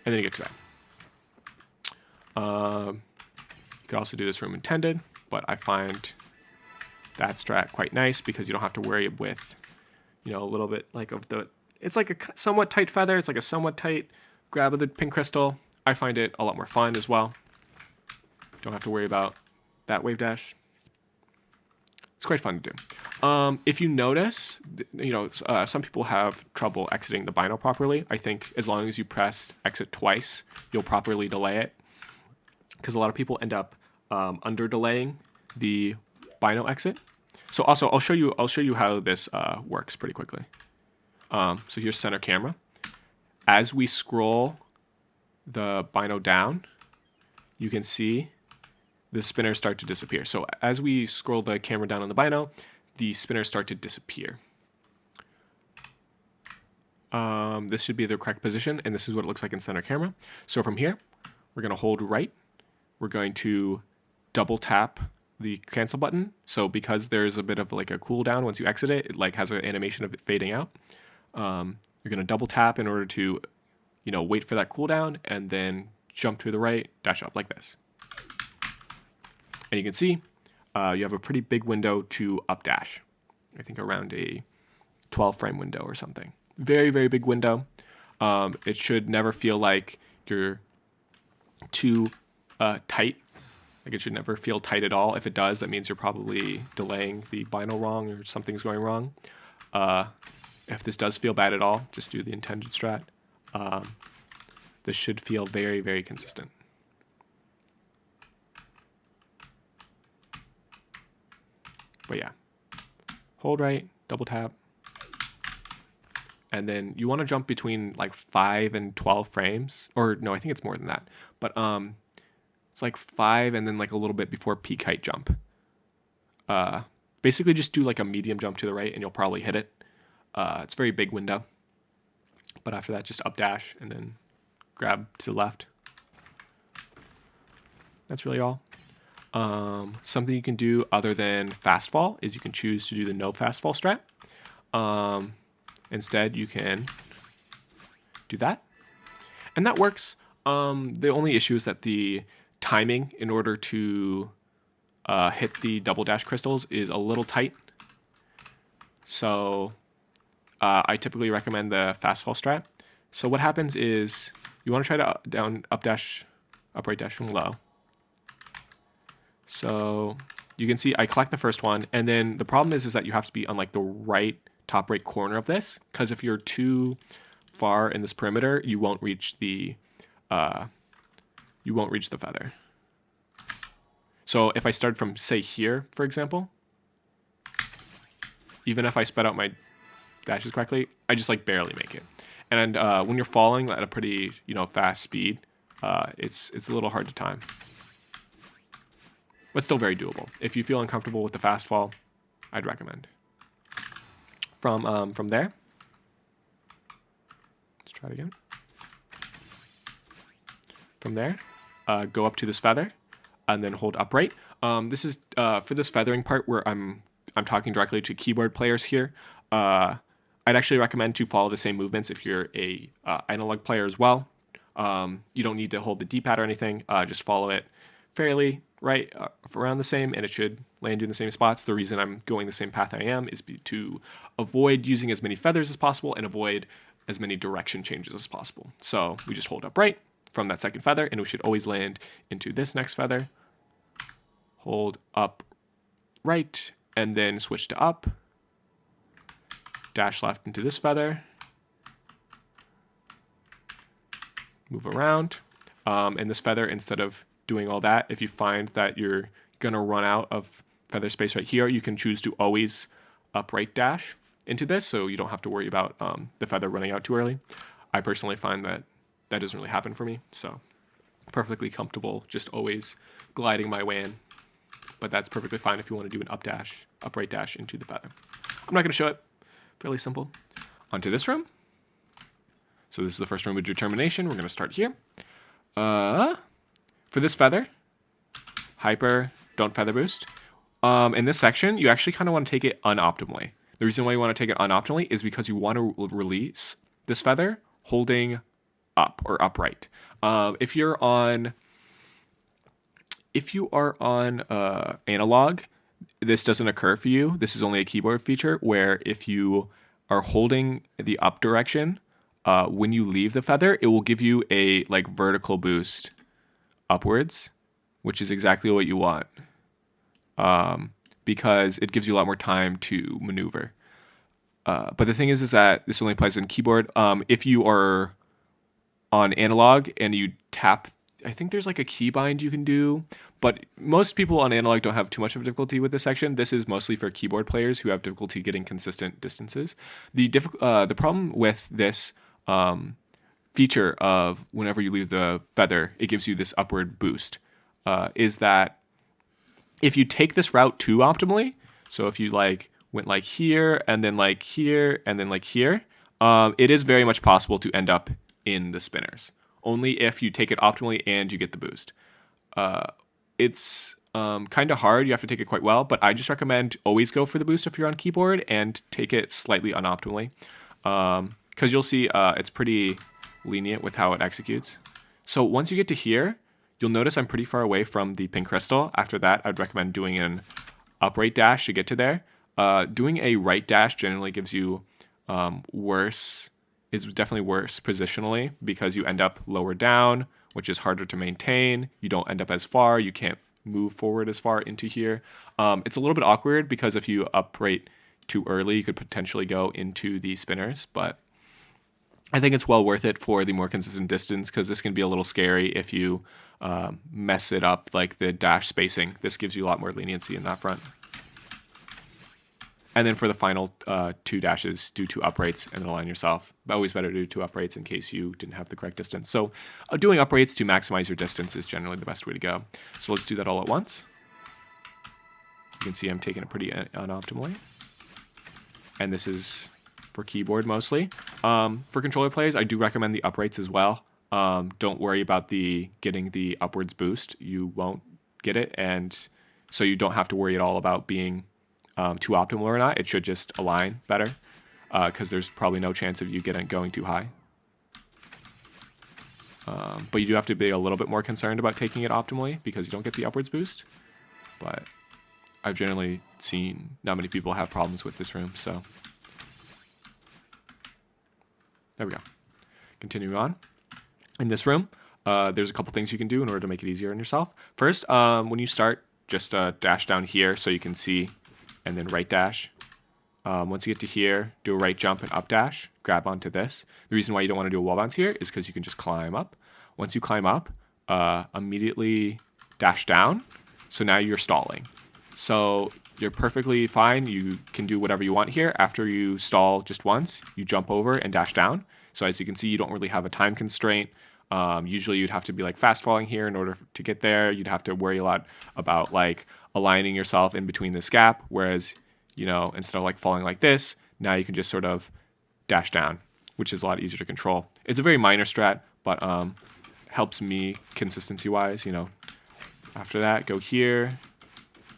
and then you get to that. You could also do this room intended, but I find that strat quite nice because you don't have to worry with, a little bit like of the, it's like a somewhat tight feather. It's like a somewhat tight grab of the pink crystal. I find it a lot more fun as well. Don't have to worry about that wave dash. It's quite fun to do. If you notice, some people have trouble exiting the bino properly. I think as long as you press exit twice, you'll properly delay it. Because a lot of people end up under delaying the bino exit. So also, I'll show you how this works pretty quickly. So here's center camera. As we scroll the bino down, you can see the spinners start to disappear. So as we scroll the camera down on the bino, the spinners start to disappear. This should be the correct position, and this is what it looks like in center camera. So from here, we're going to hold right. We're going to double tap the cancel button. So because there's a bit of like a cooldown once you exit it, it like has an animation of it fading out. You're going to double tap in order to, wait for that cooldown, and then jump to the right, dash up like this. And you can see you have a pretty big window to up dash. I think around a 12 frame window or something. Very, very big window. It should never feel like you're too tight. Like it should never feel tight at all. If it does, that means you're probably delaying the bino wrong or something's going wrong. If this does feel bad at all, just do the intended strat. This should feel very, very consistent. But yeah, hold right, double tap. And then you want to jump between like 5 and 12 frames. Or no, I think it's more than that. But It's like 5 and then like a little bit before peak height jump. Basically just do like a medium jump to the right and you'll probably hit it. It's a very big window. But after that, just up dash and then grab to the left. That's really all. Something you can do other than fast fall is you can choose to do the no fast fall strat. Instead, you can do that. And that works. The only issue is that the timing in order to hit the double dash crystals is a little tight. So I typically recommend the fast fall strat. So what happens is you want to try to upright dash from low. So you can see I collect the first one, and then the problem is that you have to be on like the top right corner of this, because if you're too far in this perimeter, you won't reach the feather. So if I started from say here, for example, even if I sped out my dashes correctly, I just like barely make it. And when you're falling at a pretty fast speed, it's a little hard to time, but still very doable. If you feel uncomfortable with the fast fall, I'd recommend. From there, let's try it again. From there, go up to this feather, and then hold upright. This is for this feathering part where I'm talking directly to keyboard players here. I'd actually recommend to follow the same movements if you're a analog player as well. You don't need to hold the D-pad or anything. Just follow it fairly right around the same, and it should land you in the same spots. The reason I'm going the same path I am is to avoid using as many feathers as possible and avoid as many direction changes as possible. So we just hold upright from that second feather, and we should always land into this next feather. Hold up right, and then switch to up. Dash left into this feather. Move around. And this feather, instead of doing all that, if you find that you're going to run out of feather space right here, you can choose to always upright dash into this, so you don't have to worry about the feather running out too early. I personally find that doesn't really happen for me, so perfectly comfortable just always gliding my way in. But that's perfectly fine if you want to do an upright dash into the feather. I'm not going to show it. Fairly simple. Onto this room. So this is the first room of determination. We're going to start here. For this feather, hyper, don't feather boost. In this section, you actually kind of want to take it unoptimally. The reason why you want to take it unoptimally is because you want to release this feather holding up or upright. If you are on analog, this doesn't occur for you. This is only a keyboard feature where if you are holding the up direction, when you leave the feather, it will give you a vertical boost upwards, which is exactly what you want, because it gives you a lot more time to maneuver. But the thing is that this only applies in keyboard. If you are on analog and you tap, I think there's a keybind you can do, but most people on analog don't have too much of a difficulty with this section. This is mostly for keyboard players who have difficulty getting consistent distances. The problem with this feature of whenever you leave the feather, it gives you this upward boost, is that if you take this route too optimally, so if you went here and then here and then here, it is very much possible to end up in the spinners. Only if you take it optimally and you get the boost. It's kind of hard. You have to take it quite well, but I just recommend always go for the boost if you're on keyboard and take it slightly unoptimally, because you'll see it's pretty lenient with how it executes. So once you get to here, you'll notice I'm pretty far away from the pink crystal. After that, I'd recommend doing an upright dash to get to there. Doing a right dash generally gives you is definitely worse positionally, because you end up lower down, which is harder to maintain. You don't end up as far. You can't move forward as far into here. It's a little bit awkward because if you upright too early, you could potentially go into the spinners, but I think it's well worth it for the more consistent distance, because this can be a little scary if you mess it up, like the dash spacing. This gives you a lot more leniency in that front. And then for the final 2 dashes, do 2 uprights and then align yourself. But always better to do 2 uprights in case you didn't have the correct distance. So doing uprights to maximize your distance is generally the best way to go. So let's do that all at once. You can see I'm taking it pretty unoptimally. And this is for keyboard mostly. For controller players, I do recommend the uprights as well. Don't worry about getting the upwards boost. You won't get it, and so you don't have to worry at all about being too optimal or not. It should just align better, because there's probably no chance of you going too high. But you do have to be a little bit more concerned about taking it optimally because you don't get the upwards boost. But I've generally seen not many people have problems with this room, so there we go. Continuing on. In this room, there's a couple things you can do in order to make it easier on yourself. First, when you start, just dash down here so you can see, and then right dash. Once you get to here, do a right jump and up dash, grab onto this. The reason why you don't want to do a wall bounce here is because you can just climb up. Once you climb up, immediately dash down. So now you're stalling. So you're perfectly fine. You can do whatever you want here. After you stall just once, you jump over and dash down. So as you can see, you don't really have a time constraint. Usually you'd have to be like fast falling here in order to get there. You'd have to worry a lot about like aligning yourself in between this gap. Whereas, you know, instead of like falling like this, now you can just sort of dash down, which is a lot easier to control. It's a very minor strat, but helps me consistency wise, you know. After that, go here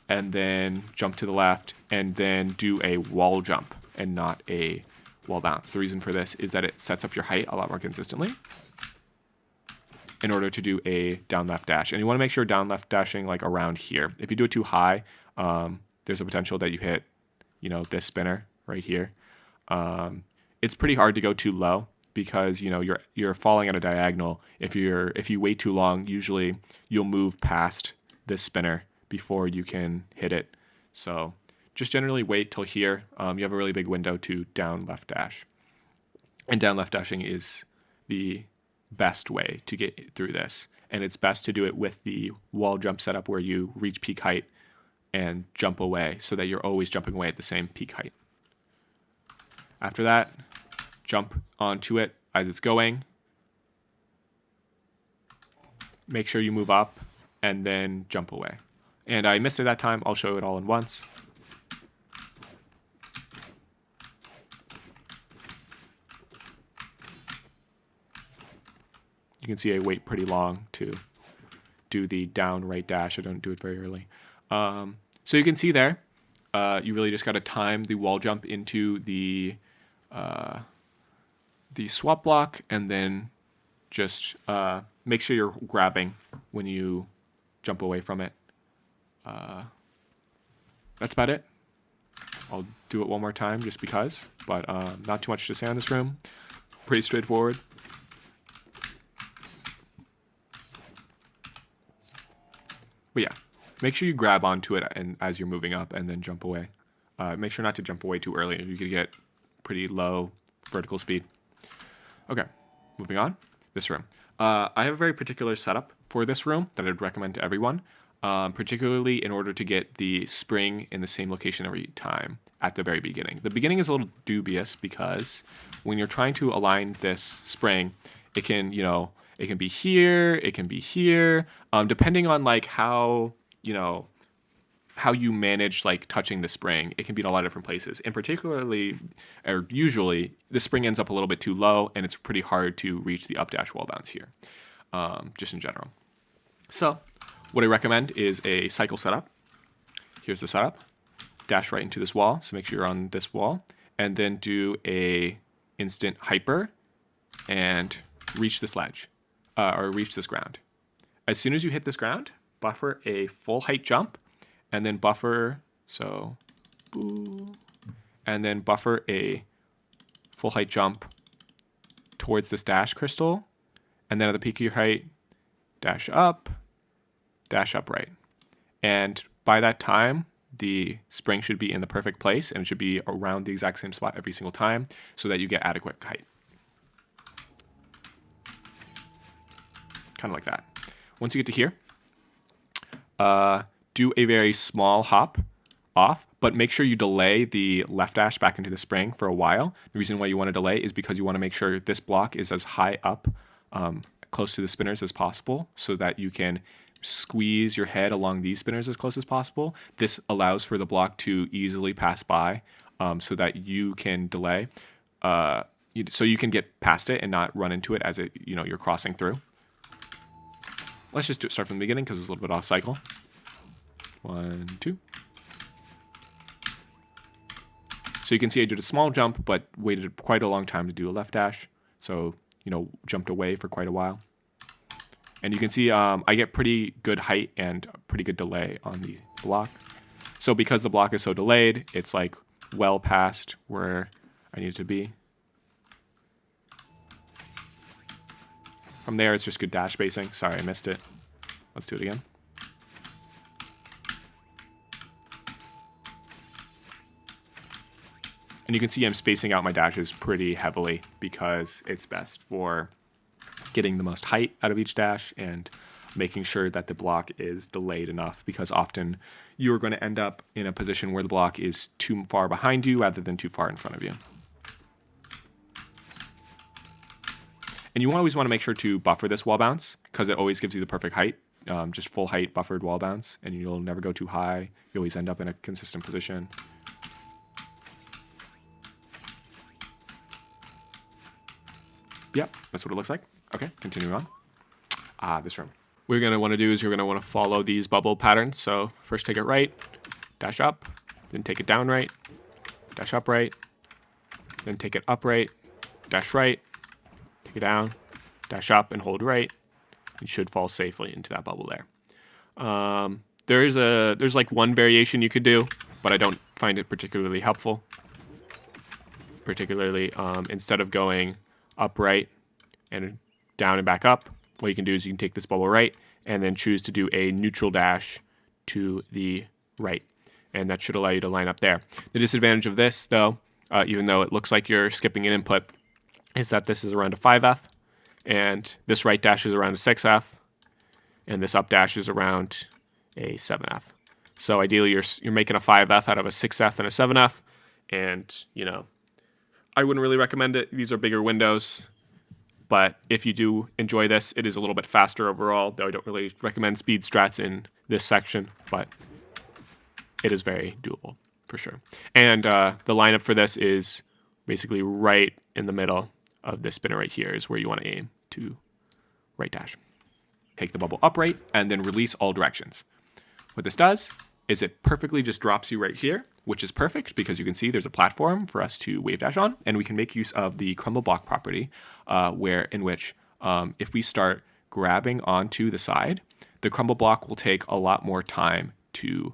and then jump to the left and then do a wall jump and not a wall bounce. The reason for this is that it sets up your height a lot more consistently in order to do a down left dash. And you want to make sure down left dashing like around here. If you do it too high, there's a potential that you hit, you know, this spinner right here. It's pretty hard to go too low because, you know, you're falling at a diagonal. If you wait too long, usually you'll move past this spinner before you can hit it. So just generally wait till here. You have a really big window to down left dash. And down left dashing is the best way to get through this. And it's best to do it with the wall jump setup where you reach peak height and jump away so that you're always jumping away at the same peak height. After that, jump onto it as it's going. Make sure you move up and then jump away. And I missed it that time. I'll show it all in once. You can see I wait pretty long to do the down right dash. I don't do it very early. So you can see there, you really just got to time the wall jump into the swap block and then just make sure you're grabbing when you jump away from it. That's about it. I'll do it one more time just because, but not too much to say on this room. Pretty straightforward. But yeah, make sure you grab onto it and as you're moving up and then jump away. Make sure not to jump away too early. You could get pretty low vertical speed. Okay, moving on. This room. I have a very particular setup for this room that I'd recommend to everyone, particularly in order to get the spring in the same location every time at the very beginning. The beginning is a little dubious because when you're trying to align this spring, it can, you know, it can be here, it can be here, depending on like how, you know, how you manage like touching the spring. It can be in a lot of different places, and particularly, or usually, the spring ends up a little bit too low, and it's pretty hard to reach the up dash wall bounce here, just in general. So, what I recommend is a cycle setup. Here's the setup. Dash right into this wall, so make sure you're on this wall, and then do a instant hyper, and reach this ledge, or reach this ground. As soon as you hit this ground, buffer a full height jump, and then buffer, so, boo, and then buffer a full height jump towards this dash crystal, and then at the peak of your height, dash up right. And by that time, the spring should be in the perfect place, and it should be around the exact same spot every single time so that you get adequate height. Kind of like that. Once you get to here, do a very small hop off, but make sure you delay the left dash back into the spring for a while. The reason why you want to delay is because you want to make sure this block is as high up, close to the spinners as possible, so that you can squeeze your head along these spinners as close as possible. This allows for the block to easily pass by, so that you can delay, so you can get past it and not run into it as you're crossing through. Let's just start from the beginning because it's a little bit off cycle. 1, 2. So you can see I did a small jump, but waited quite a long time to do a left dash. So, jumped away for quite a while. And you can see I get pretty good height and pretty good delay on the block. So because the block is so delayed, it's like well past where I need it to be. From there, it's just good dash spacing. Sorry, I missed it. Let's do it again. And you can see I'm spacing out my dashes pretty heavily because it's best for getting the most height out of each dash and making sure that the block is delayed enough, because often you're going to end up in a position where the block is too far behind you rather than too far in front of you. And you always want to make sure to buffer this wall bounce because it always gives you the perfect height, just full height buffered wall bounce, and you'll never go too high. You always end up in a consistent position. Yep, that's what it looks like. Okay, continuing on. This room. What you're going to want to do is you're going to want to follow these bubble patterns. So first take it right, dash up, then take it down right, dash up right, then take it up right, dash right, take it down, dash up and hold right. You should fall safely into that bubble there. There's like one variation you could do, but I don't find it particularly helpful. Particularly instead of going up right and down and back up, what you can do is you can take this bubble right and then choose to do a neutral dash to the right, and that should allow you to line up there. The disadvantage of this, though, even though it looks like you're skipping an input, is that this is around a 5F, and this right dash is around a 6F, and this up dash is around a 7F. So ideally you're making a 5F out of a 6F and a 7F, and I wouldn't really recommend it. These are bigger windows, but if you do enjoy this, it is a little bit faster overall, though I don't really recommend speed strats in this section, but it is very doable for sure. And the lineup for this is basically right in the middle of this spinner right here is where you want to aim to right dash. Take the bubble upright and then release all directions. What this does is it perfectly just drops you right here, which is perfect because you can see there's a platform for us to wave dash on, and we can make use of the crumble block property, in which if we start grabbing onto the side, the crumble block will take a lot more time to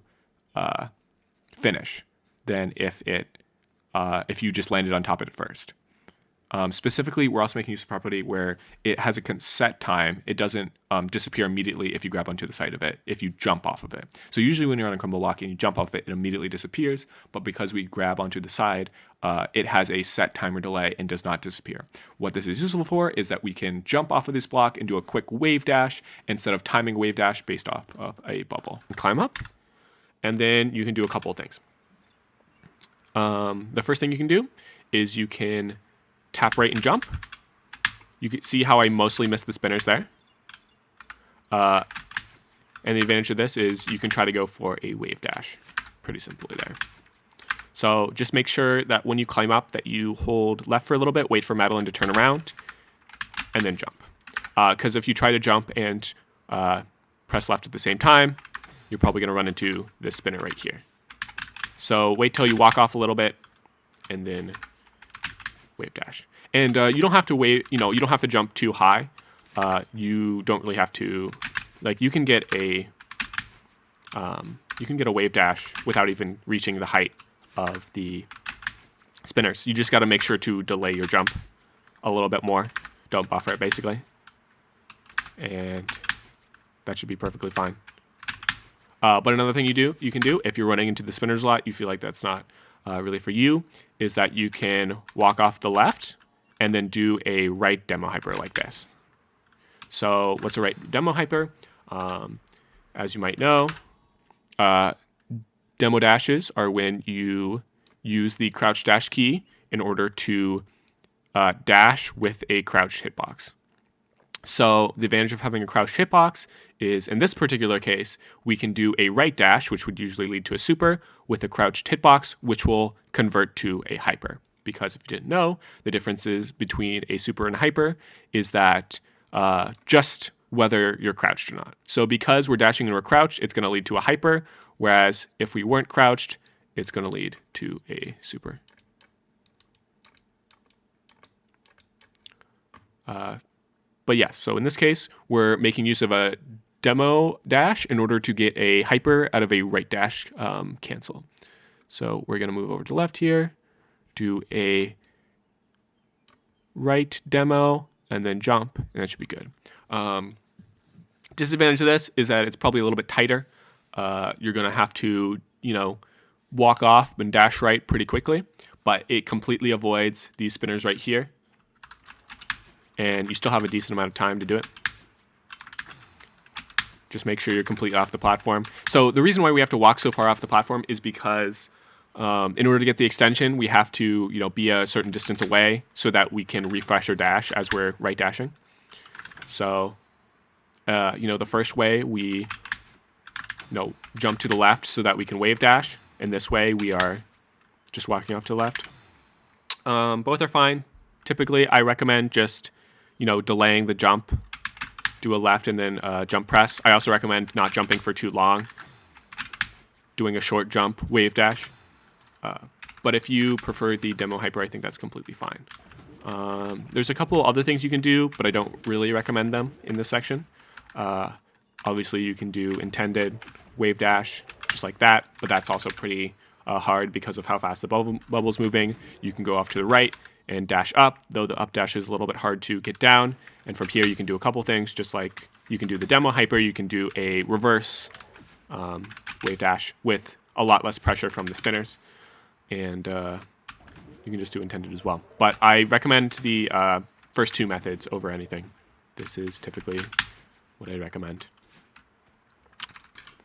finish than if you just landed on top of it first. Specifically, we're also making use of property where it has a set time. It doesn't disappear immediately if you grab onto the side of it, if you jump off of it. So usually when you're on a crumble block and you jump off it, it immediately disappears. But because we grab onto the side, it has a set timer delay and does not disappear. What this is useful for is that we can jump off of this block and do a quick wave dash instead of timing wave dash based off of a bubble. Climb up, and then you can do a couple of things. The first thing you can do is you can tap right and jump. You can see how I mostly miss the spinners there. And the advantage of this is you can try to go for a wave dash pretty simply there. So just make sure that when you climb up that you hold left for a little bit, wait for Madeline to turn around, and then jump. Because if you try to jump and press left at the same time, you're probably going to run into this spinner right here. So wait till you walk off a little bit, and then wave dash. And you don't have to you don't have to jump too high. You don't really have to, you can get a wave dash without even reaching the height of the spinners. You just got to make sure to delay your jump a little bit more. Don't buffer it basically. And that should be perfectly fine. But another thing you can do if you're running into the spinners a lot, you feel like that's not really for you, is that you can walk off the left and then do a right demo hyper like this. So what's a right demo hyper? As you might know, demo dashes are when you use the crouch dash key in order to dash with a crouched hitbox. So the advantage of having a crouched hitbox is, in this particular case, we can do a right dash, which would usually lead to a super, with a crouched hitbox, which will convert to a hyper. Because if you didn't know, the differences between a super and a hyper is that just whether you're crouched or not. So because we're dashing and we're crouched, it's going to lead to a hyper, whereas if we weren't crouched, it's going to lead to a super. But yes, so in this case, we're making use of a demo dash in order to get a hyper out of a right dash cancel. So we're going to move over to left here, do a right demo, and then jump, and that should be good. Disadvantage of this is that it's probably a little bit tighter. You're going to have to, walk off and dash right pretty quickly, but it completely avoids these spinners right here. And you still have a decent amount of time to do it. Just make sure you're completely off the platform. So the reason why we have to walk so far off the platform is because in order to get the extension, we have to be a certain distance away so that we can refresh our dash as we're right dashing. So the first way we jump to the left so that we can wave dash, and this way we are just walking off to the left. Both are fine. Typically, I recommend just delaying the jump, do a left and then jump press. I also recommend not jumping for too long, doing a short jump, wave dash. But if you prefer the demo hyper, I think that's completely fine. There's a couple other things you can do, but I don't really recommend them in this section. Obviously, you can do intended wave dash, just like that, but that's also pretty hard because of how fast the bubble's moving. You can go off to the right and dash up, though the up dash is a little bit hard to get down. And from here, you can do a couple things, just like you can do the demo hyper, you can do a reverse wave dash with a lot less pressure from the spinners. And you can just do intended as well. But I recommend the first two methods over anything. This is typically what I recommend.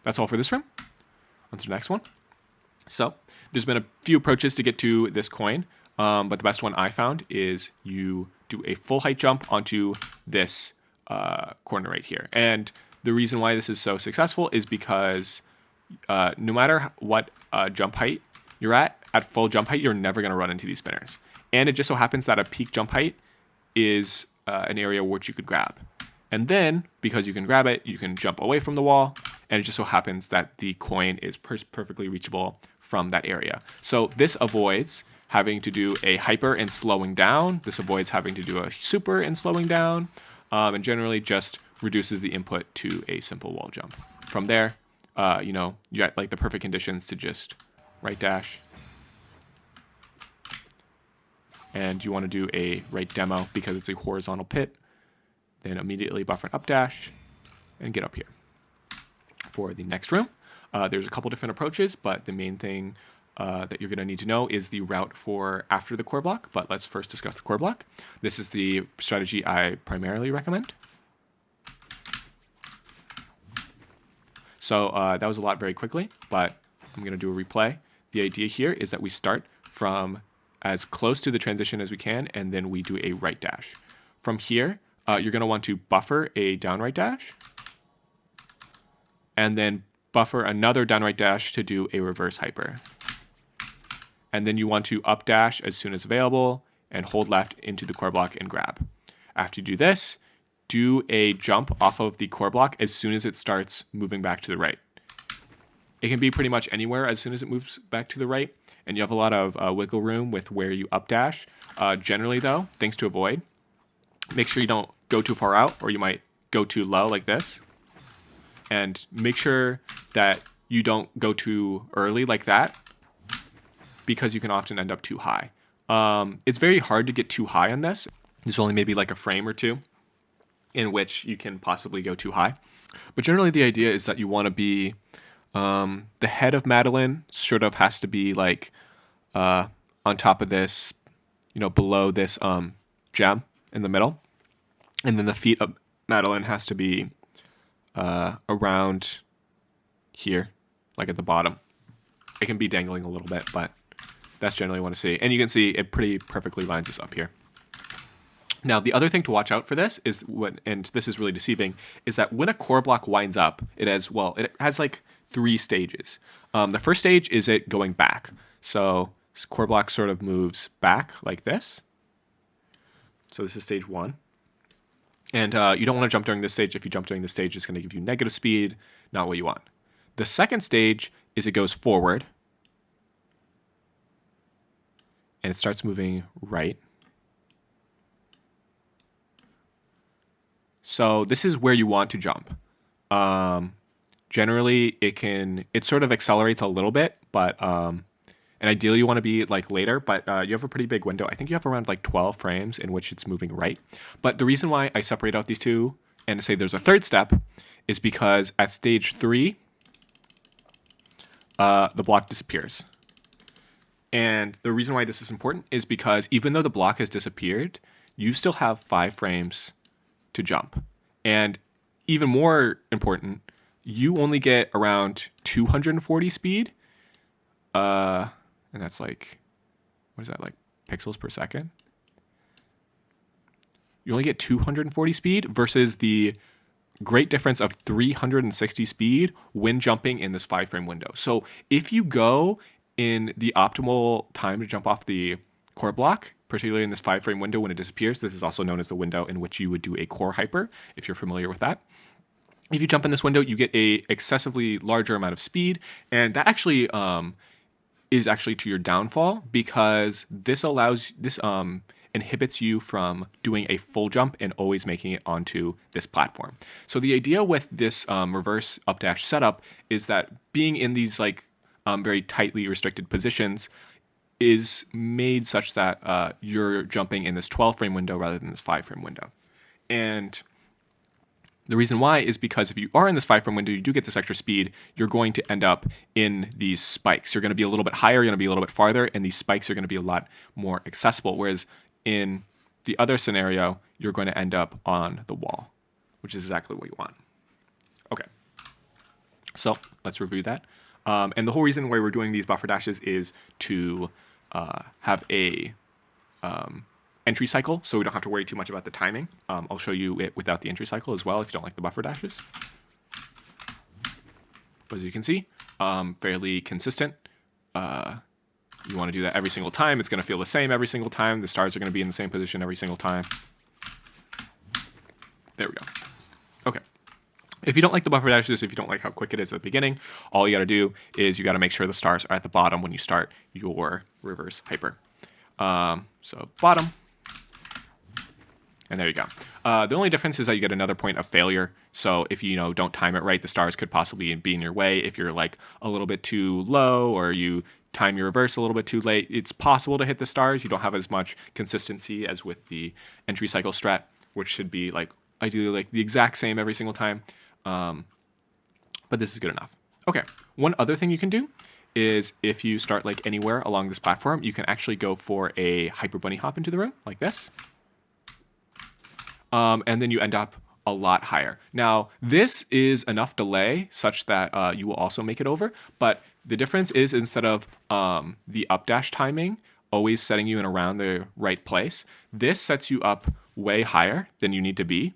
That's all for this room. On to the next one. So there's been a few approaches to get to this coin. But the best one I found is you do a full height jump onto this corner right here. And the reason why this is so successful is because no matter what jump height you're at full jump height, you're never going to run into these spinners. And it just so happens that a peak jump height is an area which you could grab. And then, because you can grab it, you can jump away from the wall. And it just so happens that the coin is perfectly reachable from that area. So this avoids having to do a hyper and slowing down. This avoids having to do a super and slowing down. And generally just reduces the input to a simple wall jump. From there, you got like the perfect conditions to just right dash. And you want to do a right demo because it's a horizontal pit. Then immediately buffer an up dash and get up here. For the next room, there's a couple different approaches, but the main thing that you're going to need to know is the route for after the core block. But let's first discuss the core block. This is the strategy I primarily recommend. So that was a lot very quickly, but I'm going to do a replay. The idea here is that we start from as close to the transition as we can, and then we do a right dash. From here, you're going to want to buffer a down right dash, and then buffer another down right dash to do a reverse hyper. And then you want to up dash as soon as available and hold left into the core block and grab. After you do this, do a jump off of the core block as soon as it starts moving back to the right. It can be pretty much anywhere as soon as it moves back to the right, and you have a lot of wiggle room with where you up dash. Generally though, things to avoid, make sure you don't go too far out or you might go too low like this. And make sure that you don't go too early like that, because you can often end up too high. It's very hard to get too high on this. There's only maybe like a frame or two in which you can possibly go too high. But generally the idea is that you want to be, the head of Madeline sort of has to be like on top of this, below this gem in the middle. And then the feet of Madeline has to be around here, like at the bottom. It can be dangling a little bit, but that's generally what I want to see. And you can see it pretty perfectly lines us up here. Now, the other thing to watch out for this is and this is really deceiving, is that when a core block winds up, it has like 3 stages. The first stage is it going back. So this core block sort of moves back like this. So this is stage 1. And you don't want to jump during this stage. If you jump during this stage, it's going to give you negative speed, not what you want. The second stage is it goes forward. And it starts moving right. So this is where you want to jump. Generally, it sort of accelerates a little bit, but and ideally you want to be like later, but you have a pretty big window. I think you have around like 12 frames in which it's moving right. But the reason why I separate out these two and say there's a third step is because at stage 3, the block disappears. And the reason why this is important is because even though the block has disappeared, you still have 5 frames to jump. And even more important, you only get around 240 speed. And that's like, what is that, like pixels per second? You only get 240 speed versus the great difference of 360 speed when jumping in this 5-frame window. So if you go in the optimal time to jump off the core block, particularly in this 5-frame window when it disappears, this is also known as the window in which you would do a core hyper, if you're familiar with that. If you jump in this window, you get a excessively larger amount of speed, and that actually is actually to your downfall, because this inhibits you from doing a full jump and always making it onto this platform. So the idea with this reverse updash setup is that being in these like very tightly restricted positions is made such that you're jumping in this 12-frame window rather than this 5-frame window. And the reason why is because if you are in this 5-frame window, you do get this extra speed, you're going to end up in these spikes. You're going to be a little bit higher, you're going to be a little bit farther, and these spikes are going to be a lot more accessible. Whereas in the other scenario, you're going to end up on the wall, which is exactly what you want. Okay, so let's review that. And the whole reason why we're doing these buffer dashes is to have a entry cycle, so we don't have to worry too much about the timing. I'll show you it without the entry cycle as well if you don't like the buffer dashes. But as you can see, fairly consistent. You want to do that every single time. It's going to feel the same every single time. The stars are going to be in the same position every single time. There we go. Okay. If you don't like the buffer dashes, if you don't like how quick it is at the beginning, all you got to do is you got to make sure the stars are at the bottom when you start your reverse hyper. So bottom. And there you go. The only difference is that you get another point of failure. So if you don't time it right, the stars could possibly be in your way. If you're like a little bit too low or you time your reverse a little bit too late, it's possible to hit the stars. You don't have as much consistency as with the entry cycle strat, which should be like ideally like the exact same every single time. But this is good enough. Okay, one other thing you can do is if you start like anywhere along this platform, you can actually go for a hyper bunny hop into the room like this. And then you end up a lot higher. Now, this is enough delay such that you will also make it over, but the difference is instead of the updash timing always setting you in around the right place, this sets you up way higher than you need to be,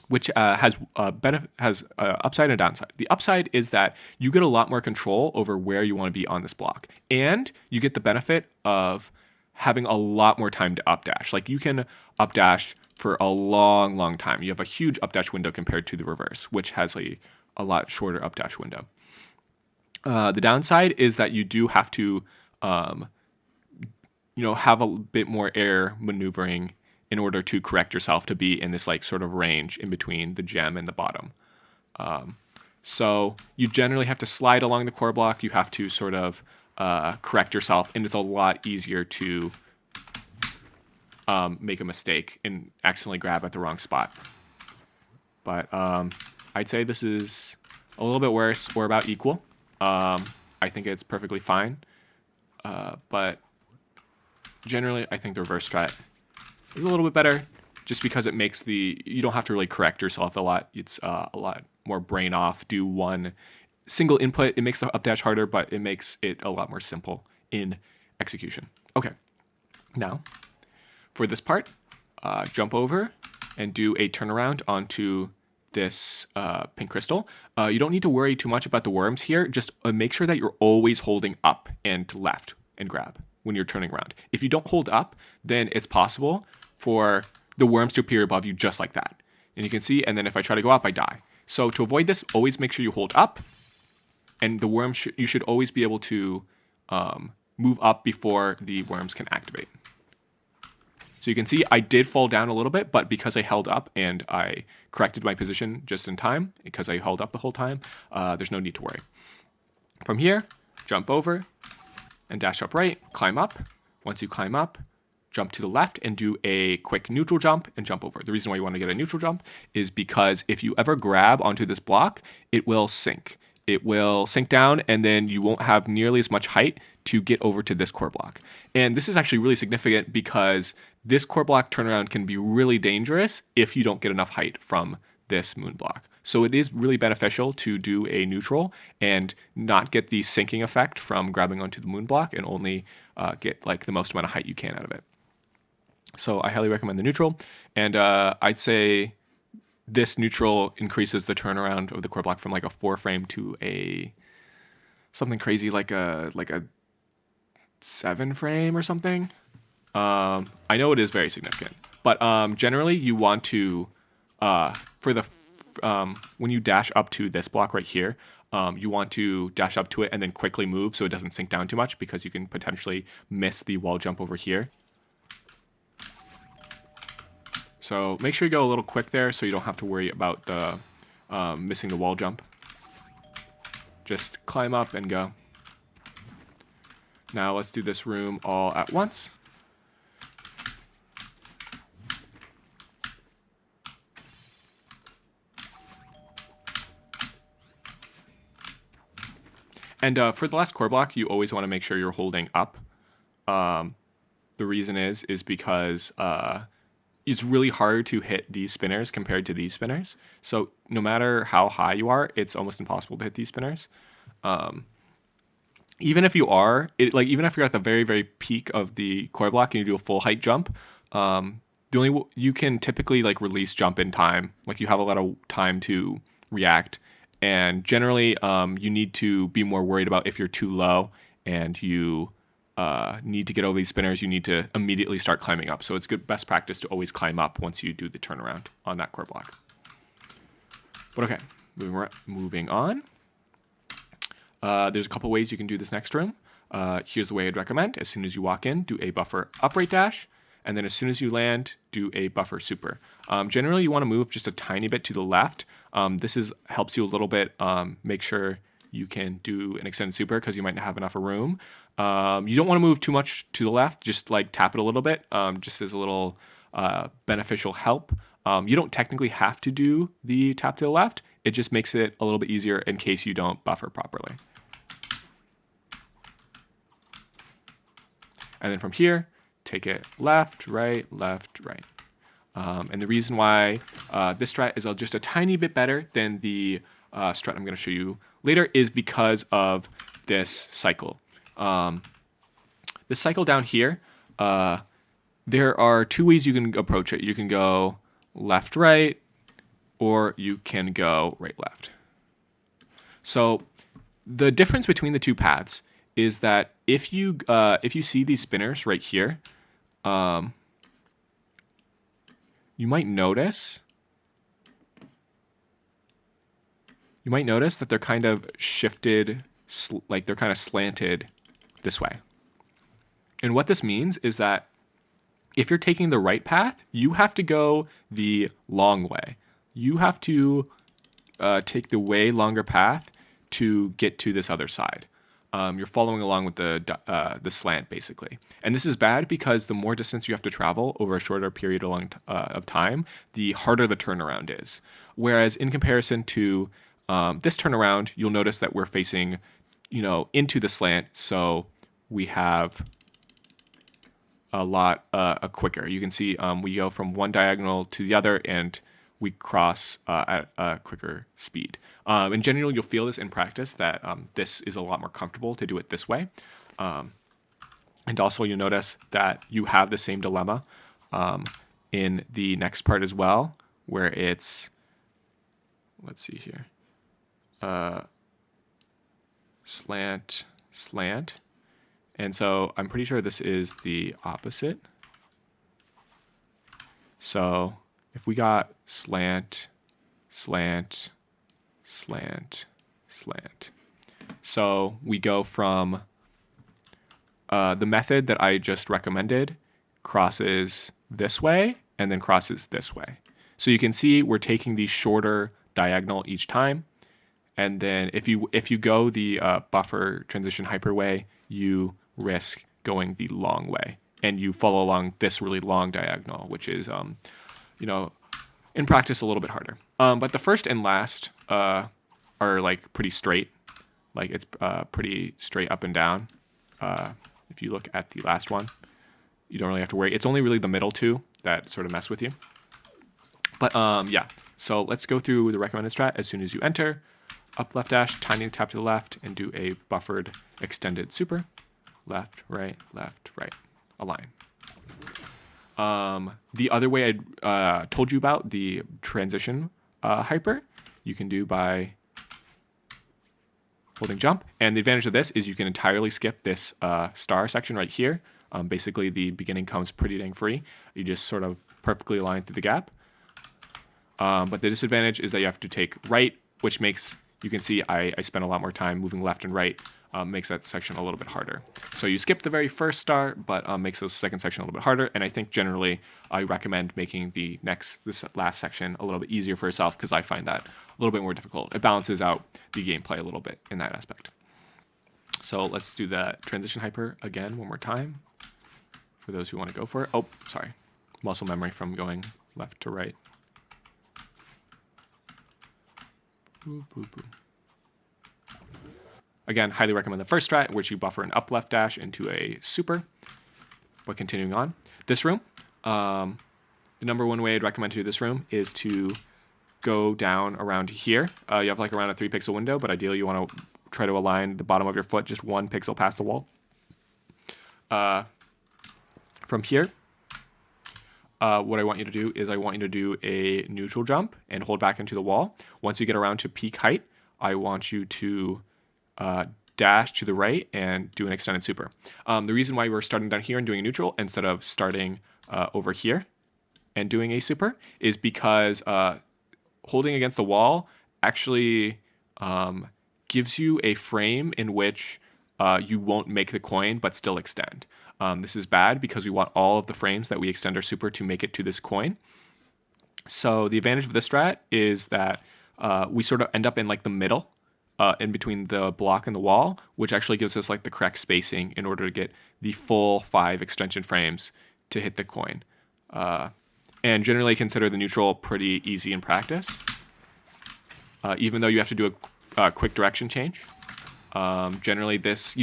which has upside and downside. The upside is that you get a lot more control over where you want to be on this block, and you get the benefit of having a lot more time to updash. Like you can updash for a long, long time. You have a huge updash window compared to the reverse, which has a lot shorter updash window. The downside is that you do have to, have a bit more air maneuvering in order to correct yourself to be in this like sort of range in between the gem and the bottom. So you generally have to slide along the core block. You have to sort of correct yourself, and it's a lot easier to make a mistake and accidentally grab at the wrong spot. But I'd say this is a little bit worse or about equal. I think it's perfectly fine. But generally, I think the reverse strat is a little bit better just because it makes you don't have to really correct yourself a lot. It's a lot more brain off. Do one single input. It makes the up dash harder, but it makes it a lot more simple in execution. Okay, now for this part, jump over and do a turnaround onto this pink crystal. You don't need to worry too much about the worms here. Just make sure that you're always holding up and left and grab when you're turning around. If you don't hold up, then it's possible for the worms to appear above you just like that. And you can see, and then if I try to go up, I die. So to avoid this, always make sure you hold up, and the worms, you should always be able to move up before the worms can activate. So you can see I did fall down a little bit, but because I held up and I corrected my position just in time, because I held up the whole time, there's no need to worry. From here, jump over and dash up right, climb up. Once you climb up, jump to the left and do a quick neutral jump and jump over. The reason why you want to get a neutral jump is because if you ever grab onto this block, it will sink. It will sink down, and then you won't have nearly as much height to get over to this core block. And this is actually really significant because this core block turnaround can be really dangerous if you don't get enough height from this moon block. So it is really beneficial to do a neutral and not get the sinking effect from grabbing onto the moon block, and only get like the most amount of height you can out of it. So I highly recommend the neutral, and I'd say this neutral increases the turnaround of the core block from like a 4 frame to a something crazy like a 7 frame or something. I know it is very significant, but generally you want to when you dash up to this block right here, you want to dash up to it and then quickly move so it doesn't sink down too much, because you can potentially miss the wall jump over here. So make sure you go a little quick there so you don't have to worry about the missing the wall jump. Just climb up and go. Now let's do this room all at once. And for the last core block, you always want to make sure you're holding up. The reason is because it's really hard to hit these spinners compared to these spinners. So no matter how high you are, it's almost impossible to hit these spinners. Even if you are, even if you're at the very, very peak of the core block and you do a full height jump, you can typically like release jump in time. Like you have a lot of time to react. And generally, you need to be more worried about if you're too low and you need to get over these spinners, you need to immediately start climbing up. So it's good best practice to always climb up once you do the turnaround on that core block. But okay, moving on. There's a couple ways you can do this next room. Here's the way I'd recommend. As soon as you walk in, do a buffer upright dash. And then as soon as you land, do a buffer super. Generally, you want to move just a tiny bit to the left. This helps you a little bit make sure you can do an extended super because you might not have enough room. You don't want to move too much to the left. Just like tap it a little bit, just as a little beneficial help. You don't technically have to do the tap to the left. It just makes it a little bit easier in case you don't buffer properly. And then from here, take it left, right, left, right. And the reason why this strat is just a tiny bit better than the strat I'm going to show you later is because of this cycle. This cycle down here, there are two ways you can approach it. You can go left, right, or you can go right, left. So the difference between the two paths is that if you see these spinners right here, you might notice that they're kind of shifted, like they're kind of slanted this way. And what this means is that if you're taking the right path, you have to go the long way. You have to take the way longer path to get to this other side. You're following along with the slant, basically. And this is bad because the more distance you have to travel over a shorter period of time, the harder the turnaround is. Whereas in comparison to this turnaround, you'll notice that we're facing, into the slant, so we have a lot quicker. You can see we go from one diagonal to the other, and we cross at a quicker speed. In general, you'll feel this in practice that this is a lot more comfortable to do it this way. And also you'll notice that you have the same dilemma in the next part as well, where it's, let's see here, slant, slant. And so I'm pretty sure this is the opposite. So if we got slant, slant, slant, slant. So we go from the method that I just recommended crosses this way and then crosses this way. So you can see we're taking the shorter diagonal each time. And then if you go the buffer transition hyper way, you risk going the long way. And you follow along this really long diagonal, which is, you know, in practice a little bit harder. But the first and last are like pretty straight. Like it's pretty straight up and down. If you look at the last one, you don't really have to worry. It's only really the middle two that sort of mess with you. But yeah, so let's go through the recommended strat. As soon as you enter, up left dash, tiny tap to the left, and do a buffered extended super. Left, right, align. The other way I told you about, the transition hyper, you can do by holding jump. And the advantage of this is you can entirely skip this star section right here. Basically, the beginning comes pretty dang free. You just sort of perfectly align through the gap. But the disadvantage is that you have to take right, which makes, you can see I spent a lot more time moving left and right, makes that section a little bit harder. So you skip the very first star, but makes the second section a little bit harder. And I think generally I recommend making this last section a little bit easier for yourself, because I find that a little bit more difficult. It balances out the gameplay a little bit in that aspect. So let's do the transition hyper again one more time for those who want to go for it. Oh, sorry. Muscle memory from going left to right. Boop, boop, boop. Again, highly recommend the first strat, in which you buffer an up left dash into a super. But continuing on, this room, the number one way I'd recommend to do this room is to go down around here. You have like around a 3 pixel window, but ideally you want to try to align the bottom of your foot just 1 pixel past the wall. From here, what I want you to do is I want you to do a neutral jump and hold back into the wall. Once you get around to peak height, I want you to dash to the right and do an extended super. The reason why we're starting down here and doing a neutral instead of starting over here and doing a super is because holding against the wall actually gives you a frame in which you won't make the coin but still extend. This is bad because we want all of the frames that we extend our super to make it to this coin. So the advantage of this strat is that we sort of end up in like the middle, in between the block and the wall, which actually gives us like the correct spacing in order to get the full 5 extension frames to hit the coin. And generally consider the neutral pretty easy in practice, even though you have to do a quick direction change. Generally this,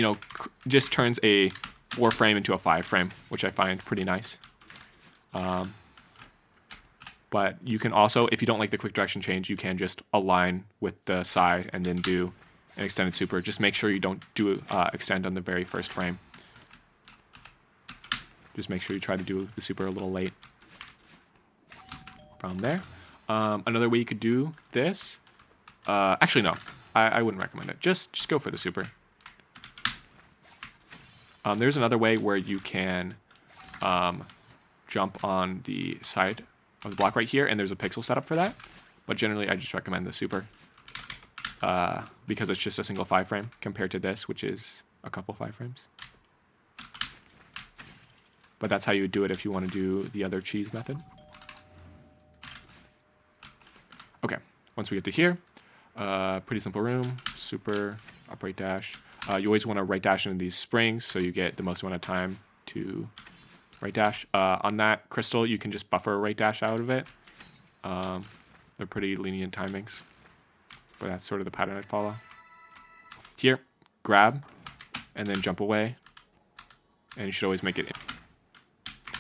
just turns a 4 frame into a 5 frame, which I find pretty nice. But you can also, if you don't like the quick direction change, you can just align with the side and then do an extended super. Just make sure you don't do extend on the very first frame. Just make sure you try to do the super a little late. From there. Another way you could do this, actually no, I wouldn't recommend it. Just go for the super. There's another way where you can jump on the side of the block right here, and there's a pixel setup for that. But generally, I just recommend the super because it's just a single 5 frame compared to this, which is a couple 5 frames. But that's how you would do it if you want to do the other cheese method. Okay, once we get to here, pretty simple room, super, up right dash. You always want to right dash into these springs so you get the most amount of time to right dash. On that crystal, you can just buffer a right dash out of it. They're pretty lenient timings, but that's sort of the pattern I'd follow. Here, grab, and then jump away, and you should always make it in.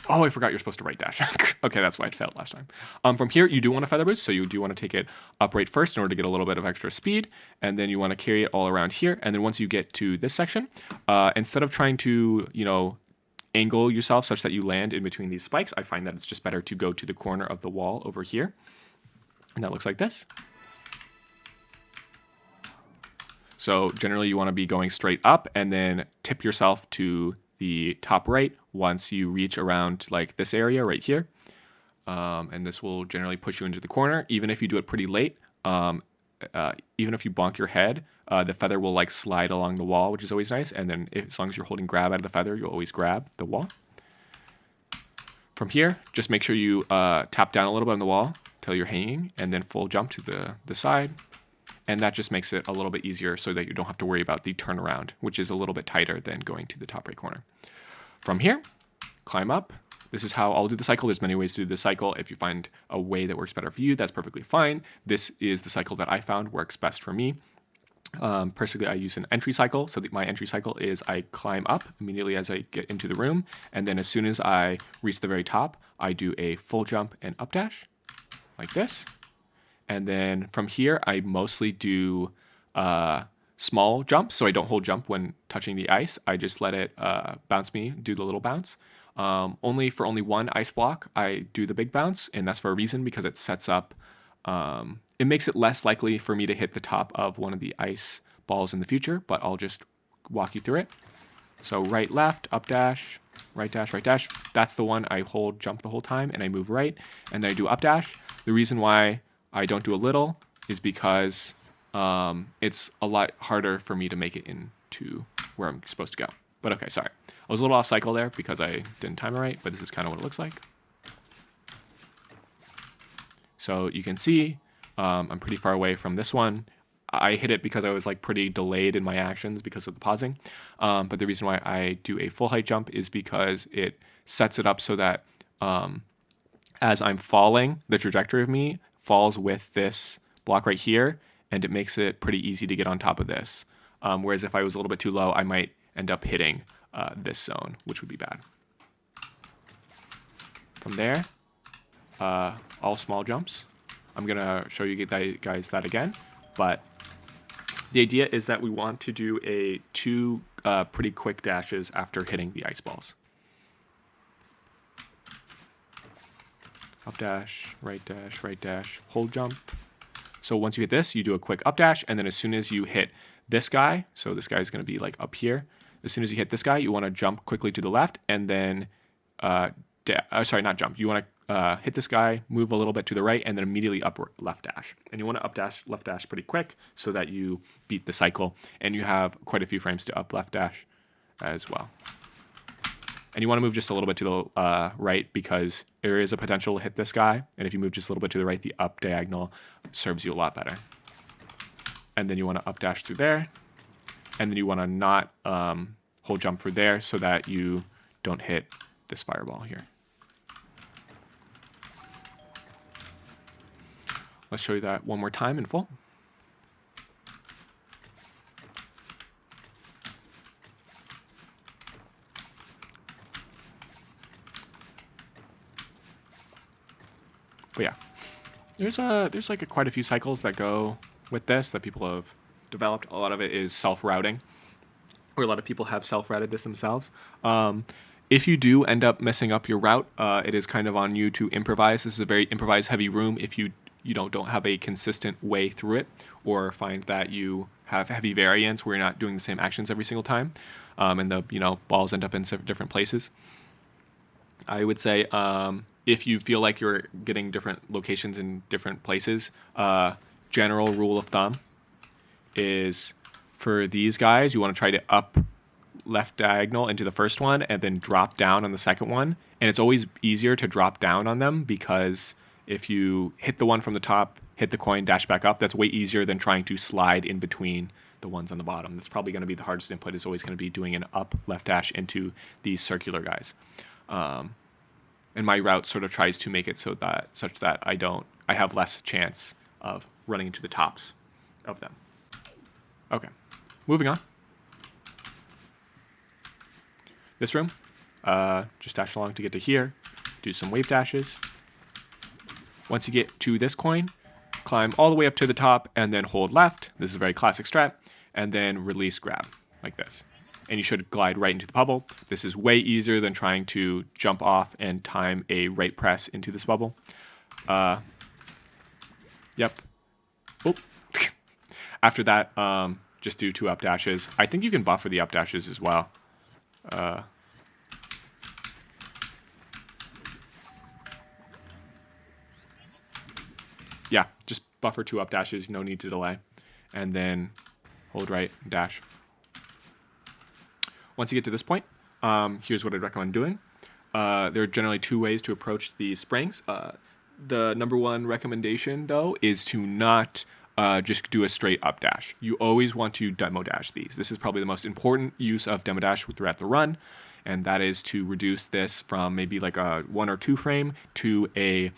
Oh, I forgot you're supposed to right dash. Okay, that's why it failed last time. From here, you do want a feather boost, so you do want to take it upright first in order to get a little bit of extra speed, and then you want to carry it all around here. And then once you get to this section, instead of trying to, angle yourself such that you land in between these spikes, I find that it's just better to go to the corner of the wall over here. And that looks like this. So generally you want to be going straight up and then tip yourself to the top right once you reach around like this area right here. And this will generally push you into the corner. Even if you do it pretty late, even if you bonk your head, the feather will like slide along the wall, which is always nice. And then as long as you're holding grab out of the feather, you'll always grab the wall. From here, just make sure you tap down a little bit on the wall till you're hanging, and then full jump to the side. And that just makes it a little bit easier so that you don't have to worry about the turnaround, which is a little bit tighter than going to the top right corner. From here, climb up. This is how I'll do the cycle. There's many ways to do the cycle. If you find a way that works better for you, that's perfectly fine. This is the cycle that I found works best for me. Personally, I use an entry cycle. So my entry cycle is I climb up immediately as I get into the room. And then as soon as I reach the very top, I do a full jump and up dash like this. And then from here, I mostly do small jumps. So I don't hold jump when touching the ice. I just let it bounce me, do the little bounce. Only for one ice block, I do the big bounce. And that's for a reason, because it sets up, it makes it less likely for me to hit the top of one of the ice balls in the future. But I'll just walk you through it. So right, left, up dash, right dash, right dash. That's the one I hold jump the whole time, and I move right. And then I do up dash. The reason why I don't do a little is because it's a lot harder for me to make it into where I'm supposed to go. But okay, sorry. I was a little off cycle there because I didn't time it right, but this is kind of what it looks like. So you can see I'm pretty far away from this one. I hit it because I was like pretty delayed in my actions because of the pausing. But the reason why I do a full height jump is because it sets it up so that as I'm falling, the trajectory of me falls with this block right here, and it makes it pretty easy to get on top of this. Whereas if I was a little bit too low, I might end up hitting this zone, which would be bad. From there, all small jumps. I'm going to show you guys that again, but the idea is that we want to do two pretty quick dashes after hitting the ice balls. Up dash, right dash, hold jump. So once you hit this, you do a quick up dash, and then as soon as you hit this guy, so this guy is going to be like up here. As soon as you hit this guy, you want to jump quickly to the left, and then, sorry, not jump. You want to hit this guy, move a little bit to the right, and then immediately up left dash. And you want to up dash, left dash pretty quick so that you beat the cycle, and you have quite a few frames to up left dash as well. And you want to move just a little bit to the right because there is a potential to hit this guy. And if you move just a little bit to the right, the up diagonal serves you a lot better. And then you want to up dash through there. And then you want to not hold jump through there so that you don't hit this fireball here. Let's show you that one more time in full. But yeah, there's like quite a few cycles that go with this that people have developed. A lot of it is self-routing, or a lot of people have self-routed this themselves. If you do end up messing up your route, it is kind of on you to improvise. This is a very improvise-heavy room. If you don't have a consistent way through it, or find that you have heavy variance where you're not doing the same actions every single time, and the balls end up in different places, I would say if you feel like you're getting different locations in different places, general rule of thumb is for these guys, you want to try to up left diagonal into the first one and then drop down on the second one. And it's always easier to drop down on them because if you hit the one from the top, hit the coin, dash back up, that's way easier than trying to slide in between the ones on the bottom. That's probably going to be the hardest input, is always going to be doing an up left dash into these circular guys. And my route sort of tries to make it such that I have less chance of running into the tops of them. Okay, moving on. This room, just dash along to get to here, do some wave dashes. Once you get to this coin, climb all the way up to the top and then hold left. This is a very classic strat. And then release grab like this. And you should glide right into the bubble. This is way easier than trying to jump off and time a right press into this bubble. Yep. Oop. After that, just do 2 up dashes. I think you can buffer the up dashes as well. Yeah, just buffer 2 up dashes, no need to delay. And then hold right, dash. Once you get to this point, here's what I'd recommend doing. There are generally 2 ways to approach these springs. The number 1 recommendation, though, is to not just do a straight up dash. You always want to demo dash these. This is probably the most important use of demo dash throughout the run, and that is to reduce this from maybe like a 1 or 2 frame to a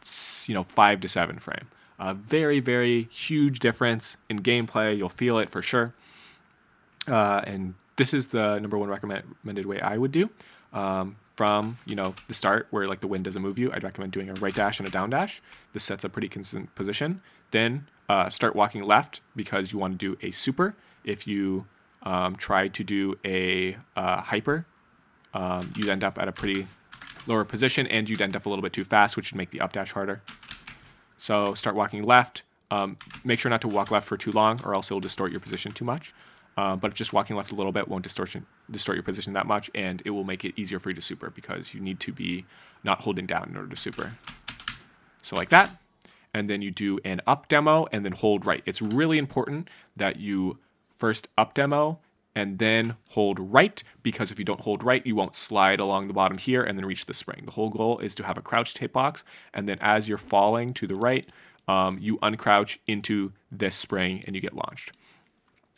5 to 7 frame. A very, very huge difference in gameplay. You'll feel it for sure. And this is the number 1 recommended way I would do. From the start where like the wind doesn't move you, I'd recommend doing a right dash and a down dash. This sets a pretty consistent position. Then start walking left because you want to do a super. If you try to do a hyper, you'd end up at a pretty lower position and you'd end up a little bit too fast, which would make the up dash harder. So start walking left. Make sure not to walk left for too long or else it'll distort your position too much. But just walking left a little bit won't distort your position that much, and it will make it easier for you to super because you need to be not holding down in order to super. So like that, and then you do an up demo and then hold right. It's really important that you first up demo and then hold right, because if you don't hold right, you won't slide along the bottom here and then reach the spring. The whole goal is to have a crouch tape box, and then as you're falling to the right, you uncrouch into this spring and you get launched.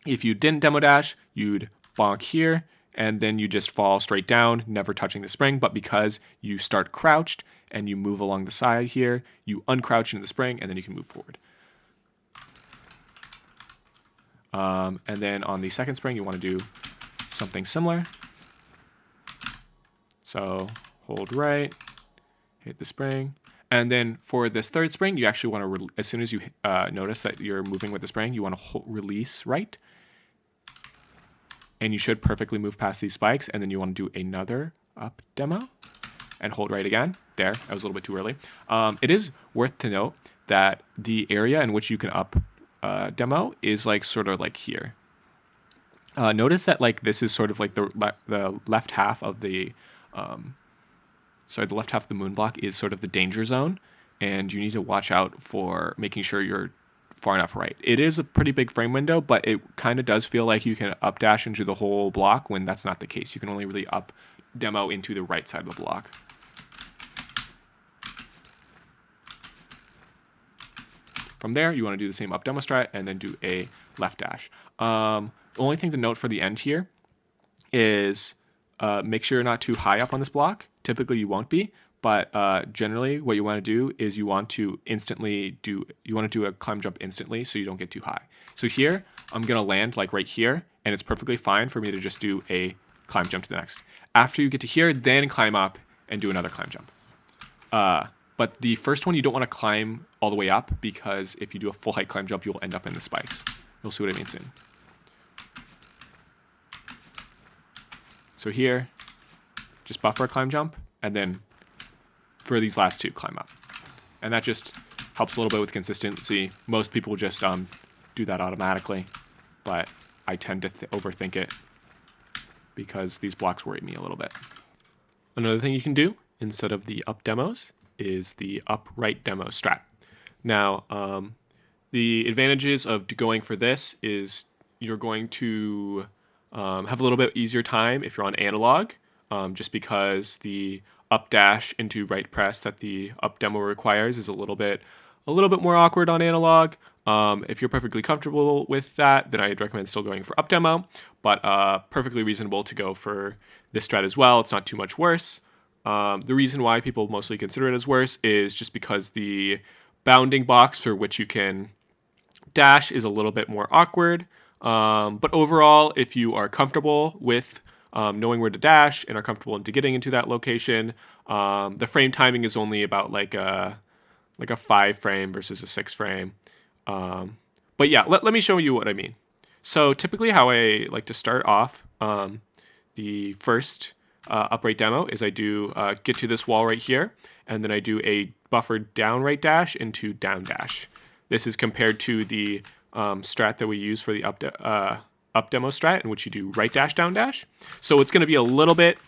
If you didn't demo dash, you'd bonk here, and then you just fall straight down, never touching the spring. But because you start crouched and you move along the side here, you uncrouch into the spring, and then you can move forward. And then on the second spring, you want to do something similar. So hold right, hit the spring. And then for this third spring, you actually want to, as soon as you notice that you're moving with the spring, you want to release right. And you should perfectly move past these spikes. And then you want to do another up demo and hold right again. There, I was a little bit too early. It is worth to note that the area in which you can up demo is like sort of like here. Notice that like this is sort of like the left half of the the left half of the Moonblock is sort of the danger zone, and you need to watch out for making sure you're far enough right. It is a pretty big frame window, but it kind of does feel like you can up dash into the whole block when that's not the case. You can only really up demo into the right side of the block. From there, you want to do the same up demo strat and then do a left dash. The only thing to note for the end here is make sure you're not too high up on this block. Typically, you won't be, but generally, what you want to do is you want to do a climb jump instantly so you don't get too high. So here, I'm gonna land like right here, and it's perfectly fine for me to just do a climb jump to the next. After you get to here, then climb up and do another climb jump. But the first one, you don't want to climb all the way up, because if you do a full height climb jump, you'll end up in the spikes. You'll see what I mean soon. So here, just buffer a climb jump, and then for these last 2, climb up. And that just helps a little bit with consistency. Most people just do that automatically, but I tend to overthink it because these blocks worry me a little bit. Another thing you can do instead of the up demos is the upright demo strat. Now, the advantages of going for this is you're going to have a little bit easier time if you're on analog, just because the up dash into right press that the up demo requires is a little bit more awkward on analog. If you're perfectly comfortable with that, then I'd recommend still going for up demo, but perfectly reasonable to go for this strat as well. It's not too much worse. The reason why people mostly consider it as worse is just because the bounding box for which you can dash is a little bit more awkward. But overall, if you are comfortable with knowing where to dash and are comfortable into getting into that location. The frame timing is only about like a 5 frame versus a 6 frame. But yeah, let me show you what I mean. So typically how I like to start off the first upright demo is I do get to this wall right here, and then I do a buffered down right dash into down dash. This is compared to the strat that we use for the up demo strat, in which you do right dash, down dash. So it's going to be a little bit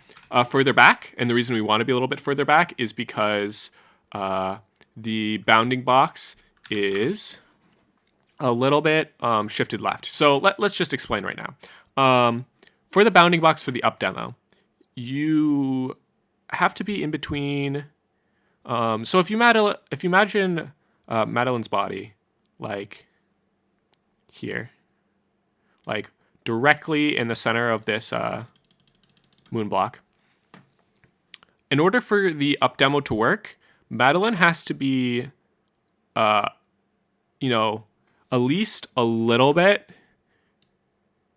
further back, and the reason we want to be a little bit further back is because the bounding box is a little bit shifted left. So let's just explain right now. For the bounding box for the up demo, you have to be in between. So if you imagine Madeline's body like here, like directly in the center of this Moonblock, in order for the up demo to work, Madeline has to be, at least a little bit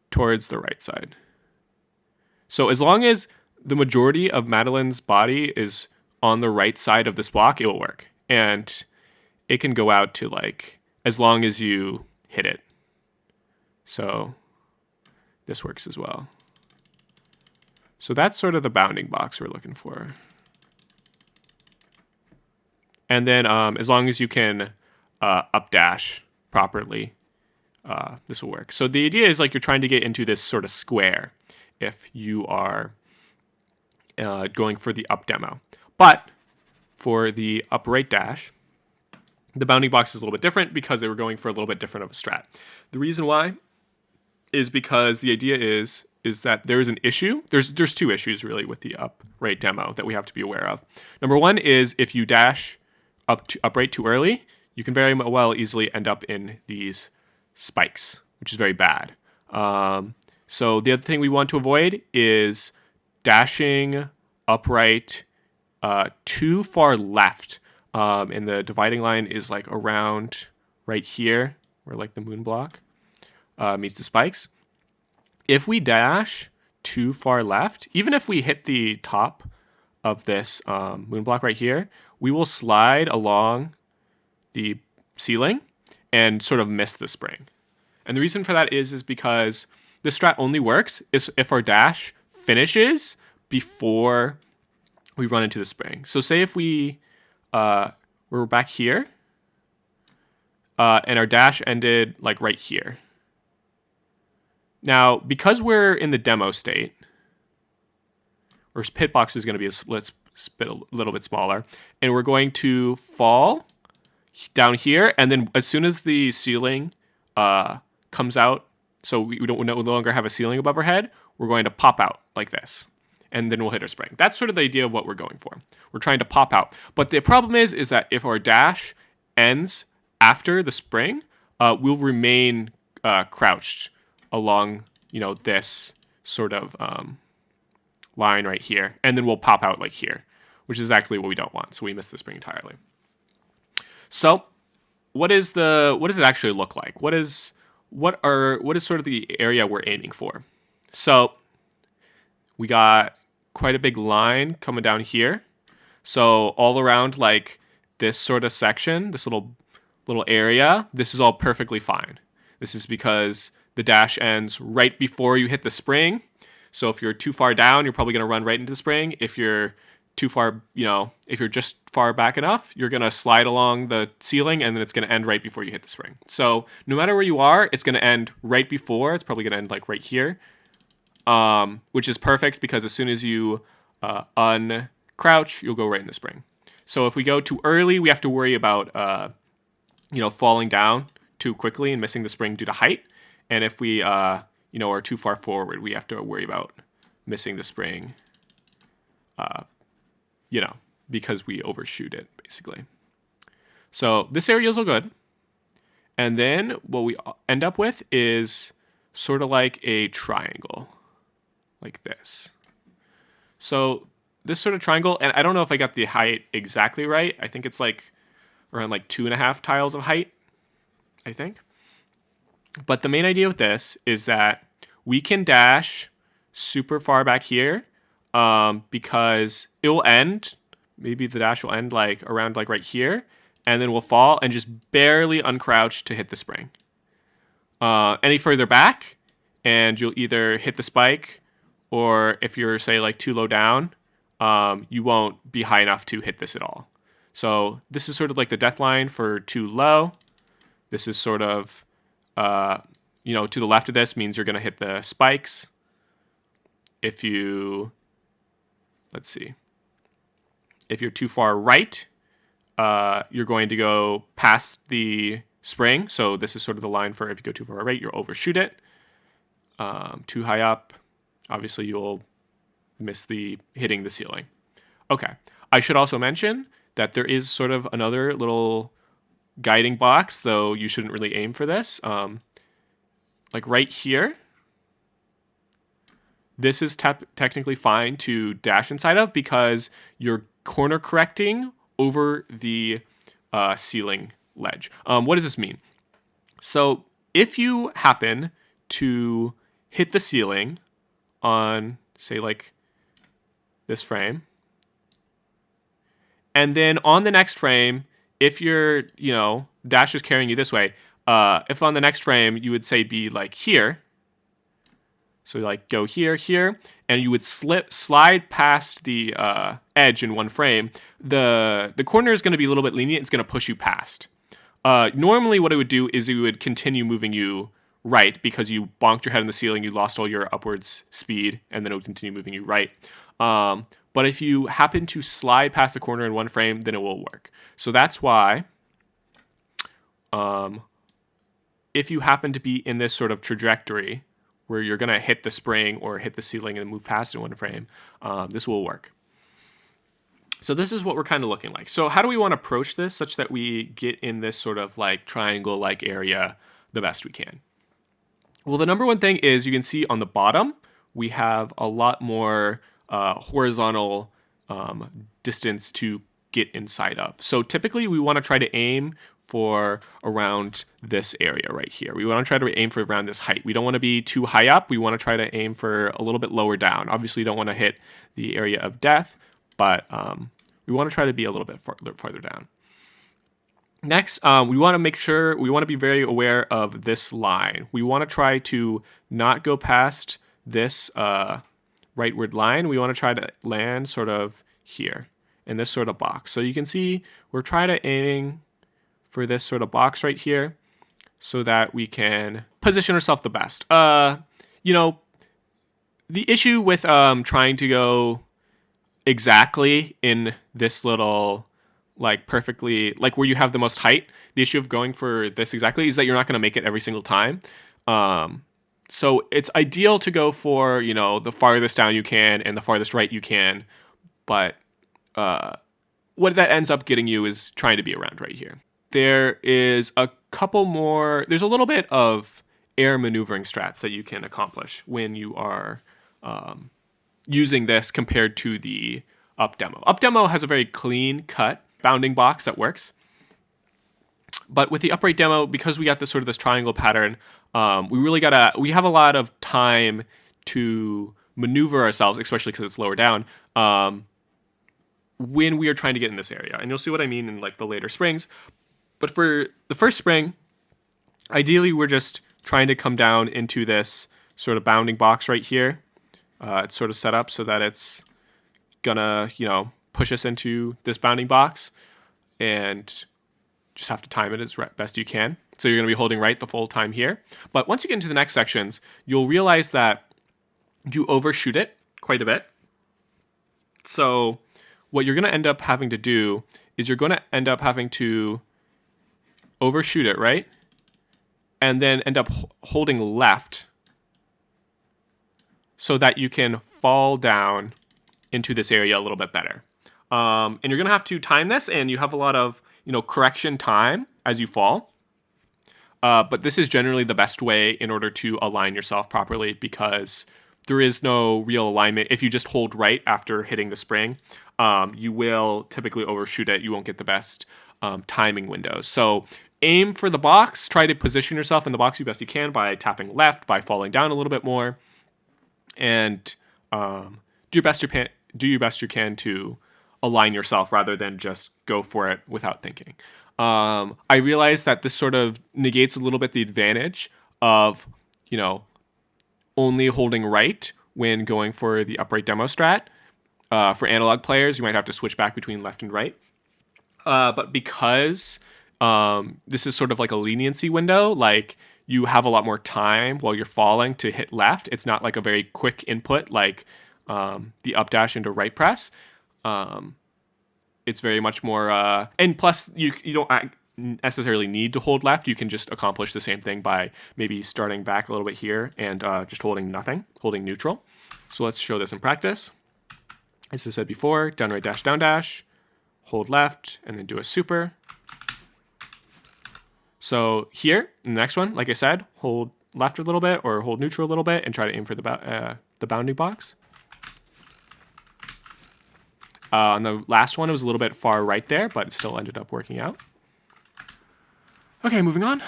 towards the right side. So as long as the majority of Madeline's body is on the right side of this block, it will work. And it can go out to like, as long as you hit it. So this works as well. So that's sort of the bounding box we're looking for. And then as long as you can up dash properly, this will work. So the idea is like you're trying to get into this sort of square if you are going for the up demo. But for the upright dash, the bounding box is a little bit different because they were going for a little bit different of a strat. The reason why is because the idea is that there is an issue. There's 2 issues really with the upright demo that we have to be aware of. Number 1 is if you dash upright too early, you can very well easily end up in these spikes, which is very bad. So the other thing we want to avoid is dashing upright too far left. And the dividing line is like around right here, where like the Moonblock meets the spikes. If we dash too far left, even if we hit the top of this Moonblock right here, we will slide along the ceiling and sort of miss the spring. And the reason for that is because this strat only works if our dash finishes before we run into the spring. So say if we're back here and our dash ended like right here. Now, because we're in the demo state, our hitbox is going to be a little bit smaller, and we're going to fall down here, and then as soon as the ceiling comes out, so we don't no longer have a ceiling above our head, we're going to pop out like this, and then we'll hit our spring. That's sort of the idea of what we're going for. We're trying to pop out. But the problem is that if our dash ends after the spring, we'll remain crouched along, this sort of line right here, and then we'll pop out like here, which is exactly what we don't want. So we miss the spring entirely. So what does it actually look like? What is sort of the area we're aiming for? So we got quite a big line coming down here. So all around like this sort of section, this little area, this is all perfectly fine. This is because the dash ends right before you hit the spring. So if you're too far down, you're probably going to run right into the spring. If you're too far, if you're just far back enough, you're going to slide along the ceiling, and then it's going to end right before you hit the spring. So no matter where you are, it's going to end right before. It's probably going to end like right here, which is perfect because as soon as you uncrouch, you'll go right in the spring. So if we go too early, we have to worry about falling down too quickly and missing the spring due to height. And if we are too far forward, we have to worry about missing the spring, because we overshoot it, basically. So this area is all good. And then what we end up with is sort of like a triangle, like this. So this sort of triangle, and I don't know if I got the height exactly right. I think it's like around like 2.5 tiles of height, I think. But the main idea with this is that we can dash super far back here, because it will end. Maybe the dash will end like around like right here, and then we'll fall and just barely uncrouch to hit the spring. Any further back, and you'll either hit the spike, or if you're, say, like too low down, you won't be high enough to hit this at all. So this is sort of like the death line for too low. This is sort of, you know, to the left of this means you're going to hit the spikes. If you, let's see, if you're too far right, you're going to go past the spring. So this is sort of the line for if you go too far right, you'll overshoot it. Too high up, obviously you'll miss the hitting the ceiling. Okay. I should also mention that there is sort of another little guiding box, though you shouldn't really aim for this. Like right here, this is technically fine to dash inside of because you're corner correcting over the ceiling ledge. What does this mean? So if you happen to hit the ceiling on, say, like this frame, and then on the next frame, if your, you know, dash is carrying you this way, if on the next frame you would say be like here, so like go here, here, and you would slide past the edge in one frame, the corner is going to be a little bit lenient. It's going to push you past. Normally what it would do is it would continue moving you right because you bonked your head in the ceiling, you lost all your upwards speed, and then it would continue moving you right. But if you happen to slide past the corner in one frame, then it will work. So that's why if you happen to be in this sort of trajectory where you're going to hit the spring or hit the ceiling and move past in one frame, this will work. So this is what we're kind of looking like. So how do we want to approach this such that we get in this sort of like triangle-like area the best we can? Well, the number one thing is you can see on the bottom, we have a lot more horizontal distance to get inside of. So typically we want to try to aim for around this area right here. We want to try to aim for around this height. We don't want to be too high up. We want to try to aim for a little bit lower down. Obviously, you don't want to hit the area of death, but we want to try to be a little bit farther down. Next, we want to make sure, we want to be very aware of this line. We want to try to not go past this rightward line. We want to try to land sort of here in this sort of box. So you can see we're trying to aiming for this sort of box right here so that we can position ourselves the best. You know, the issue with trying to go exactly in this little, like perfectly, like where you have the most height, the issue of going for this exactly is that you're not going to make it every single time. So it's ideal to go for, you know, the farthest down you can and the farthest right you can. But what that ends up getting you is trying to be around right here. There is a couple more, there's a little bit of air maneuvering strats that you can accomplish when you are using this compared to the up demo. Up demo has a very clean cut bounding box that works. But with the upright demo, because we got this sort of this triangle pattern, we have a lot of time to maneuver ourselves, especially because it's lower down, when we are trying to get in this area. And you'll see what I mean in like the later springs. But for the first spring, ideally we're just trying to come down into this sort of bounding box right here. It's sort of set up so that it's gonna, you know, push us into this bounding box, and just have to time it as best you can. So you're gonna be holding right the full time here. But once you get into the next sections, you'll realize that you overshoot it quite a bit. So what you're gonna end up having to do is you're gonna end up having to overshoot it, right? And then end up holding left so that you can fall down into this area a little bit better. And you're gonna have to time this, and you have a lot of, you know, correction time as you fall. But this is generally the best way in order to align yourself properly, because there is no real alignment. If you just hold right after hitting the spring, you will typically overshoot it. You won't get the best timing windows. So aim for the box. Try to position yourself in the box as best you can by tapping left, by falling down a little bit more. and do your best you can to align yourself rather than just go for it without thinking. I realize that this sort of negates a little bit the advantage of, only holding right when going for the upright demo strat. For analog players, you might have to switch back between left and right. But because this is sort of like a leniency window, like you have a lot more time while you're falling to hit left. It's not like a very quick input like the up dash into right press. It's very much more, and plus you don't necessarily need to hold left. You can just accomplish the same thing by maybe starting back a little bit here and just holding nothing, holding neutral. So let's show this in practice. As I said before, down right dash, down dash, hold left, and then do a super. So here, in the next one, like I said, hold left a little bit or hold neutral a little bit and try to aim for the bounding box. On the last one, it was a little bit far right there, but it still ended up working out. Okay, moving on.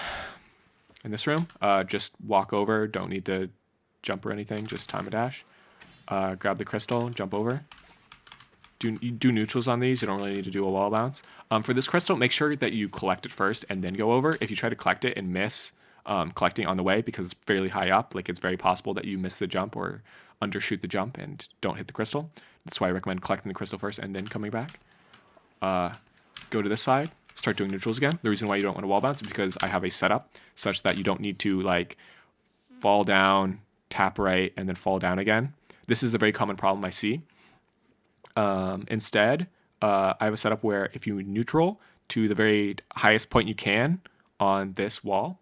In this room, just walk over. Don't need to jump or anything. Just time a dash. Grab the crystal, jump over. Do neutrals on these. You don't really need to do a wall bounce. For this crystal, make sure that you collect it first and then go over. If you try to collect it and miss collecting on the way because it's fairly high up, like it's very possible that you miss the jump or undershoot the jump and don't hit the crystal. That's why I recommend collecting the crystal first and then coming back. Go to this side, start doing neutrals again. The reason why you don't want to wall bounce is because I have a setup such that you don't need to like fall down, tap right, and then fall down again. This is the very common problem I see. Instead, I have a setup where if you neutral to the very highest point you can on this wall,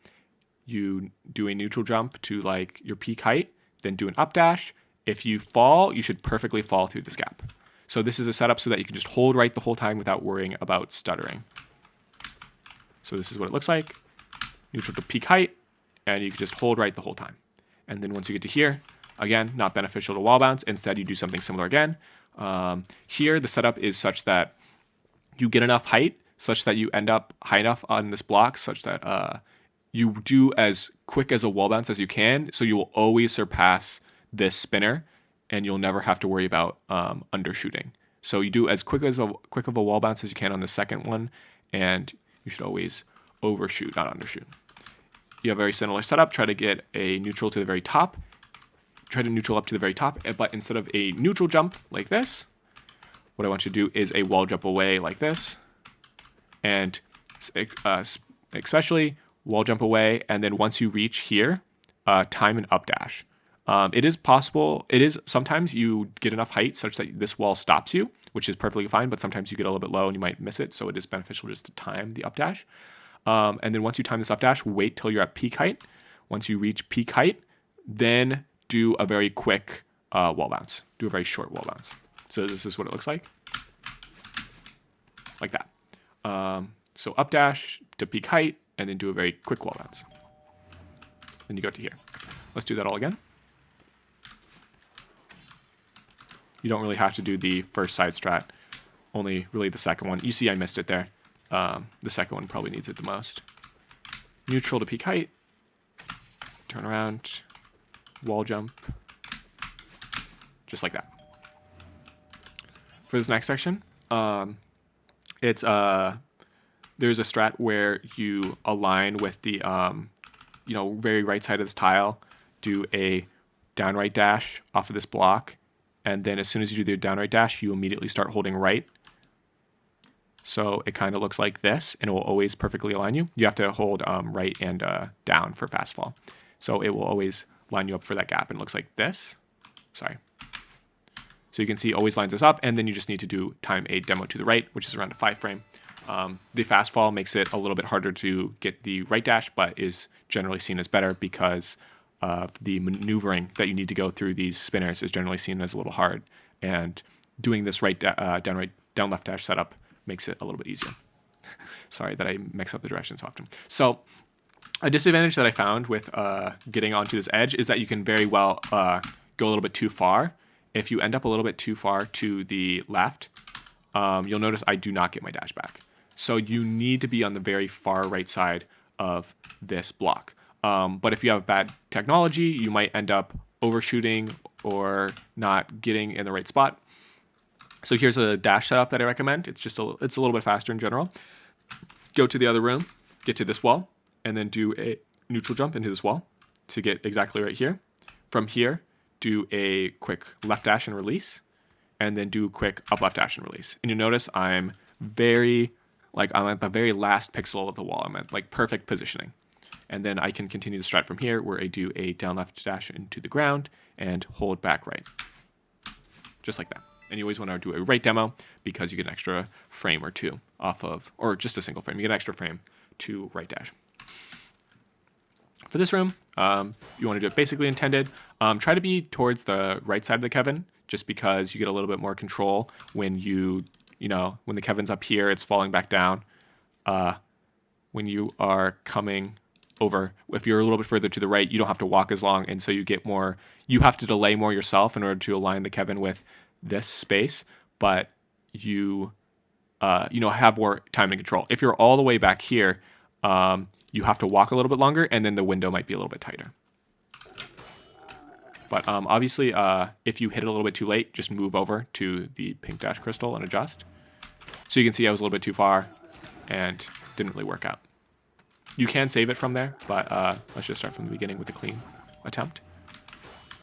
you do a neutral jump to like your peak height, then do an up dash. If you fall, you should perfectly fall through this gap. So this is a setup so that you can just hold right the whole time without worrying about stuttering. So this is what it looks like. Neutral to peak height, and you can just hold right the whole time. And then once you get to here, again, not beneficial to wall bounce. Instead, you do something similar again. Here, the setup is such that you get enough height, such that you end up high enough on this block, such that you do as quick as a wall bounce as you can. So you will always surpass this spinner, and you'll never have to worry about undershooting. So you do as quick of a wall bounce as you can on the second one, and you should always overshoot, not undershoot. You have a very similar setup. Try to get a neutral to the very top. Try to neutral up to the very top, but instead of a neutral jump like this, what I want you to do is a wall jump away like this, and especially wall jump away, and then once you reach here, time an up dash. It is possible, sometimes you get enough height such that this wall stops you, which is perfectly fine, but sometimes you get a little bit low and you might miss it, so it is beneficial just to time the up dash. And then once you time this up dash, wait till you're at peak height. Once you reach peak height, then do a very quick wall bounce. Do a very short wall bounce. So this is what it looks like. Like that. So up dash to peak height, and then do a very quick wall bounce. Then you go to here. Let's do that all again. You don't really have to do the first side strat, only really the second one. You see I missed it there. The second one probably needs it the most. Neutral to peak height. Turn around. Wall jump. Just like that. For this next section, there's a strat where you align with the very right side of this tile, do a downright dash off of this block, and then as soon as you do the downright dash, you immediately start holding right. So it kind of looks like this, and it will always perfectly align you. You have to hold right and down for fast fall. So it will always line you up for that gap, and it looks like this. Sorry. So you can see it always lines us up, and then you just need to do time a demo to the right, which is around a 5 frame. The fast fall makes it a little bit harder to get the right dash, but is generally seen as better because of the maneuvering that you need to go through these spinners is generally seen as a little hard. And doing this down left dash setup makes it a little bit easier. Sorry that I mix up the directions often. So a disadvantage that I found with getting onto this edge is that you can very well go a little bit too far. If you end up a little bit too far to the left, you'll notice I do not get my dash back. So you need to be on the very far right side of this block. But if you have bad technology, you might end up overshooting or not getting in the right spot. So here's a dash setup that I recommend. It's a little bit faster in general. Go to the other room, get to this wall, and then do a neutral jump into this wall to get exactly right here. From here, do a quick left dash and release, and then do a quick up left dash and release. And you notice I'm at the very last pixel of the wall. I'm at like perfect positioning. And then I can continue the strat from here where I do a down left dash into the ground and hold back right. Just like that. And you always want to do a right demo because you get an extra frame or two off of, or just a single frame. You get an extra frame to right dash. For this room, you want to do it basically intended. Try to be towards the right side of the Kevin, just because you get a little bit more control when when the Kevin's up here, it's falling back down. When you are coming over, if you're a little bit further to the right, you don't have to walk as long, and so you have to delay more yourself in order to align the Kevin with this space, but you have more time to control. If you're all the way back here, you have to walk a little bit longer, and then the window might be a little bit tighter. But obviously, if you hit it a little bit too late, just move over to the pink dash crystal and adjust. So you can see I was a little bit too far and didn't really work out. You can save it from there, but let's just start from the beginning with a clean attempt.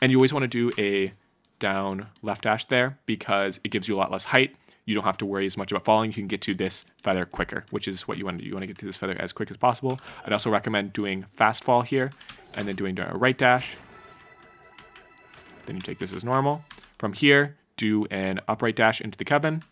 And you always want to do a down left dash there because it gives you a lot less height. You don't have to worry as much about falling. You can get to this feather quicker, which is what you want to do. You want to get to this feather as quick as possible. I'd also recommend doing fast fall here and then doing a right dash. Then you take this as normal. From here, do an upright dash into the Kevin,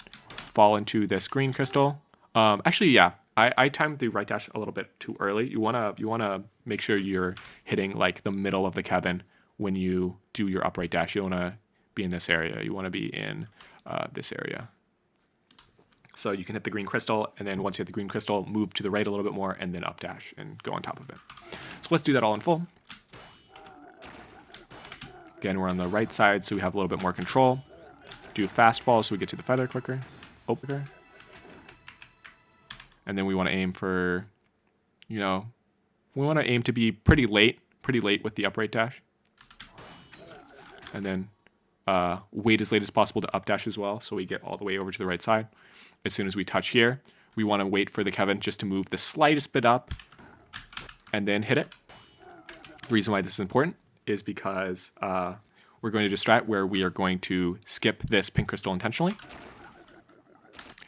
fall into this green crystal. Actually, yeah, I timed the right dash a little bit too early. You wanna make sure you're hitting like the middle of the Kevin when you do your upright dash. You don't wanna be in this area. You wanna be in this area. So you can hit the green crystal, and then once you hit the green crystal, move to the right a little bit more, and then up dash and go on top of it. So let's do that all in full. Again, we're on the right side, so we have a little bit more control. Do fast fall so we get to the feather quicker. And then we want to aim for, we want to aim to be pretty late with the upright dash. And then wait as late as possible to up dash as well, so we get all the way over to the right side. As soon as we touch here, we want to wait for the Kevin just to move the slightest bit up and then hit it. The reason why this is important is because we're going to do a strat where we are going to skip this pink crystal intentionally.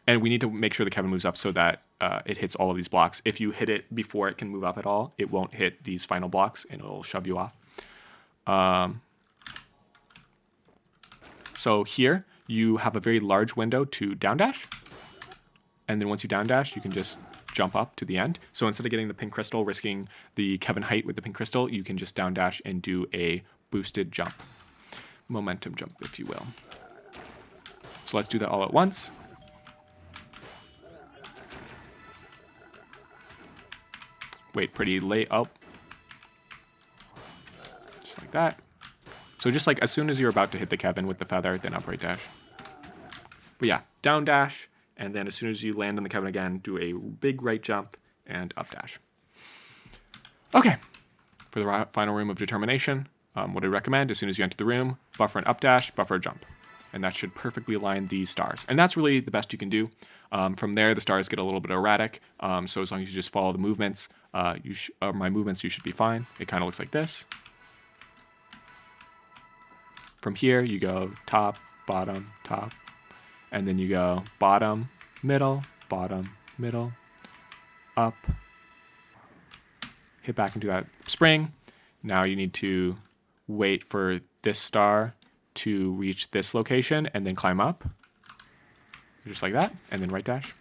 And we need to make sure the Kevin moves up so that it hits all of these blocks. If you hit it before it can move up at all, it won't hit these final blocks and it'll shove you off. So here you have a very large window to down dash. And then once you down dash, you can just jump up to the end. So instead of getting the pink crystal, risking the Kevin height with the pink crystal, you can just down dash and do a boosted jump. Momentum jump, if you will. So let's do that all at once. Wait pretty late up. Just like that. So just like as soon as you're about to hit the Kevin with the feather, then upright dash. But yeah, down dash. And then as soon as you land on the Kevin again, do a big right jump and up dash. Okay, for the final room of determination, what I recommend, as soon as you enter the room, buffer an up dash, buffer a jump. And that should perfectly align these stars. And that's really the best you can do. From there, the stars get a little bit erratic. So as long as you just follow the movements, my movements, you should be fine. It kind of looks like this. From here, you go top, bottom, top. And then you go bottom, middle, up, hit back into that spring. Now you need to wait for this star to reach this location and then climb up. Just like that, and then right dash.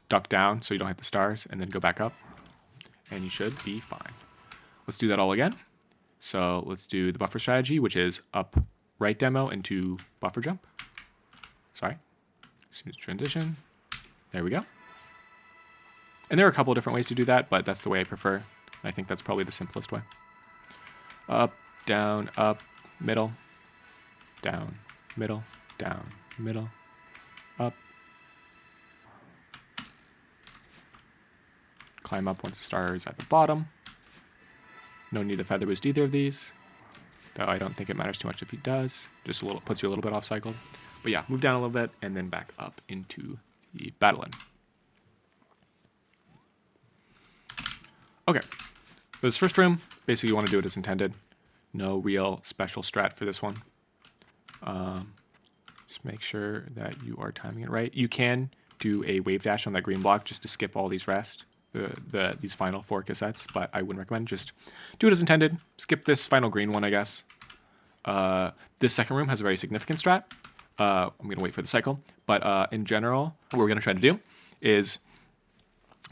Duck down so you don't hit the stars, and then go back up. And you should be fine. Let's do that all again. So let's do the buffer strategy, which is up right demo into buffer jump. Sorry. As soon as transition. There we go. And there are a couple of different ways to do that, but that's the way I prefer. I think that's probably the simplest way. Up, down, up, middle, down, middle, down, middle, up. climb up once the star is at the bottom. No need to feather boost either of these, though I don't think it matters too much if he does. Just a little, puts you a little bit off cycle. But yeah, move down a little bit and then back up into the battle end. Okay, for this first room, basically you want to do it as intended. No real special strat for this one. Just make sure that you are timing it right. You can do a wave dash on that green block just to skip all these rest, these final 4 cassettes, but I wouldn't recommend. Just do it as intended. Skip this final green one, I guess. This second room has a very significant strat. I'm going to wait for the cycle, but in general, what we're going to try to do is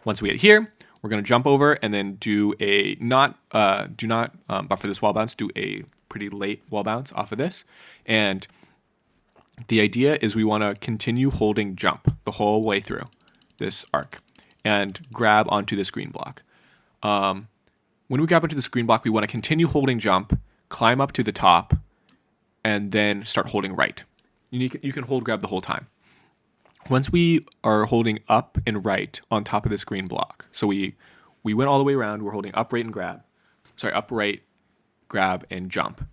once we get here, we're going to jump over and then do a do not buffer this wall bounce, do a pretty late wall bounce off of this. And the idea is we want to continue holding jump the whole way through this arc and grab onto this green block. When we grab onto this green block, we want to continue holding jump, climb up to the top, and then start holding right. You can hold grab the whole time. Once we are holding up and right on top of this green block, so we went all the way around, we're holding up, right, and grab. Sorry, up, right, grab, and jump.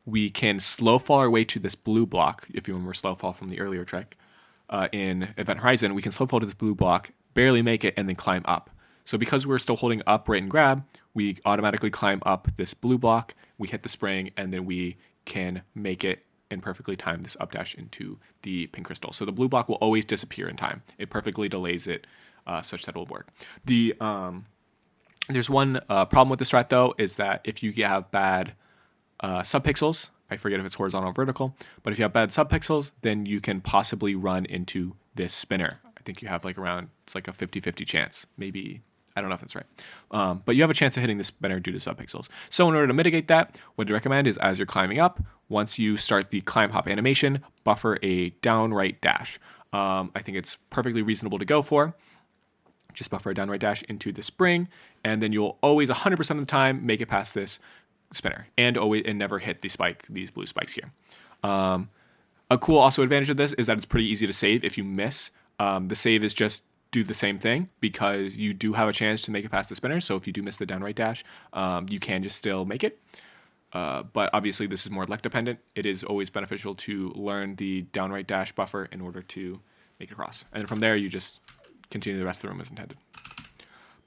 We can slow fall our way to this blue block, if you remember slow fall from the earlier trick. In Event Horizon, we can slow fall to this blue block, barely make it, and then climb up. So because we're still holding up, right, and grab, we automatically climb up this blue block, we hit the spring, and then we can make it and perfectly time this up dash into the pink crystal. So the blue block will always disappear in time. It perfectly delays it such that it will work. There's one problem with this strat though, is that if you have bad subpixels, I forget if it's horizontal or vertical, but if you have bad subpixels, then you can possibly run into this spinner. I think you have like around, it's like a 50-50 chance, maybe. I don't know if that's right. But you have a chance of hitting this spinner due to subpixels. So in order to mitigate that, what I recommend is as you're climbing up, once you start the climb hop animation, buffer a down right dash. I think it's perfectly reasonable to go for. Just buffer a down right dash into the spring, and then you'll always 100% of the time make it past this spinner and never hit these blue spikes here. A cool also advantage of this is that it's pretty easy to save if you miss. The save is just do the same thing because you do have a chance to make it past the spinner. So if you do miss the down right dash, you can just still make it. But obviously this is more luck dependent. It is always beneficial to learn the down right dash buffer in order to make it across. And from there, you just continue the rest of the room as intended.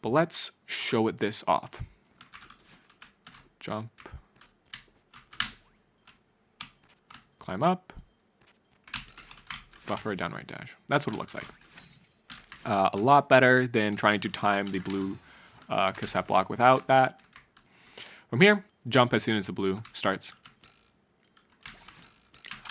But let's show it this off. Jump. Climb up. Buffer a down right dash. That's what it looks like. A lot better than trying to time the blue cassette block without that. From here, jump as soon as the blue starts.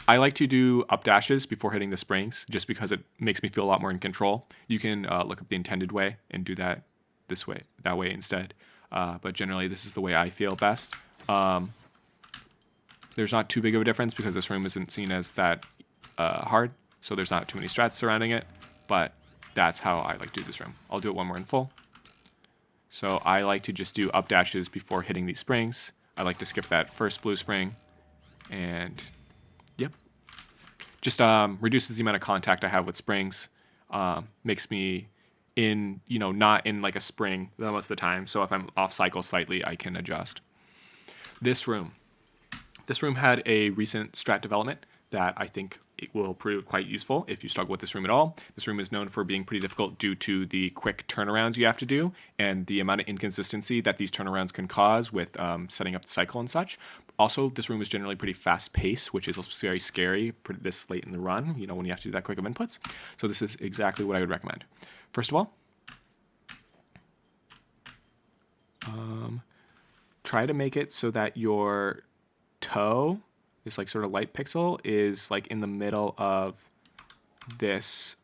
I like to do up dashes before hitting the springs just because it makes me feel a lot more in control. You can look up the intended way and do that that way instead. But generally, this is the way I feel best. There's not too big of a difference because this room isn't seen as that hard, so there's not too many strats surrounding it, but that's how I like to do this room. I'll do it one more in full. So I like to just do up dashes before hitting these springs. I like to skip that first blue spring, and yep. Just reduces the amount of contact I have with springs. Makes me not in like a spring most of the time. So if I'm off cycle slightly, I can adjust. This room had a recent strat development that I think it will prove quite useful if you struggle with this room at all. This room is known for being pretty difficult due to the quick turnarounds you have to do and the amount of inconsistency that these turnarounds can cause with setting up the cycle and such. Also, this room is generally pretty fast-paced, which is very scary this late in the run, when you have to do that quick of inputs. So this is exactly what I would recommend. First of all, try to make it so that your toe, this like sort of light pixel, is like in the middle of this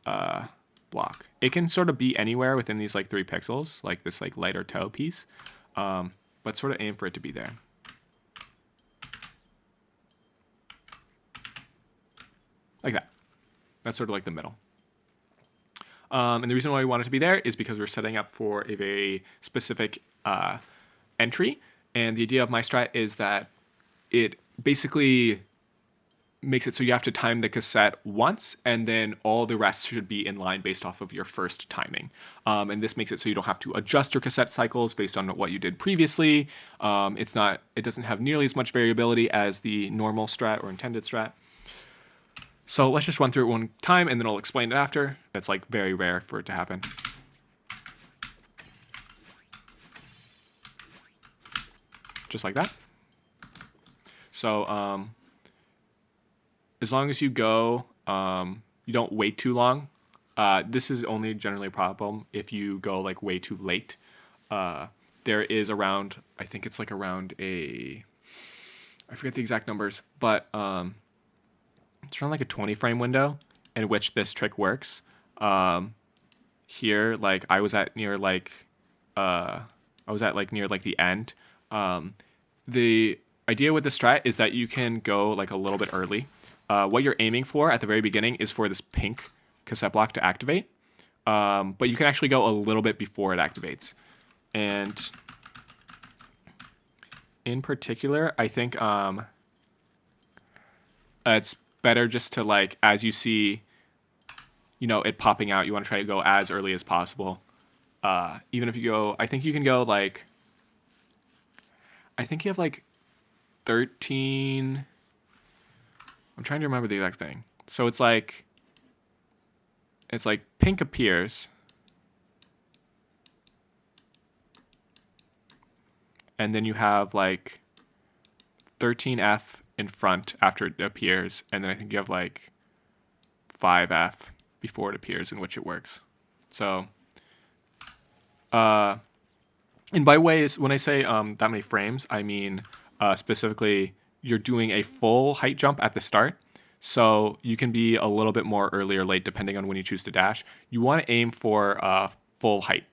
block. It can sort of be anywhere within these like 3 pixels, like this like lighter toe piece, but sort of aim for it to be there. Like that. That's sort of like the middle. And the reason why we want it to be there is because we're setting up for a very specific entry. And the idea of my strat is that it basically makes it so you have to time the cassette once, and then all the rest should be in line based off of your first timing. And this makes it so you don't have to adjust your cassette cycles based on what you did previously. It doesn't have nearly as much variability as the normal strat or intended strat. So let's just run through it one time, and then I'll explain it after. It's like very rare for it to happen. Just like that. So as long as you go, you don't wait too long. This is only generally a problem if you go like way too late. There is around, I think it's like around I forget the exact numbers, but it's around like a 20 frame window in which this trick works. Here, like I was at near like the end. The idea with the strat is that you can go like a little bit early. What you're aiming for at the very beginning is for this pink cassette block to activate. But you can actually go a little bit before it activates. And in particular, I think it's better just to like, as you see, it popping out, you want to try to go as early as possible. Even if you go, I think you can go like, I think you have like 13. I'm trying to remember the exact thing. So it's like pink appears. And then you have like 13F in front after it appears. And then I think you have like 5F before it appears, in which it works. So, and by ways, when I say that many frames, I mean specifically you're doing a full height jump at the start. So you can be a little bit more early or late depending on when you choose to dash. You want to aim for full height,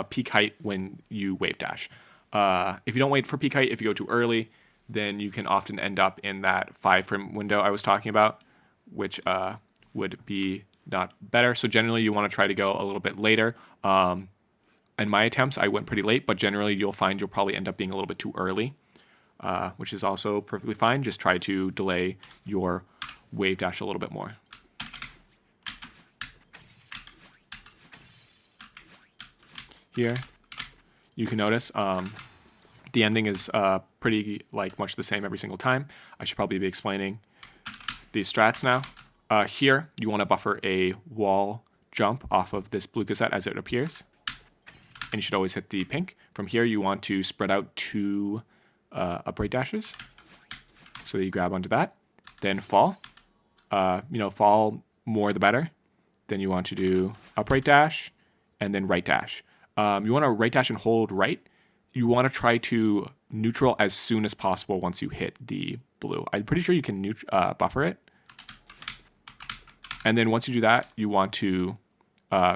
peak height when you wave dash. If you don't wait for peak height, if you go too early, then you can often end up in that 5 frame window I was talking about, which would be not better. So generally you want to try to go a little bit later. In my attempts, I went pretty late, but generally you'll find you'll probably end up being a little bit too early, which is also perfectly fine. Just try to delay your wave dash a little bit more. Here, you can notice the ending is pretty much the same every single time. I should probably be explaining these strats now. Here, you want to buffer a wall jump off of this blue cassette as it appears. And you should always hit the pink. From here, you want to spread out 2 upright dashes so that you grab onto that. Then fall. Fall more the better. Then you want to do upright dash and then right dash. You want to right dash and hold right. You want to try to neutral as soon as possible once you hit the blue. I'm pretty sure you can buffer it. And then once you do that, you want to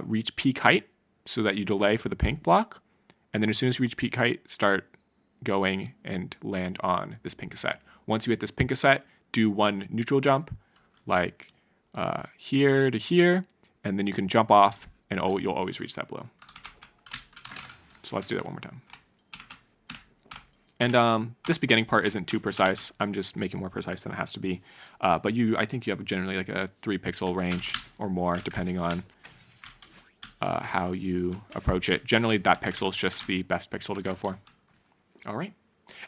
reach peak height so that you delay for the pink block. And then as soon as you reach peak height, start going and land on this pink cassette. Once you hit this pink cassette, do 1 neutral jump, like here to here, and then you can jump off, and you'll always reach that blue. So let's do that one more time. And this beginning part isn't too precise. I'm just making more precise than it has to be. But I think you have generally like a 3 pixel range or more, depending on how you approach it. Generally, that pixel is just the best pixel to go for. All right.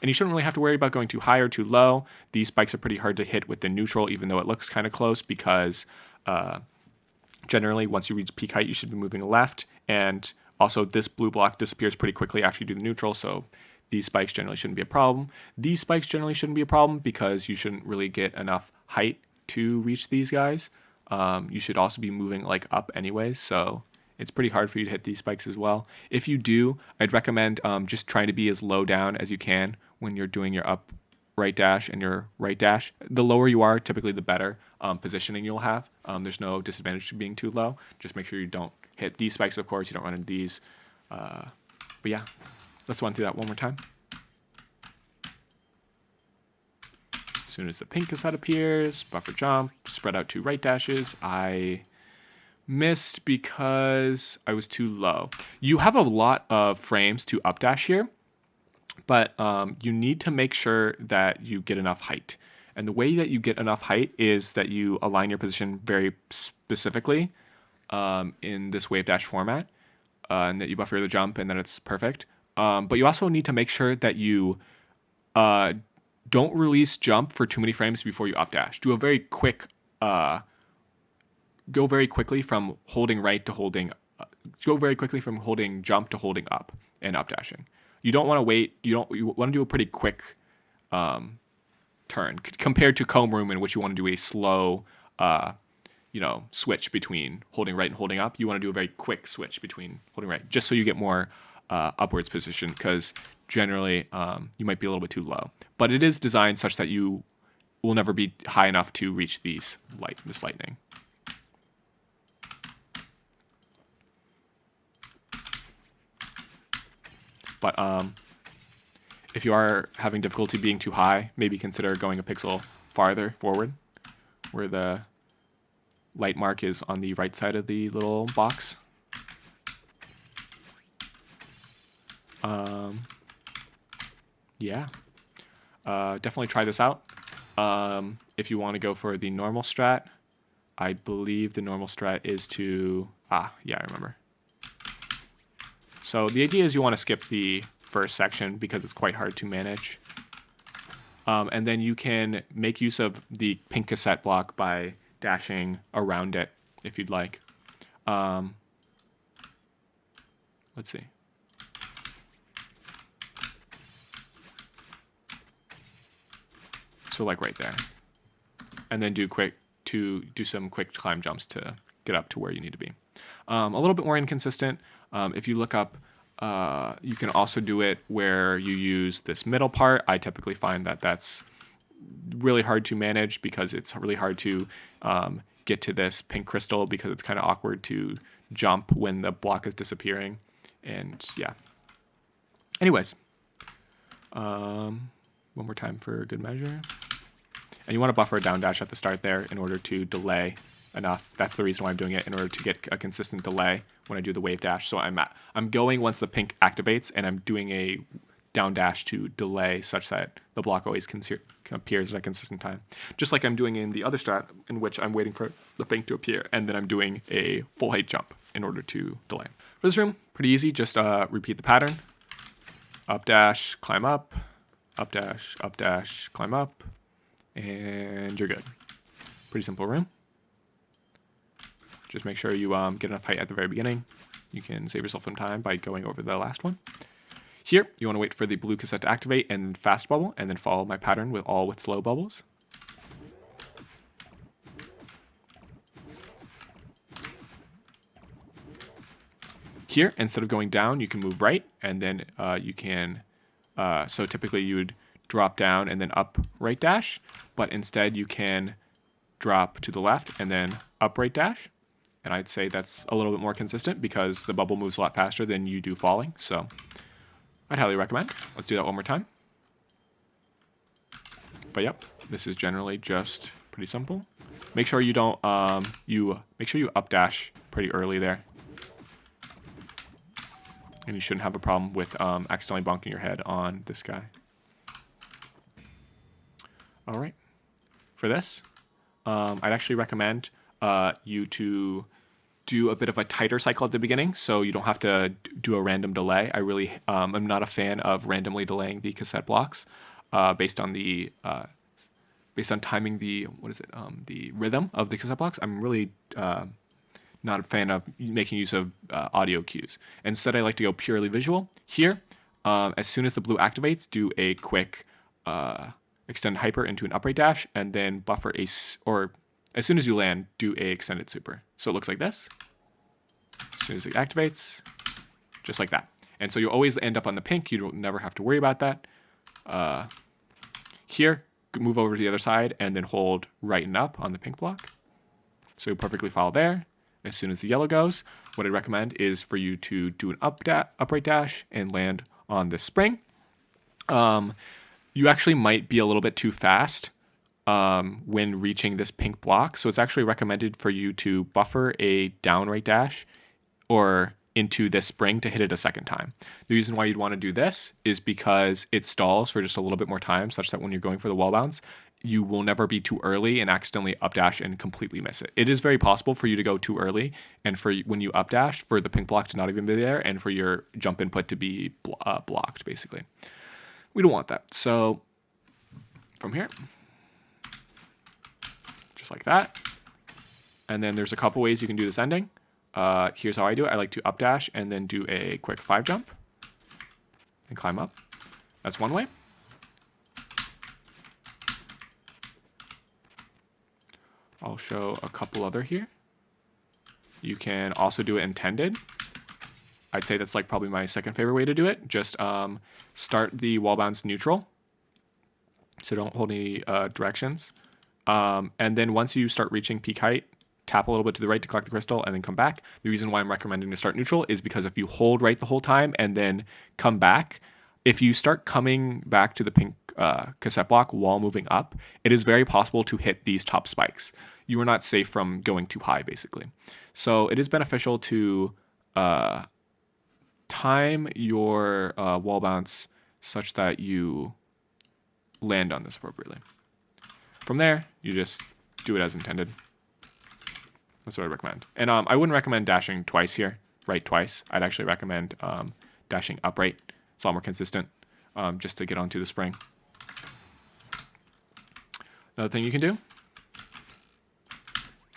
And you shouldn't really have to worry about going too high or too low. These spikes are pretty hard to hit with the neutral, even though it looks kind of close, because generally, once you reach peak height, you should be moving left. And also, this blue block disappears pretty quickly after you do the neutral, so these spikes generally shouldn't be a problem. These spikes generally shouldn't be a problem because you shouldn't really get enough height to reach these guys. You should also be moving like up anyways, so it's pretty hard for you to hit these spikes as well. If you do, I'd recommend just trying to be as low down as you can when you're doing your up right dash and your right dash. The lower you are, typically the better positioning you'll have. There's no disadvantage to being too low. Just make sure you don't hit these spikes, of course. You don't run into these. But yeah, let's run through that one more time. As soon as the pink cassette appears, buffer jump, spread out 2 right dashes. I missed because I was too low. You have a lot of frames to updash here, but you need to make sure that you get enough height. And the way that you get enough height is that you align your position very specifically in this wave dash format, and that you buffer the jump, and then it's perfect. But you also need to make sure that you don't release jump for too many frames before you up dash. Do a very quick, go very quickly from holding right to holding, go very quickly from holding jump to holding up and up dashing. You don't want to wait. You want to do a pretty quick turn compared to comb room, in which you want to do a slow, switch between holding right and holding up. You want to do a very quick switch between holding right, just so you get more upwards position, because generally you might be a little bit too low. But it is designed such that you will never be high enough to reach this lightning. But if you are having difficulty being too high, maybe consider going a pixel farther forward, where the light mark is on the right side of the little box. Definitely try this out. If you want to go for the normal strat, I believe the normal strat is to, I remember. So the idea is you want to skip the first section because it's quite hard to manage. And then you can make use of the pink cassette block by dashing around it if you'd like. Let's see. So like right there. And then do some quick climb jumps to get up to where you need to be. A little bit more inconsistent. If you look up, you can also do it where you use this middle part. I typically find that that's really hard to manage because it's really hard to get to this pink crystal, because it's kind of awkward to jump when the block is disappearing. And yeah. Anyways, one more time for good measure. And you want to buffer a down dash at the start there in order to delay enough. That's the reason why I'm doing it, in order to get a consistent delay when I do the wave dash. So I'm going once the pink activates, and I'm doing a down dash to delay such that the block always appears at a consistent time. Just like I'm doing in the other strat, in which I'm waiting for the pink to appear, and then I'm doing a full height jump in order to delay. For this room, pretty easy. Just repeat the pattern. Up dash, climb up, climb up, and you're good. Pretty simple room. Just make sure you get enough height at the very beginning. You can save yourself some time by going over the last one. Here, you want to wait for the blue cassette to activate and fast bubble, and then follow my pattern with slow bubbles. Here, instead of going down, you can move right, and then you can, so typically you would drop down and then up right dash, but instead you can drop to the left and then up right dash. And I'd say that's a little bit more consistent because the bubble moves a lot faster than you do falling. So I'd highly recommend. Let's do that one more time. But yep, this is generally just pretty simple. Make sure you don't, make sure you up dash pretty early there. And you shouldn't have a problem with accidentally bonking your head on this guy. All right. For this, I'd actually recommend you to do a bit of a tighter cycle at the beginning, so you don't have to do a random delay. I really am not a fan of randomly delaying the cassette blocks based on timing the rhythm of the cassette blocks. I'm really not a fan of making use of audio cues. Instead, I like to go purely visual. Here, as soon as the blue activates, do a quick extend hyper into an upright dash, and then buffer or as soon as you land, do a extended super. So it looks like this. As soon as it activates, just like that. And so you always end up on the pink. You don't never have to worry about that. Here, move over to the other side and then hold right and up on the pink block. So you perfectly follow there. As soon as the yellow goes, what I recommend is for you to do an upright dash and land on this spring. You actually might be a little bit too fast when reaching this pink block. So it's actually recommended for you to buffer a down right dash or into this spring to hit it a second time. The reason why you'd want to do this is because it stalls for just a little bit more time, such that when you're going for the wall bounce, you will never be too early and accidentally updash and completely miss it. It is very possible for you to go too early, and for when you updash, for the pink block to not even be there, and for your jump input to be blocked, basically. We don't want that. So from here, just like that. And then there's a couple ways you can do this ending. Here's how I do it. I like to updash and then do a quick 5 jump and climb up. That's one way. I'll show a couple other here. You can also do it intended. I'd say that's like probably my second favorite way to do it. Just start the wall bounce neutral. So don't hold any directions. And then once you start reaching peak height, tap a little bit to the right to collect the crystal and then come back. The reason why I'm recommending to start neutral is because if you hold right the whole time and then come back, if you start coming back to the pink cassette block while moving up, it is very possible to hit these top spikes. You are not safe from going too high, basically. So it is beneficial to time your wall bounce such that you land on this appropriately. From there, you just do it as intended. That's what I recommend. And I wouldn't recommend dashing twice here, right twice. I'd actually recommend dashing upright. It's a lot more consistent, just to get onto the spring. Another thing you can do,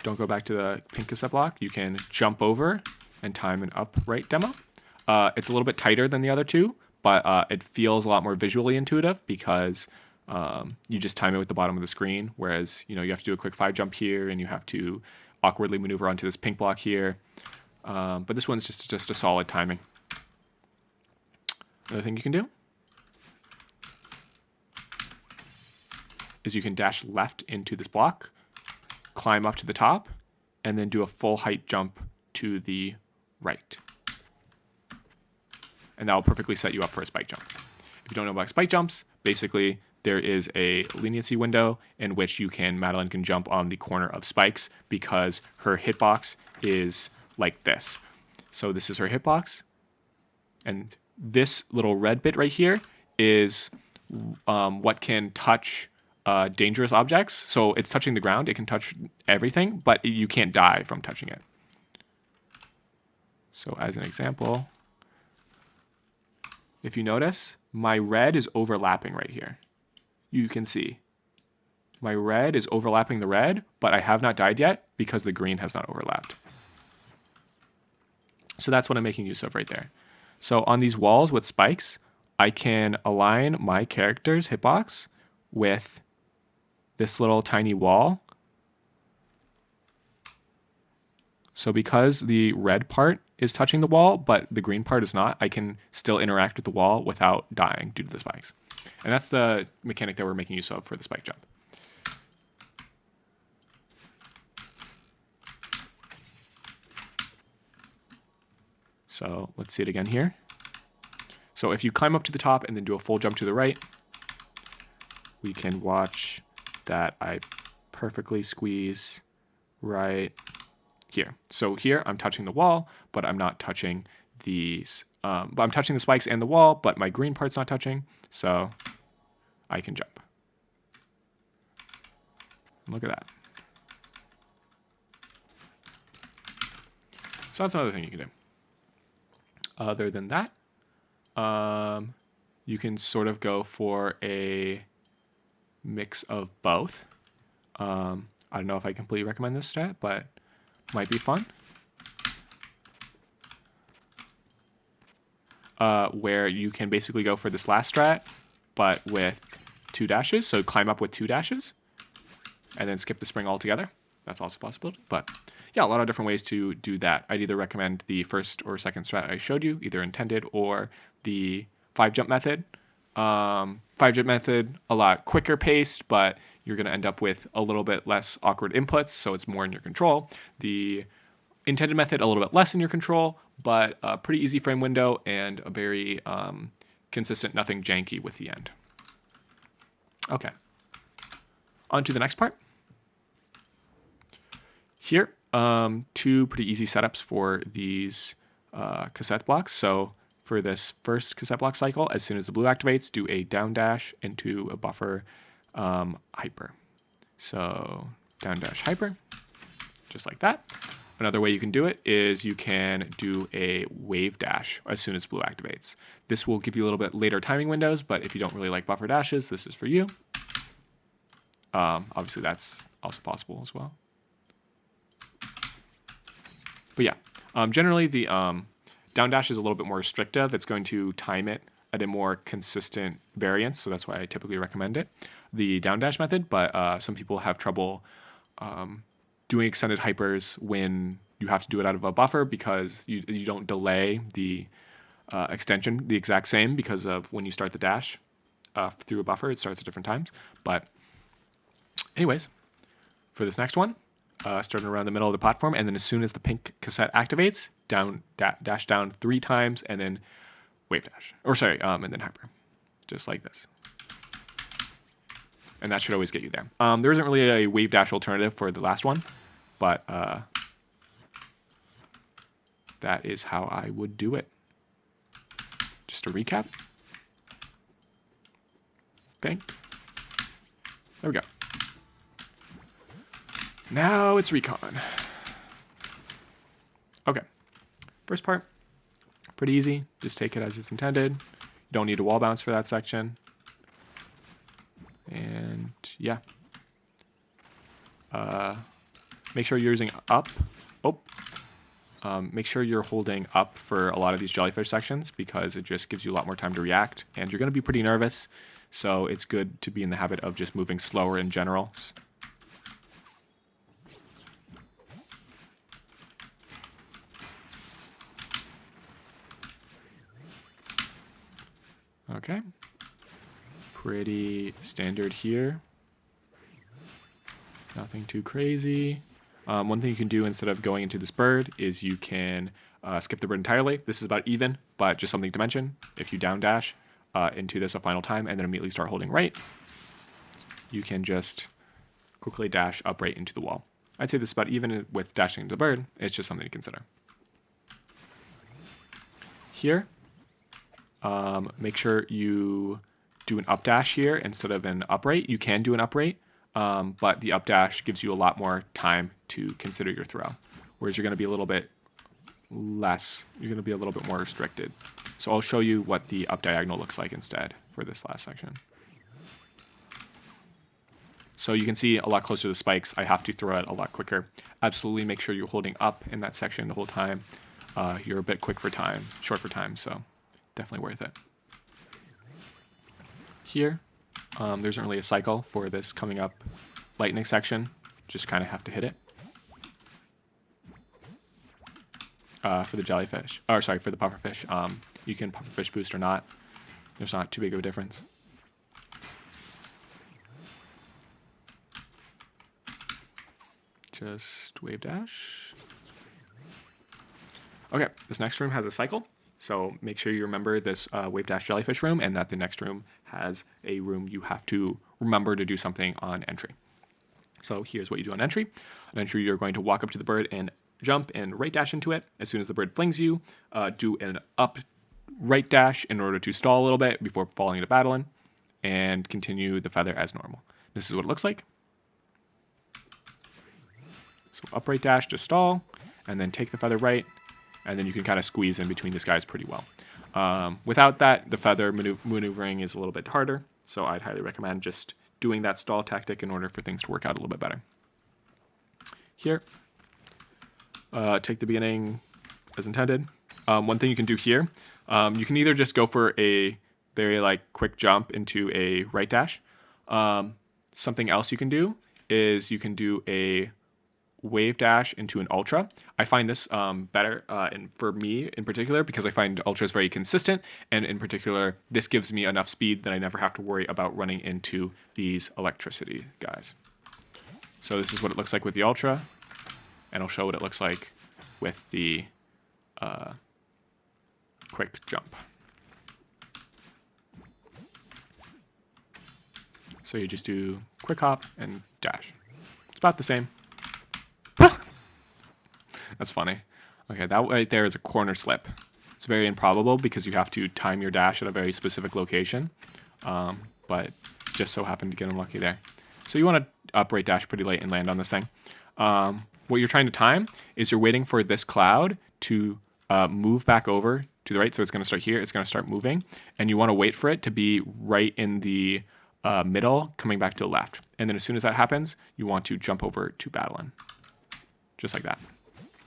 don't go back to the pink cassette block. You can jump over and time an upright demo. It's a little bit tighter than the other two, but it feels a lot more visually intuitive because you just time it with the bottom of the screen, whereas you have to do a quick 5 jump here and you have to awkwardly maneuver onto this pink block here. But this one's just a solid timing. Another thing you can do is you can dash left into this block, climb up to the top, and then do a full height jump to the right. And that will perfectly set you up for a spike jump. If you don't know about spike jumps, basically there is a leniency window in which Madeline can jump on the corner of spikes because her hitbox is like this. So this is her hitbox, and this little red bit right here is what can touch dangerous objects. So it's touching the ground. It can touch everything, but you can't die from touching it. So as an example, if you notice, my red is overlapping right here. You can see my red is overlapping the red, but I have not died yet because the green has not overlapped. So that's what I'm making use of right there. So on these walls with spikes, I can align my character's hitbox with this little tiny wall. So because the red part is touching the wall, but the green part is not, I can still interact with the wall without dying due to the spikes. And that's the mechanic that we're making use of for the spike jump. So let's see it again here. So if you climb up to the top and then do a full jump to the right, we can watch that I perfectly squeeze right here. So here I'm touching the wall, but I'm not touching these. But I'm touching the spikes and the wall, but my green part's not touching, so I can jump. Look at that. So that's another thing you can do. Other than that, you can sort of go for a mix of both. I don't know if I completely recommend this strat, but might be fun. Where you can basically go for this last strat, but with 2 dashes. So climb up with 2 dashes, and then skip the spring altogether. That's also a possibility. But yeah, a lot of different ways to do that. I'd either recommend the first or second strat I showed you, either intended or the 5 jump method. 5 jump method, a lot quicker paced, but you're going to end up with a little bit less awkward inputs, so it's more in your control. The intended method, a little bit less in your control, but a pretty easy frame window and a very consistent, nothing janky with the end. Okay. On to the next part. Here, 2 pretty easy setups for these cassette blocks. So for this first cassette block cycle, as soon as the blue activates, do a down dash into a buffer hyper. So down dash hyper, just like that. Another way you can do it is you can do a wave dash as soon as blue activates. This will give you a little bit later timing windows, but if you don't really like buffer dashes, this is for you. Obviously, that's also possible as well. But yeah, generally the down dash is a little bit more restrictive. It's going to time it at a more consistent variance, so that's why I typically recommend it, the down dash method. But some people have trouble doing extended hypers when you have to do it out of a buffer because you don't delay the extension the exact same because of when you start the dash through a buffer, it starts at different times. But anyways, for this next one, starting around the middle of the platform, and then as soon as the pink cassette activates, dash down 3 times, and then wave dash, and then hyper, just like this. And that should always get you there. There isn't really a wave dash alternative for the last one, but that is how I would do it. Just to recap. Bang. There we go. Now it's recon. Okay. First part, pretty easy. Just take it as it's intended. You don't need a wall bounce for that section. And yeah. Make sure you're using up. Make sure you're holding up for a lot of these jellyfish sections because it just gives you a lot more time to react. And you're going to be pretty nervous. So it's good to be in the habit of just moving slower in general. Okay. Pretty standard here. Nothing too crazy. One thing you can do instead of going into this bird is you can skip the bird entirely. This is about even, but just something to mention. If you down dash into this a final time and then immediately start holding right, you can just quickly dash up right into the wall. I'd say this is about even with dashing into the bird. It's just something to consider. Here, make sure you do an up dash here instead of an upright. You can do an upright, but the up dash gives you a lot more time to consider your throw, whereas you're going to be a little bit less, you're going to be a little bit more restricted. So I'll show you what the up diagonal looks like instead for this last section. So you can see a lot closer to the spikes. I have to throw it a lot quicker. Absolutely make sure you're holding up in that section the whole time. You're a bit short for time, so definitely worth it. Here, there isn't really a cycle for this coming up lightning section. Just kind of have to hit it. For the jellyfish, or sorry, for the pufferfish, you can pufferfish boost or not. There's not too big of a difference. Just wave dash. Okay, this next room has a cycle, so make sure you remember this wave dash jellyfish room, and that the next room has a room you have to remember to do something on entry. So here's what you do on entry. On entry, you're going to walk up to the bird and jump and right dash into it. As soon as the bird flings you, do an up right dash in order to stall a little bit before falling into battling, and continue the feather as normal. This is what it looks like. So up right dash to stall, and then take the feather right, and then you can kind of squeeze in between these guys pretty well. Without that, the feather maneuvering is a little bit harder, so I'd highly recommend just doing that stall tactic in order for things to work out a little bit better. Here, take the beginning as intended. One thing you can do here, you can either just go for a very quick jump into a right dash. Something else you can do is you can do a wave dash into an ultra. I find this better and for me in particular because I find ultra is very consistent, and in particular this gives me enough speed that I never have to worry about running into these electricity guys. So this is what it looks like with the ultra, and I'll show what it looks like with the quick jump. So you just do quick hop and dash. It's about the same. That's funny. Okay, that right there is a corner slip. It's very improbable because you have to time your dash at a very specific location, but just so happened to get unlucky there. So you want to upright dash pretty late and land on this thing. What you're trying to time is you're waiting for this cloud to move back over to the right. So it's going to start here. It's going to start moving. And you want to wait for it to be right in the middle, coming back to the left. And then as soon as that happens, you want to jump over to battling. Just like that.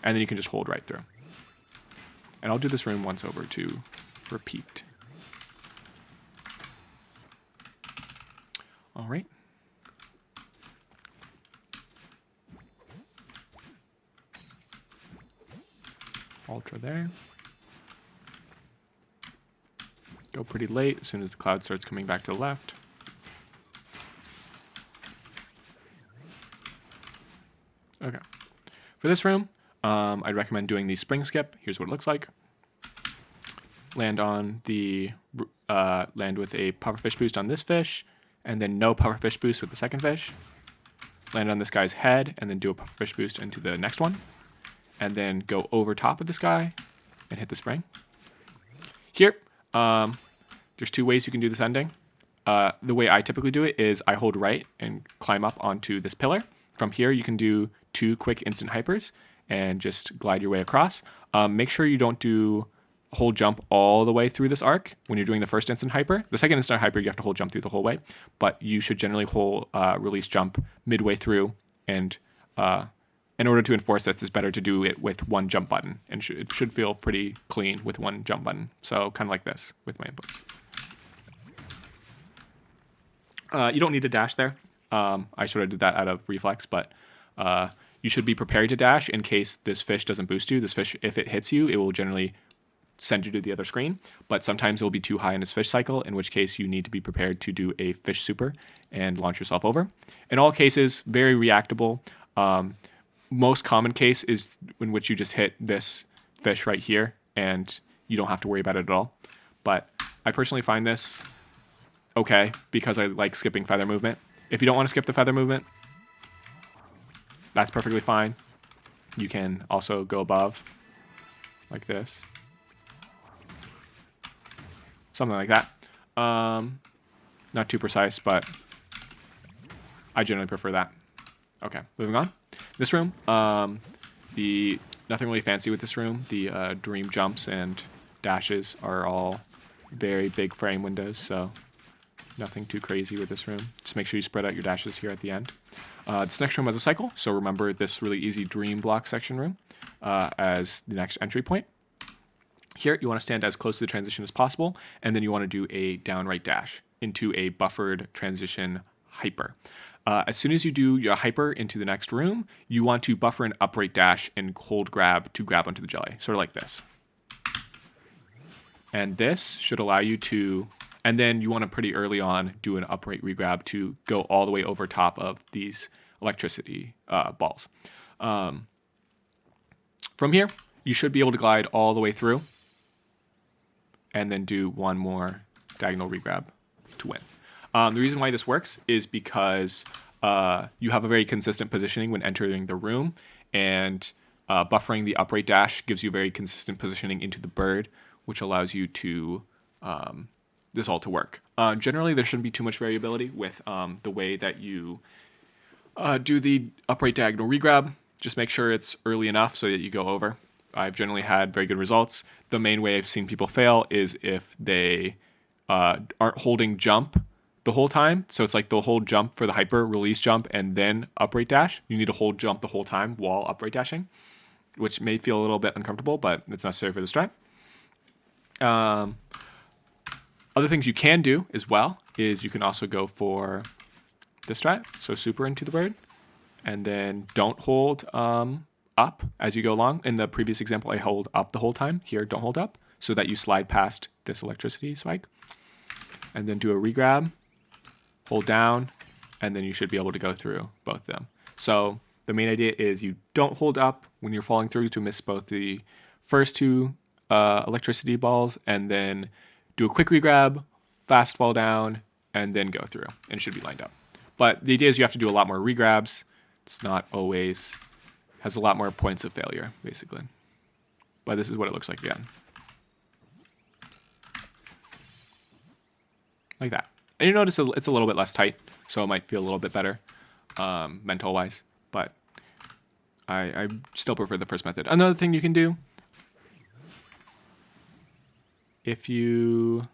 And then you can just hold right through. And I'll do this room once over to repeat. All right. Ultra there. Go pretty late as soon as the cloud starts coming back to the left. Okay. For this room, I'd recommend doing the spring skip. Here's what it looks like. Land on the land with a pufferfish boost on this fish, and then no pufferfish boost with the second fish. Land on this guy's head, and then do a pufferfish boost into the next one, and then go over top of this guy and hit the spring. Here, there's two ways you can do this ending. The way I typically do it is I hold right and climb up onto this pillar. From here, you can do 2 quick instant hypers and just glide your way across. Make sure you don't do hold jump all the way through this arc when you're doing the first instant hyper. The second instant hyper, you have to hold jump through the whole way, but you should generally hold release jump midway through. And in order to enforce this, it's better to do it with one jump button, and it should feel pretty clean with one jump button. So kind of like this with my inputs. You don't need to dash there. I sort of did that out of reflex, but you should be prepared to dash in case this fish doesn't boost you. This fish, if it hits you, it will generally send you to the other screen, but sometimes it will be too high in its fish cycle, in which case you need to be prepared to do a fish super and launch yourself over. In all cases, very reactable. Most common case is in which you just hit this fish right here and you don't have to worry about it at all. But I personally find this okay because I like skipping feather movement. If you don't want to skip the feather movement, that's perfectly fine. You can also go above like this. Something like that. Not too precise, but I generally prefer that. Okay, moving on. This room, nothing really fancy with this room. The dream jumps and dashes are all very big frame windows, so nothing too crazy with this room. Just make sure you spread out your dashes here at the end. This next room has a cycle, so remember this really easy dream block section room as the next entry point. Here, you want to stand as close to the transition as possible, and then you want to do a downright dash into a buffered transition hyper. As soon as you do your hyper into the next room, you want to buffer an upright dash and hold grab to grab onto the jelly, sort of like this. And this should allow you to, and then you want to pretty early on do an upright regrab to go all the way over top of these electricity balls. From here, you should be able to glide all the way through and then do one more diagonal regrab to win. The reason why this works is because you have a very consistent positioning when entering the room, and buffering the upright dash gives you very consistent positioning into the bird, which allows you to this all to work. Generally, there shouldn't be too much variability with the way that you do the upright diagonal regrab. Just make sure it's early enough so that you go over. I've generally had very good results. The main way I've seen people fail is if they aren't holding jump the whole time. So it's like they'll hold jump for the hyper, release jump, and then upright dash. You need to hold jump the whole time while upright dashing, which may feel a little bit uncomfortable, but it's necessary for the strat. Other things you can do as well is you can also go for the strat. So super into the bird, and then don't hold up as you go along. In the previous example, I hold up the whole time. Here, don't hold up, so that you slide past this electricity spike. And then do a regrab, hold down, and then you should be able to go through both of them. So the main idea is you don't hold up when you're falling through to miss both the first 2 electricity balls, and then do a quick regrab, fast fall down, and then go through, and it should be lined up. But the idea is you have to do a lot more regrabs. It's not always, has a lot more points of failure, basically. but this is what it looks like again. Like that. And you notice it's a little bit less tight, so it might feel a little bit better mental-wise, but I still prefer the first method. Another thing you can do, if you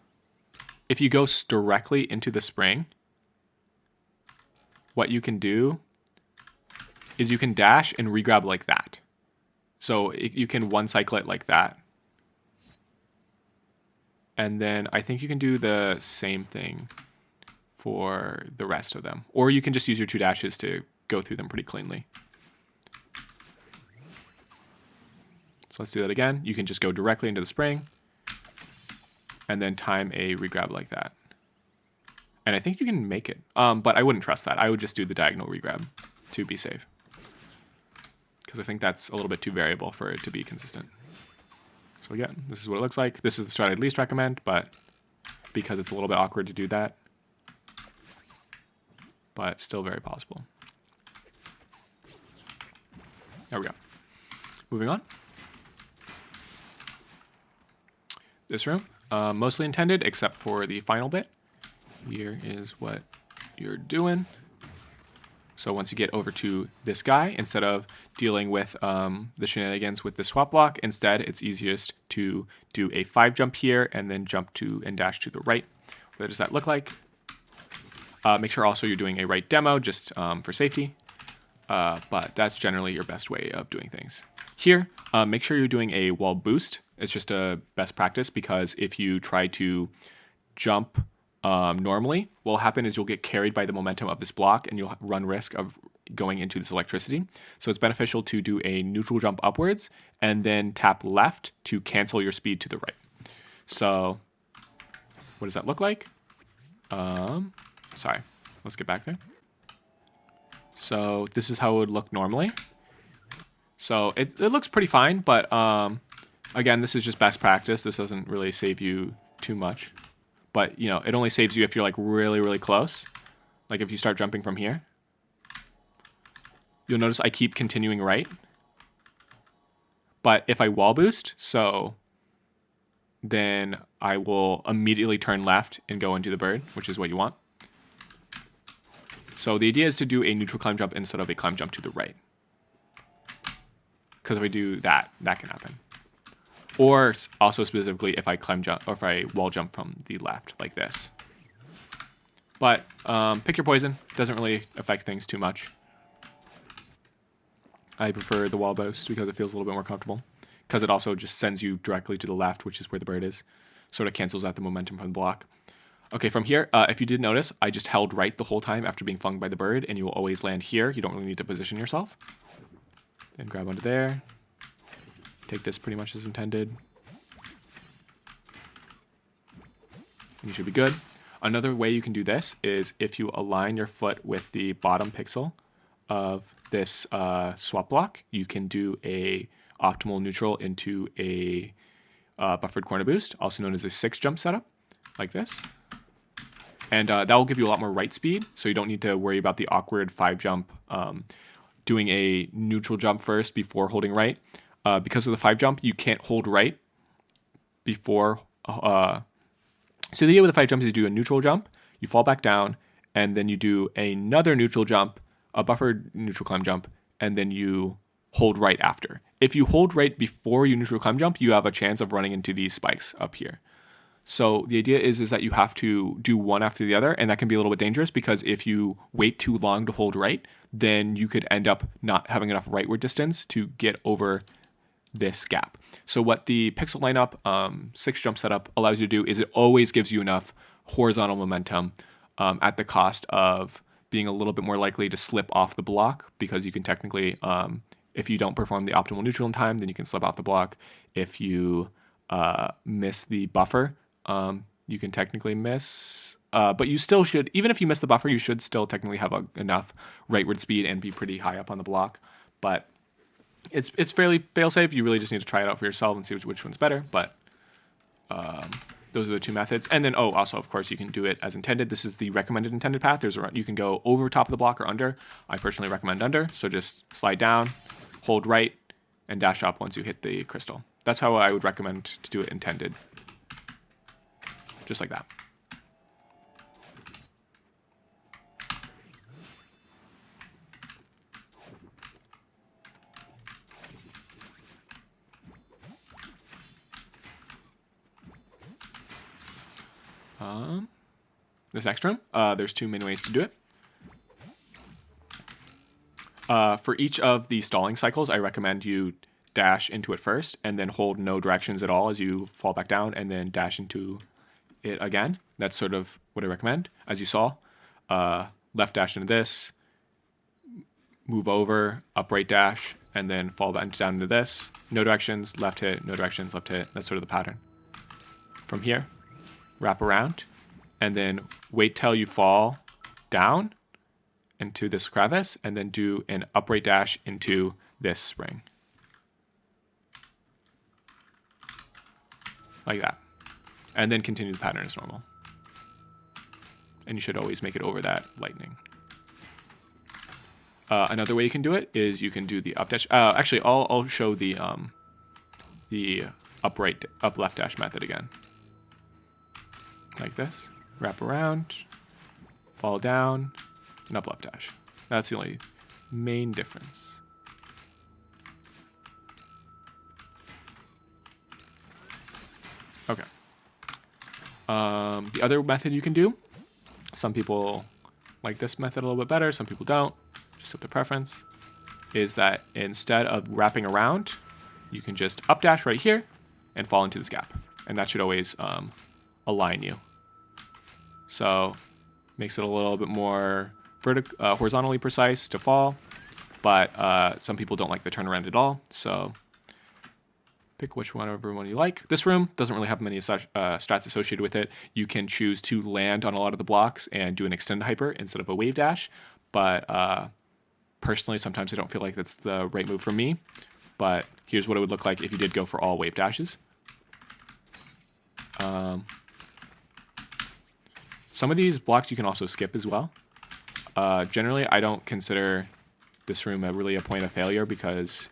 go directly into the spring, what you can do is you can dash and regrab like that. So you can one cycle it like that. And then I think you can do the same thing for the rest of them. Or you can just use your 2 dashes to go through them pretty cleanly. So let's do that again. You can just go directly into the spring and then time a regrab like that. And I think you can make it, but I wouldn't trust that. I would just do the diagonal regrab to be safe, because I think that's a little bit too variable for it to be consistent. So again, this is what it looks like. This is the strat I'd least recommend, but because it's a little bit awkward to do that, but still very possible. There we go. Moving on. This room, mostly intended except for the final bit. Here is what you're doing. So once you get over to this guy, instead of dealing with the shenanigans with the swap block, instead it's easiest to do a 5 jump here and then jump to and dash to the right. What does that look like? Make sure also you're doing a right demo just for safety, but that's generally your best way of doing things. Here, make sure you're doing a wall boost. It's just a best practice, because if you try to jump normally, what will happen is you'll get carried by the momentum of this block and you'll run risk of going into this electricity. So it's beneficial to do a neutral jump upwards and then tap left to cancel your speed to the right. So what does that look like? Sorry, let's get back there. So this is how it would look normally. So it looks pretty fine, but again, this is just best practice. This doesn't really save you too much. But, you know, it only saves you if you're like really, really close. Like if you start jumping from here. You'll notice I keep continuing right. But if I wall boost, so then I will immediately turn left and go into the bird, which is what you want. So the idea is to do a neutral climb jump instead of a climb jump to the right. Because if I do that, that can happen. Or also specifically if I climb jump or if I wall jump from the left like this. But pick your poison. Doesn't really affect things too much. I prefer the wall boost because it feels a little bit more comfortable. Because it also just sends you directly to the left, which is where the bird is. Sort of cancels out the momentum from the block. Okay, from here, if you did notice, I just held right the whole time after being flung by the bird, and you will always land here. You don't really need to position yourself. Then grab onto there. Take this pretty much as intended. And you should be good. Another way you can do this is if you align your foot with the bottom pixel of this swap block, you can do a optimal neutral into a buffered corner boost, also known as a 6 jump setup, like this. And that will give you a lot more right speed, so you don't need to worry about the awkward 5 jump, doing a neutral jump first before holding right. Because of the 5 jump, you can't hold right before. So the idea with the 5 jump is you do a neutral jump, you fall back down, and then you do another neutral jump, a buffered neutral climb jump, and then you hold right after. If you hold right before you neutral climb jump, you have a chance of running into these spikes up here. So the idea is that you have to do one after the other, and that can be a little bit dangerous because if you wait too long to hold right, then you could end up not having enough rightward distance to get over this gap. So what the pixel lineup 6 jump setup allows you to do is it always gives you enough horizontal momentum at the cost of being a little bit more likely to slip off the block, because you can technically, if you don't perform the optimal neutral in time, then you can slip off the block. If you miss the buffer, you can technically miss, but you still should, even if you miss the buffer, you should still technically have enough rightward speed and be pretty high up on the block. But it's fairly fail-safe. You really just need to try it out for yourself and see which one's better. But those are the 2 methods. And then, also, of course, you can do it as intended. This is the recommended intended path. You can go over top of the block or under. I personally recommend under. So just slide down, hold right, and dash up once you hit the crystal. that's how I would recommend to do it intended. Just like that. This next room, there's two main ways to do it. For each of the stalling cycles, I recommend you dash into it first and then hold no directions at all as you fall back down and then dash into it again. That's sort of what I recommend. As you saw, left dash into this, move over, up right dash, and then fall down into this. No directions, left hit, no directions, left hit. That's sort of the pattern. From here, wrap around, and then wait till you fall down into this crevice, and then do an upright dash into this spring. Like that. And then continue the pattern as normal. And you should always make it over that lightning. Another way you can do it is you can do the up dash. Actually, I'll show the up left dash method again. Like this. Wrap around, fall down, and up left dash. That's the only main difference. Okay. The other method you can do, some people like this method a little bit better, some people don't, just up to preference, is that instead of wrapping around, you can just up dash right here and fall into this gap. And that should always align you. So makes it a little bit more horizontally precise to fall, but some people don't like the turnaround at all. So pick whichever one you like. This room doesn't really have many strats associated with it. You can choose to land on a lot of the blocks and do an extended hyper instead of a wave dash. But personally, sometimes I don't feel like that's the right move for me. But here's what it would look like if you did go for all wave dashes. Some of these blocks you can also skip as well. Generally, I don't consider this room really a point of failure because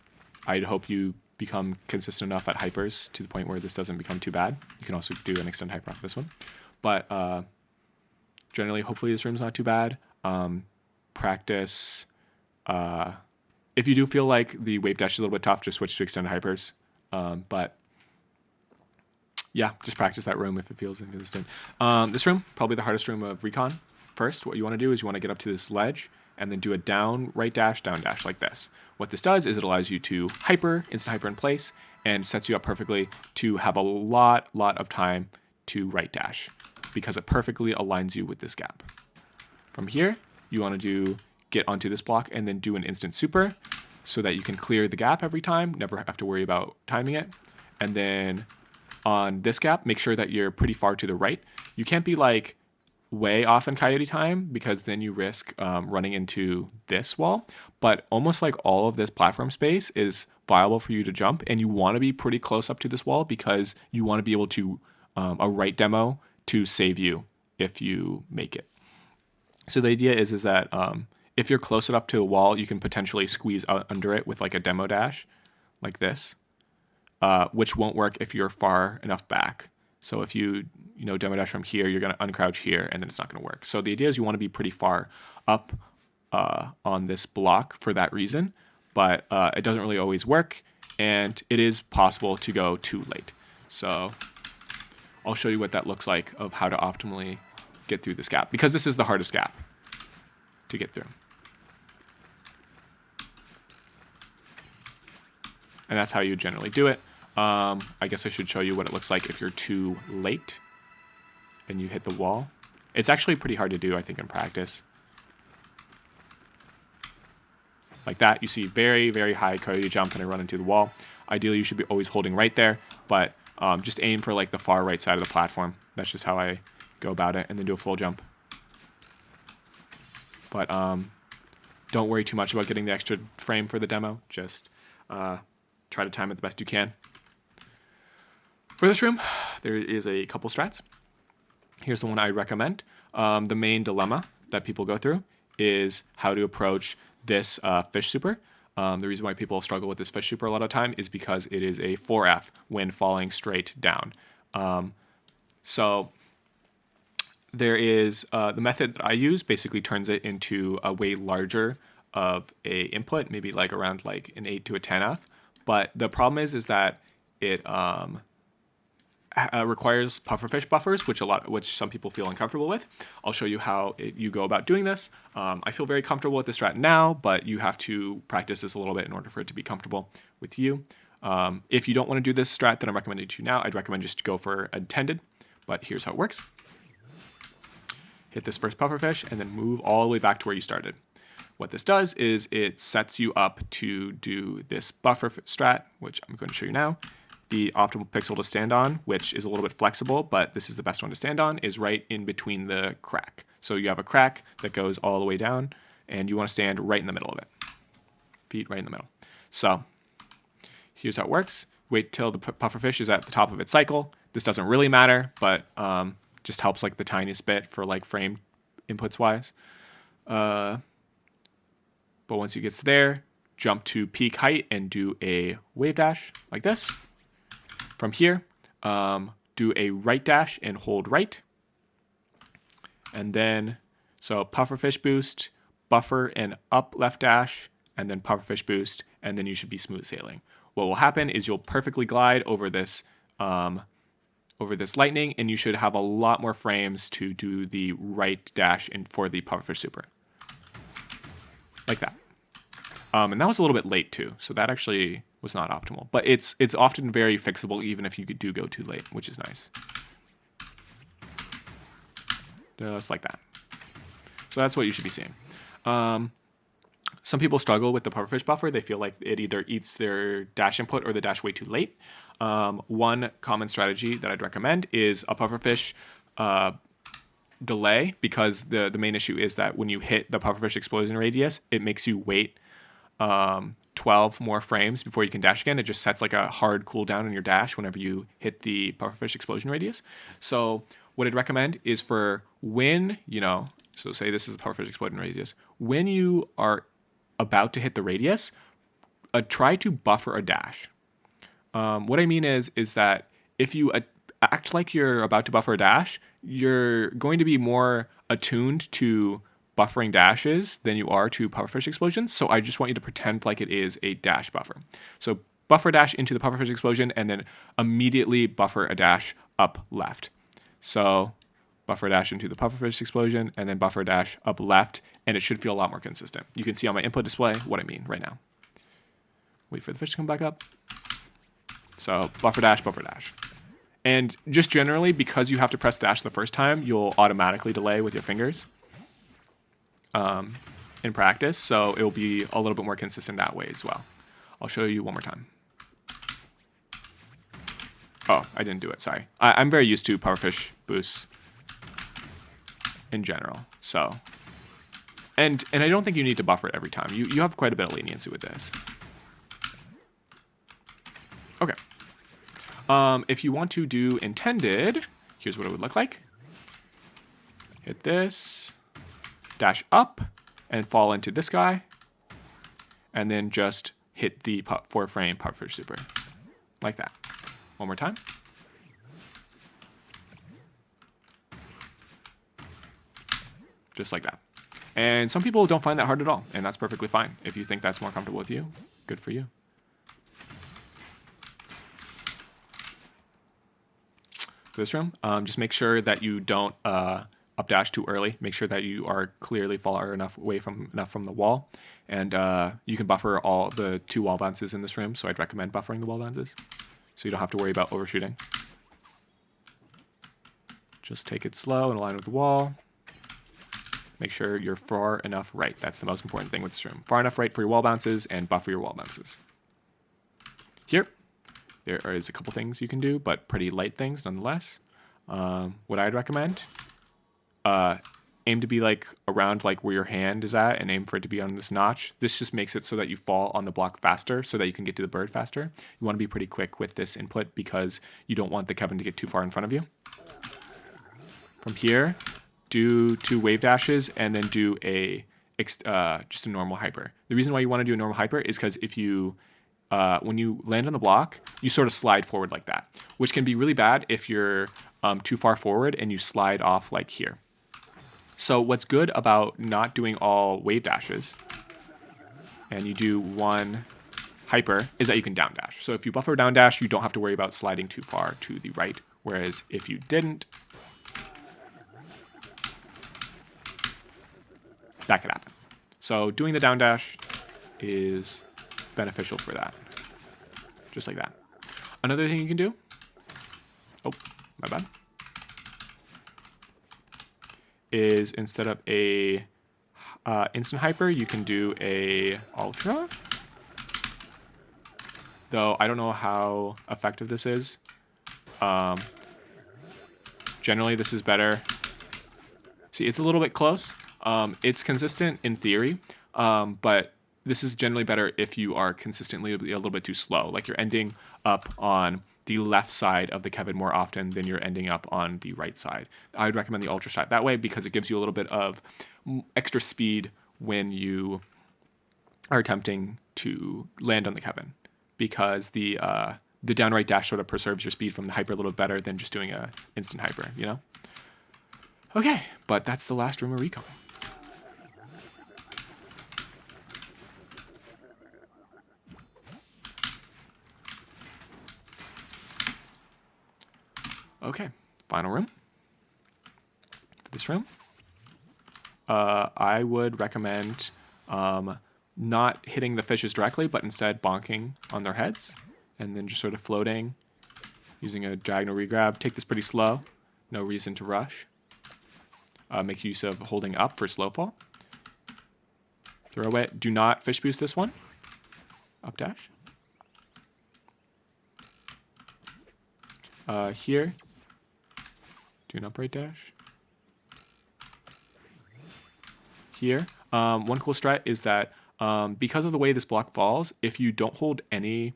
I'd hope you become consistent enough at hypers to the point where this doesn't become too bad. You can also do an extend hyper off this one. But generally, hopefully this room's not too bad. Practice. If you do feel like the wave dash is a little bit tough, just switch to extended hypers. But yeah, just practice that room if it feels inconsistent. This room, probably the hardest room of recon. First, what you want to do is you want to get up to this ledge and then do a down, right dash, down dash like this. What this does is it allows you to instant hyper in place, and sets you up perfectly to have a lot of time to right dash because it perfectly aligns you with this gap. From here, you want to get onto this block and then do an instant super so that you can clear the gap every time, never have to worry about timing it. And then on this gap, make sure that you're pretty far to the right. You can't be like way off in coyote time because then you risk running into this wall. But almost like all of this platform space is viable for you to jump, and you want to be pretty close up to this wall because you want to be able to a right demo to save you if you make it. So the idea is that if you're close enough to a wall, you can potentially squeeze out under it with like a demo dash like this. Which won't work if you're far enough back. So if you demo dash from here, you're going to uncrouch here, and then it's not going to work. So the idea is you want to be pretty far up on this block for that reason, but it doesn't really always work, and it is possible to go too late. So I'll show you what that looks like of how to optimally get through this gap, because this is the hardest gap to get through. And that's how you generally do it. I guess I should show you what it looks like if you're too late and you hit the wall. It's actually pretty hard to do, I think, in practice. Like that, you see very, very high coyote jump and I run into the wall. Ideally, you should be always holding right there, but just aim for like the far right side of the platform. That's just how I go about it, and then do a full jump. But don't worry too much about getting the extra frame for the demo. Just try to time it the best you can. For this room, there is a couple strats. Here's the one I recommend. The main dilemma that people go through is how to approach this fish super. The reason why people struggle with this fish super a lot of time is because it is a 4F when falling straight down. So there is the method that I use basically turns it into a way larger of a input, maybe like around like an 8 to a 10F. But the problem is that it requires pufferfish buffers, which some people feel uncomfortable with. I'll show you how you go about doing this. I feel very comfortable with this strat now, but you have to practice this a little bit in order for it to be comfortable with you. If you don't want to do this strat that I'm recommending to you now, I'd recommend just go for intended. But here's how it works. Hit this first pufferfish and then move all the way back to where you started. What this does is it sets you up to do this buffer strat, which I'm going to show you now. The optimal pixel to stand on, which is a little bit flexible, but this is the best one to stand on, is right in between the crack. So you have a crack that goes all the way down, and you want to stand right in the middle of it. Feet right in the middle. So here's how it works. Wait till the pufferfish is at the top of its cycle. This doesn't really matter, but just helps like the tiniest bit for like frame inputs wise. But once you get to there, jump to peak height and do a wave dash like this. From here, do a right dash and hold right. And then, so pufferfish boost, buffer and up left dash, and then pufferfish boost, and then you should be smooth sailing. What will happen is you'll perfectly glide over this lightning, and you should have a lot more frames to do the right dash and for the pufferfish super. Like that. And that was a little bit late too, so that actually was not optimal. But it's often very fixable even if you do go too late, which is nice. Just like that. So that's what you should be seeing. Some people struggle with the pufferfish buffer. They feel like it either eats their dash input or the dash way too late. One common strategy that I'd recommend is a pufferfish delay, because the main issue is that when you hit the pufferfish explosion radius, it makes you wait 12 more frames before you can dash again. It just sets like a hard cooldown in your dash whenever you hit the pufferfish explosion radius. So what I'd recommend is for when, so say this is a pufferfish explosion radius, when you are about to hit the radius, try to buffer a dash. What I mean is that if you act like you're about to buffer a dash, you're going to be more attuned to buffering dashes than you are to pufferfish explosions. So I just want you to pretend like it is a dash buffer. So buffer dash into the pufferfish explosion and then immediately buffer a dash up left. So buffer dash into the pufferfish explosion and then buffer dash up left, and it should feel a lot more consistent. You can see on my input display what I mean right now. Wait for the fish to come back up. So buffer dash, buffer dash. And just generally, because you have to press dash the first time, you'll automatically delay with your fingers in practice. So it will be a little bit more consistent that way as well. I'll show you one more time. Oh, I didn't do it. Sorry. I'm very used to pufferfish boosts in general. So, and I don't think you need to buffer it every time. You have quite a bit of leniency with this. Okay. If you want to do intended, here's what it would look like. Hit this, dash up, and fall into this guy, and then just hit the 4-frame pufferfish super, like that. One more time. Just like that. And some people don't find that hard at all, and that's perfectly fine. If you think that's more comfortable with you, good for you. This room, just make sure that you don't updash too early. Make sure that you are clearly far enough away from the wall, and you can buffer all the 2 wall bounces in this room. So I'd recommend buffering the wall bounces, so you don't have to worry about overshooting. Just take it slow and align with the wall. Make sure you're far enough right. That's the most important thing with this room. Far enough right for your wall bounces, and buffer your wall bounces. Here. There is a couple things you can do, but pretty light things nonetheless. What I'd recommend, aim to be like around like where your hand is at, and aim for it to be on this notch. This just makes it so that you fall on the block faster, so that you can get to the bird faster. You want to be pretty quick with this input because you don't want the Kevin to get too far in front of you. From here, do 2 wave dashes and then do a just a normal hyper. The reason why you want to do a normal hyper is because if you when you land on the block, you sort of slide forward like that, which can be really bad if you're too far forward and you slide off like here. So what's good about not doing all wave dashes and you do one hyper is that you can down dash. So if you buffer down dash, you don't have to worry about sliding too far to the right. Whereas if you didn't, that could happen. So doing the down dash is beneficial for that. Just like that. Another thing you can do, oh, my bad, is instead of a instant hyper, you can do a ultra. Though I don't know how effective this is. Generally, this is better. See, it's a little bit close. It's consistent in theory, but this is generally better if you are consistently a little bit too slow. Like you're ending up on the left side of the Kevin more often than you're ending up on the right side. I would recommend the ultra shot that way because it gives you a little bit of extra speed when you are attempting to land on the Kevin, because the downright dash sort of preserves your speed from the hyper a little better than just doing a instant hyper, you know? Okay, but that's the last room of recon. Okay, final room. For this room, I would recommend not hitting the fishes directly, but instead bonking on their heads and then just sort of floating using a diagonal regrab. Take this pretty slow. No reason to rush. Make use of holding up for slow fall. Throw it. Do not fish boost this one. Up dash. Here, do an upright dash. Here, one cool strat is that because of the way this block falls, if you don't hold any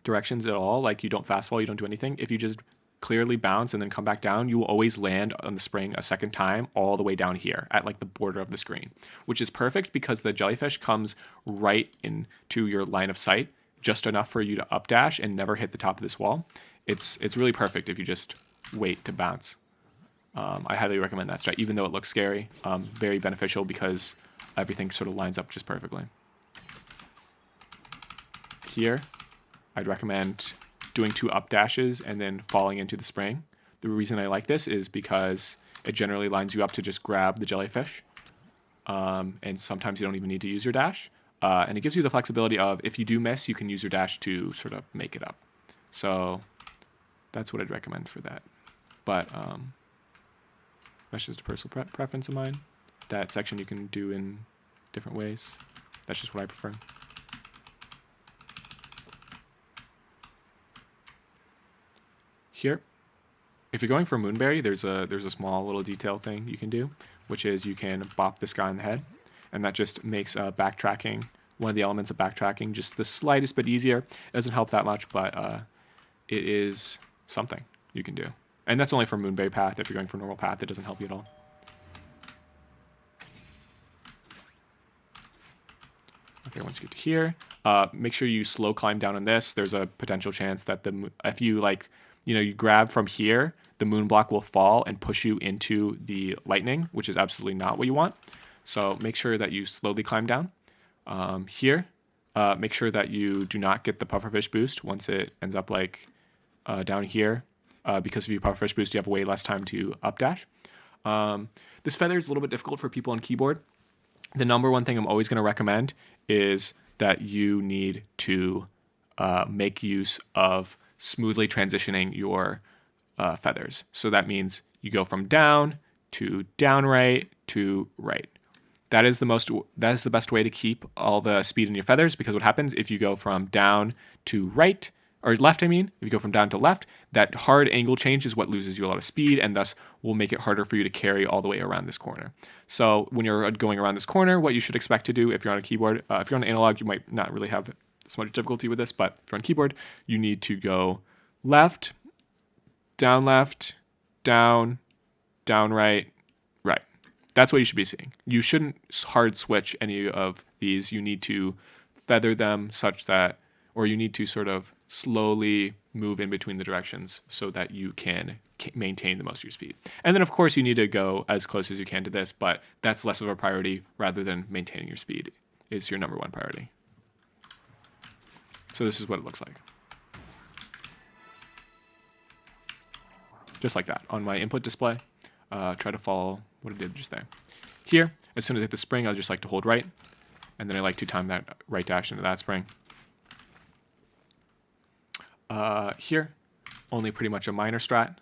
directions at all, like you don't fast fall, you don't do anything, if you just clearly bounce and then come back down, you will always land on the spring a second time all the way down here at like the border of the screen, which is perfect because the jellyfish comes right into your line of sight, just enough for you to up dash and never hit the top of this wall. It's really perfect if you just wait to bounce. I highly recommend that strat, even though it looks scary. Very beneficial because everything sort of lines up just perfectly. Here, I'd recommend doing 2 up dashes and then falling into the spring. The reason I like this is because it generally lines you up to just grab the jellyfish. And sometimes you don't even need to use your dash. And it gives you the flexibility of, if you do miss, you can use your dash to sort of make it up. So that's what I'd recommend for that. But that's just a personal preference of mine. That section you can do in different ways. That's just what I prefer. Here, if you're going for Moonberry, there's a small little detail thing you can do, which is you can bop this guy on the head, and that just makes backtracking, one of the elements of backtracking, just the slightest bit easier. It doesn't help that much, but it is something you can do. And that's only for Moonberry path. If you're going for normal path, it doesn't help you at all. Okay, once you get to here, make sure you slow climb down on this. There's a potential chance that if you you grab from here, the Moonblock will fall and push you into the lightning, which is absolutely not what you want. So make sure that you slowly climb down. Here, make sure that you do not get the pufferfish boost once it ends up down here. Because if you pufferfish boost, you have way less time to up dash. This feather is a little bit difficult for people on keyboard. The number one thing I'm always going to recommend is that you need to make use of smoothly transitioning your feathers. So that means you go from down to down right to right. That is the best way to keep all the speed in your feathers, because what happens if you go from down to right, or left, if you go from down to left, that hard angle change is what loses you a lot of speed and thus will make it harder for you to carry all the way around this corner. So when you're going around this corner, what you should expect to do if you're on a keyboard, if you're on an analog, you might not really have as much difficulty with this, but if you're on keyboard, you need to go left, down, right, right. That's what you should be seeing. You shouldn't hard switch any of these. You need to feather them such that, or you need to sort of slowly move in between the directions so that you can maintain the most of your speed. And then of course you need to go as close as you can to this, but that's less of a priority rather than maintaining your speed is your number one priority. So this is what it looks like. Just like that on my input display. Try to follow what it did just there. Here, as soon as I hit the spring, I just like to hold right, and then I like to time that right dash into that spring. Here, only pretty much a minor strat.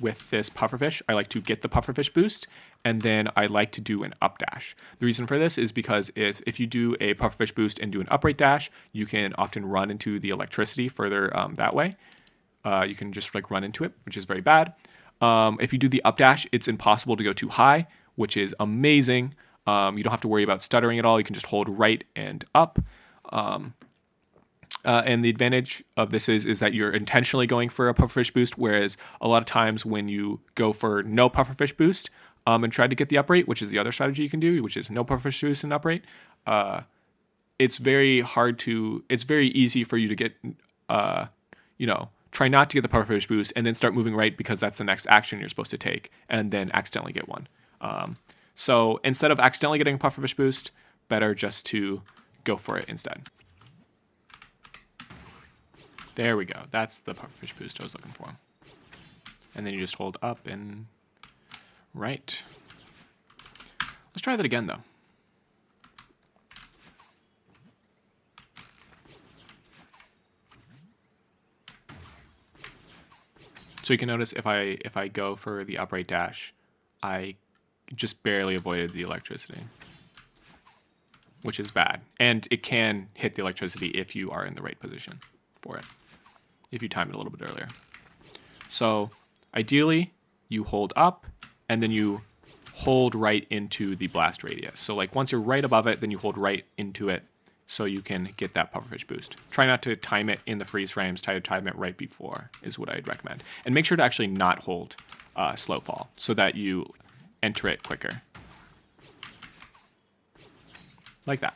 With this pufferfish, I like to get the pufferfish boost, and then I like to do an up dash. The reason for this is because if you do a pufferfish boost and do an upright dash, you can often run into the electricity further that way. You can just like run into it, which is very bad. If you do the up dash, it's impossible to go too high, which is amazing. You don't have to worry about stuttering at all. You can just hold right and up. And the advantage of this is that you're intentionally going for a pufferfish boost, whereas a lot of times when you go for no pufferfish boost and try to get the upright, which is the other strategy you can do, which is no pufferfish boost and upright, it's very easy for you to get, try not to get the pufferfish boost and then start moving right because that's the next action you're supposed to take and then accidentally get one. So instead of accidentally getting a pufferfish boost, better just to go for it instead. There we go. That's the pufferfish boost I was looking for. And then you just hold up and right. Let's try that again though. So you can notice if I go for the upright dash, I just barely avoided the electricity, which is bad. And it can hit the electricity if you are in the right position for it, if you time it a little bit earlier. So ideally, you hold up and then you hold right into the blast radius. So like once you're right above it, then you hold right into it so you can get that pufferfish boost. Try not to time it in the freeze frames. Try to time it right before is what I'd recommend. And make sure to actually not hold slow fall so that you enter it quicker. Like that.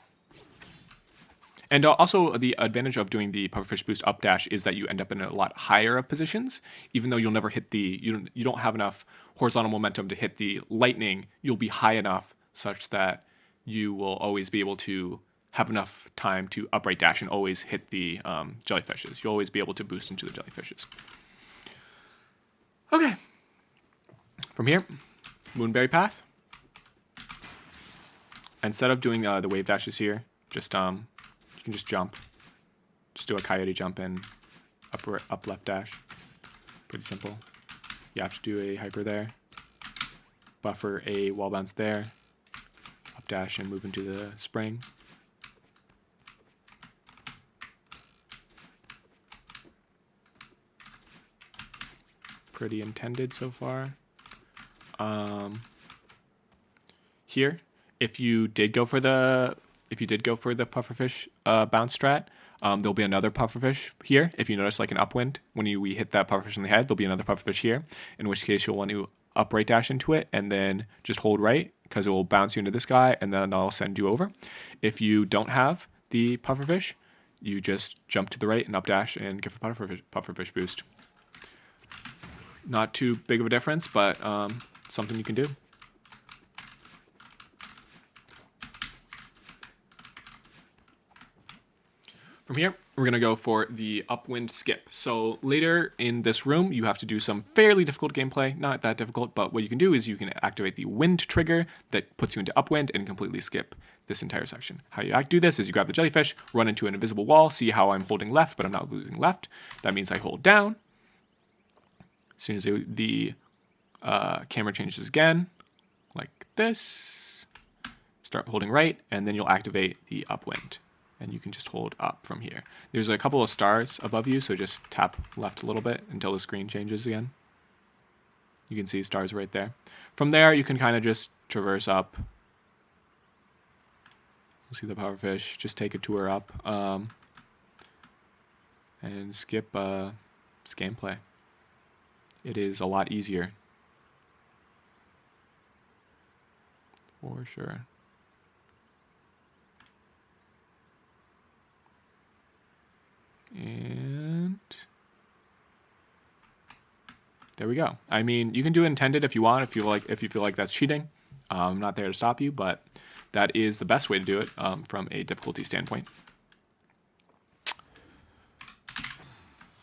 And also the advantage of doing the pufferfish boost up dash is that you end up in a lot higher of positions, even though you'll never hit you don't have enough horizontal momentum to hit the lightning. You'll be high enough such that you will always be able to have enough time to upright dash and always hit the jellyfishes. You'll always be able to boost into the jellyfishes. Okay. From here, Moonberry path. Instead of doing the wave dashes here, just you can just jump. Just do a coyote jump and up left dash. Pretty simple. You have to do a hyper there. Buffer a wall bounce there. Up dash and move into the spring. Pretty intended so far. Here, if you did go for the pufferfish bounce strat, there'll be another pufferfish here. If you notice like an upwind, when we hit that pufferfish in the head, there'll be another pufferfish here, in which case you'll want to upright dash into it and then just hold right because it will bounce you into this guy and then I'll send you over. If you don't have the pufferfish, you just jump to the right and up dash and give a pufferfish boost. Not too big of a difference, but something you can do. From here, we're going to go for the upwind skip. So later in this room, you have to do some fairly difficult gameplay. Not that difficult, but what you can do is you can activate the wind trigger that puts you into upwind and completely skip this entire section. How you do this is you grab the jellyfish, run into an invisible wall, see how I'm holding left, but I'm not losing left. That means I hold down. As soon as the camera changes again, like this, start holding right, and then you'll activate the upwind. And you can just hold up from here. There's a couple of stars above you, so just tap left a little bit until the screen changes again. You can see stars right there. From there, you can kind of just traverse up. You'll see the pufferfish. Just take a tour up and skip this gameplay. It is a lot easier. for sure. And there we go. I mean, you can do intended if you want, if you feel like that's cheating. I'm not there to stop you, but that is the best way to do it from a difficulty standpoint.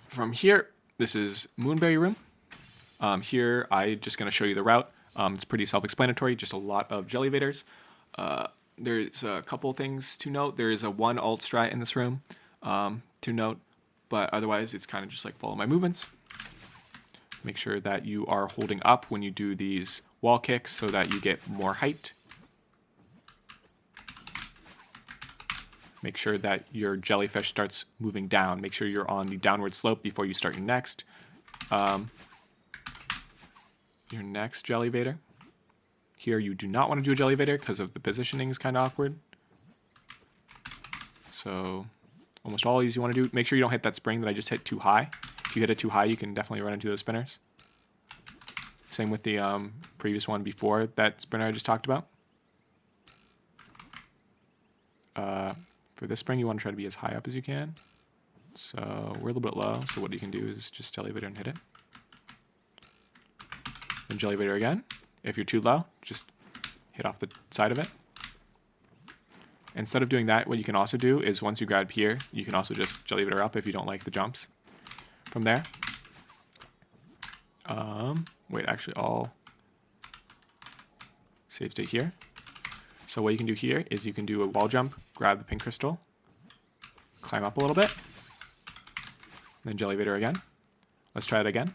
From here, this is Moonberry room. Here, I'm just going to show you the route. It's pretty self-explanatory, just a lot of Jellyvators. There's a couple things to note. There is a 1 alt strat in this room to note, but otherwise it's kind of just like follow my movements. Make sure that you are holding up when you do these wall kicks so that you get more height. Make sure that your jellyfish starts moving down. Make sure you're on the downward slope before you start your next. Your next Jellyvator. Here you do not want to do a Jellyvator because of the positioning is kind of awkward. So almost all these you want to do, make sure you don't hit that spring that I just hit too high. If you hit it too high, you can definitely run into those spinners. Same with the previous one before that spinner I just talked about. For this spring, you want to try to be as high up as you can. So we're a little bit low, so what you can do is just Jellyvator and hit it. Then Jellyvator again. If you're too low, just hit off the side of it. Instead of doing that, what you can also do is once you grab here, you can also just Jellyvator up if you don't like the jumps from there. Wait, actually I'll save state here. So what you can do here is you can do a wall jump, grab the pink crystal, climb up a little bit, then Jellyvator again. Let's try it again.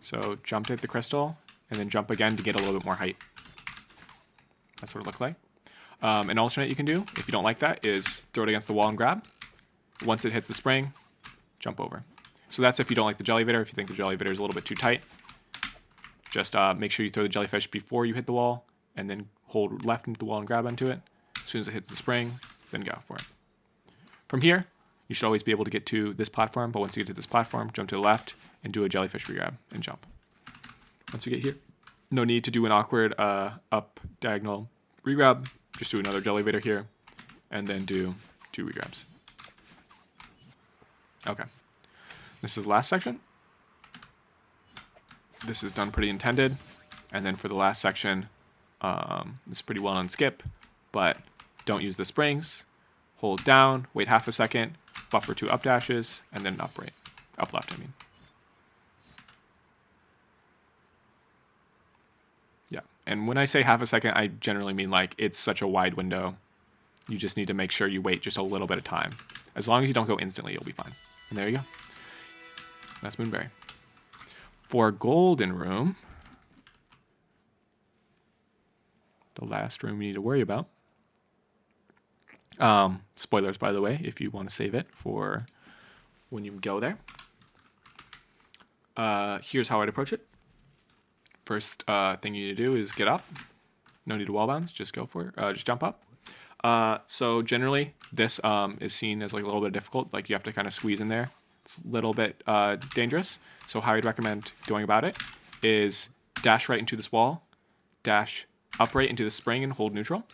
So jump to hit the crystal, and then jump again to get a little bit more height. That's what it looked like. An alternate you can do, if you don't like that, is throw it against the wall and grab. Once it hits the spring, jump over. So that's if you don't like the Jellyvator. If you think the Jellyvator is a little bit too tight, just make sure you throw the jellyfish before you hit the wall, and then hold left into the wall and grab onto it. As soon as it hits the spring, then go for it. From here, you should always be able to get to this platform, but once you get to this platform, jump to the left and do a jellyfish regrab and jump. Once you get here, no need to do an awkward up diagonal regrab. Just do another Jellyvator here, and then do 2 regrabs. Okay. This is the last section. This is done pretty intended. And then for the last section, it's pretty well on skip, but don't use the springs. Hold down, wait half a second, buffer 2 up dashes, and then up right. Up left, I mean. Yeah, and when I say half a second, I generally mean like it's such a wide window. You just need to make sure you wait just a little bit of time. As long as you don't go instantly, you'll be fine. And there you go. That's Moonberry. For Golden Room, the last room you need to worry about. Spoilers, by the way, if you want to save it for when you go there. Here's how I'd approach it. First thing you need to do is get up. No need to wall bounce, just go for it. Just jump up. So generally, this is seen as like a little bit difficult. Like you have to kind of squeeze in there. It's a little bit dangerous. So how I'd recommend going about it is dash right into this wall, dash upright into the spring and hold neutral,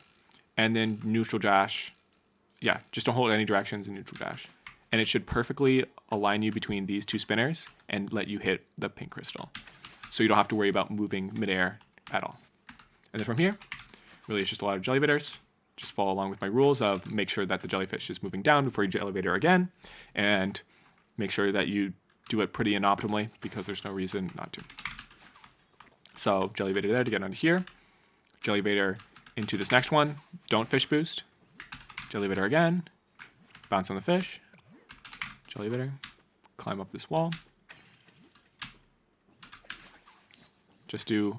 and then neutral dash. Yeah, just don't hold any directions and neutral dash. And it should perfectly align you between these 2 spinners and let you hit the pink crystal. So you don't have to worry about moving midair at all. And then from here, really it's just a lot of Jellyvators. Just follow along with my rules of make sure that the jellyfish is moving down before you Jellyvator again, and make sure that you do it pretty inoptimally because there's no reason not to. So Jellyvator there to get onto here. Jellyvator into this next one. Don't fish boost. Jellyvator again. Bounce on the fish. Jellyvator. Climb up this wall.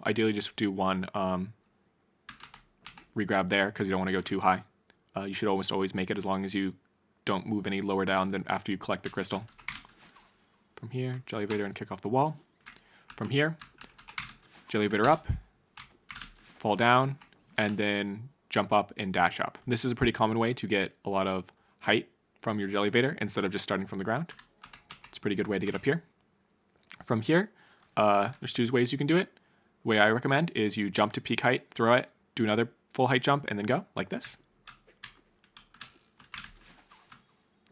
Ideally just do 1 regrab there because you don't want to go too high. You should almost always make it as long as you don't move any lower down than after you collect the crystal. From here, Jellyvator and kick off the wall. From here, Jellyvator up, fall down, and then jump up and dash up. This is a pretty common way to get a lot of height from your Jellyvator instead of just starting from the ground. It's a pretty good way to get up here. From here, there's 2 ways you can do it. The way I recommend is you jump to peak height, throw it, do another full height jump, and then go like this.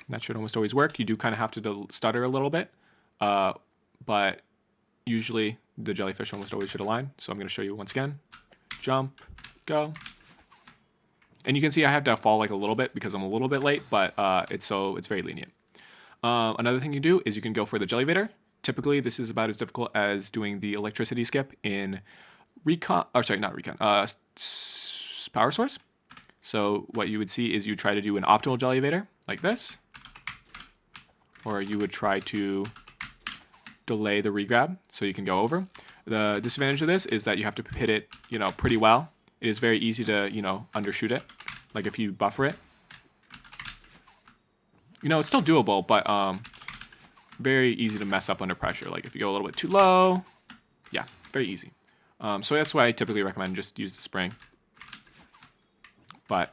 That should almost always work. You do kind of have to stutter a little bit, but usually the jellyfish almost always should align. So I'm going to show you once again. Jump, go. And you can see I have to fall like a little bit because I'm a little bit late, but it's very lenient. Another thing you do is you can go for the Jellyvator. Typically, this is about as difficult as doing the electricity skip in Power Source. So what you would see is you try to do an optimal Jellyvator like this, or you would try to delay the regrab so you can go over. The disadvantage of this is that you have to hit it, pretty well. It is very easy to, undershoot it. Like if you buffer it, it's still doable, but very easy to mess up under pressure. Like if you go a little bit too low, yeah, very easy. So that's why I typically recommend just use the spring. But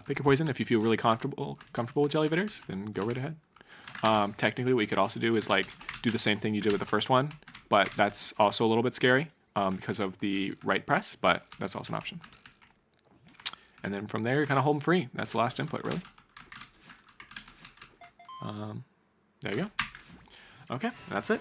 pick your poison. If you feel really comfortable with Jellyvators, then go right ahead. Technically, what you could also do is like do the same thing you did with the first one, but that's also a little bit scary because of the right press, but that's also an option. And then from there, you kind of hold them free. That's the last input, really. There you go. Okay, that's it.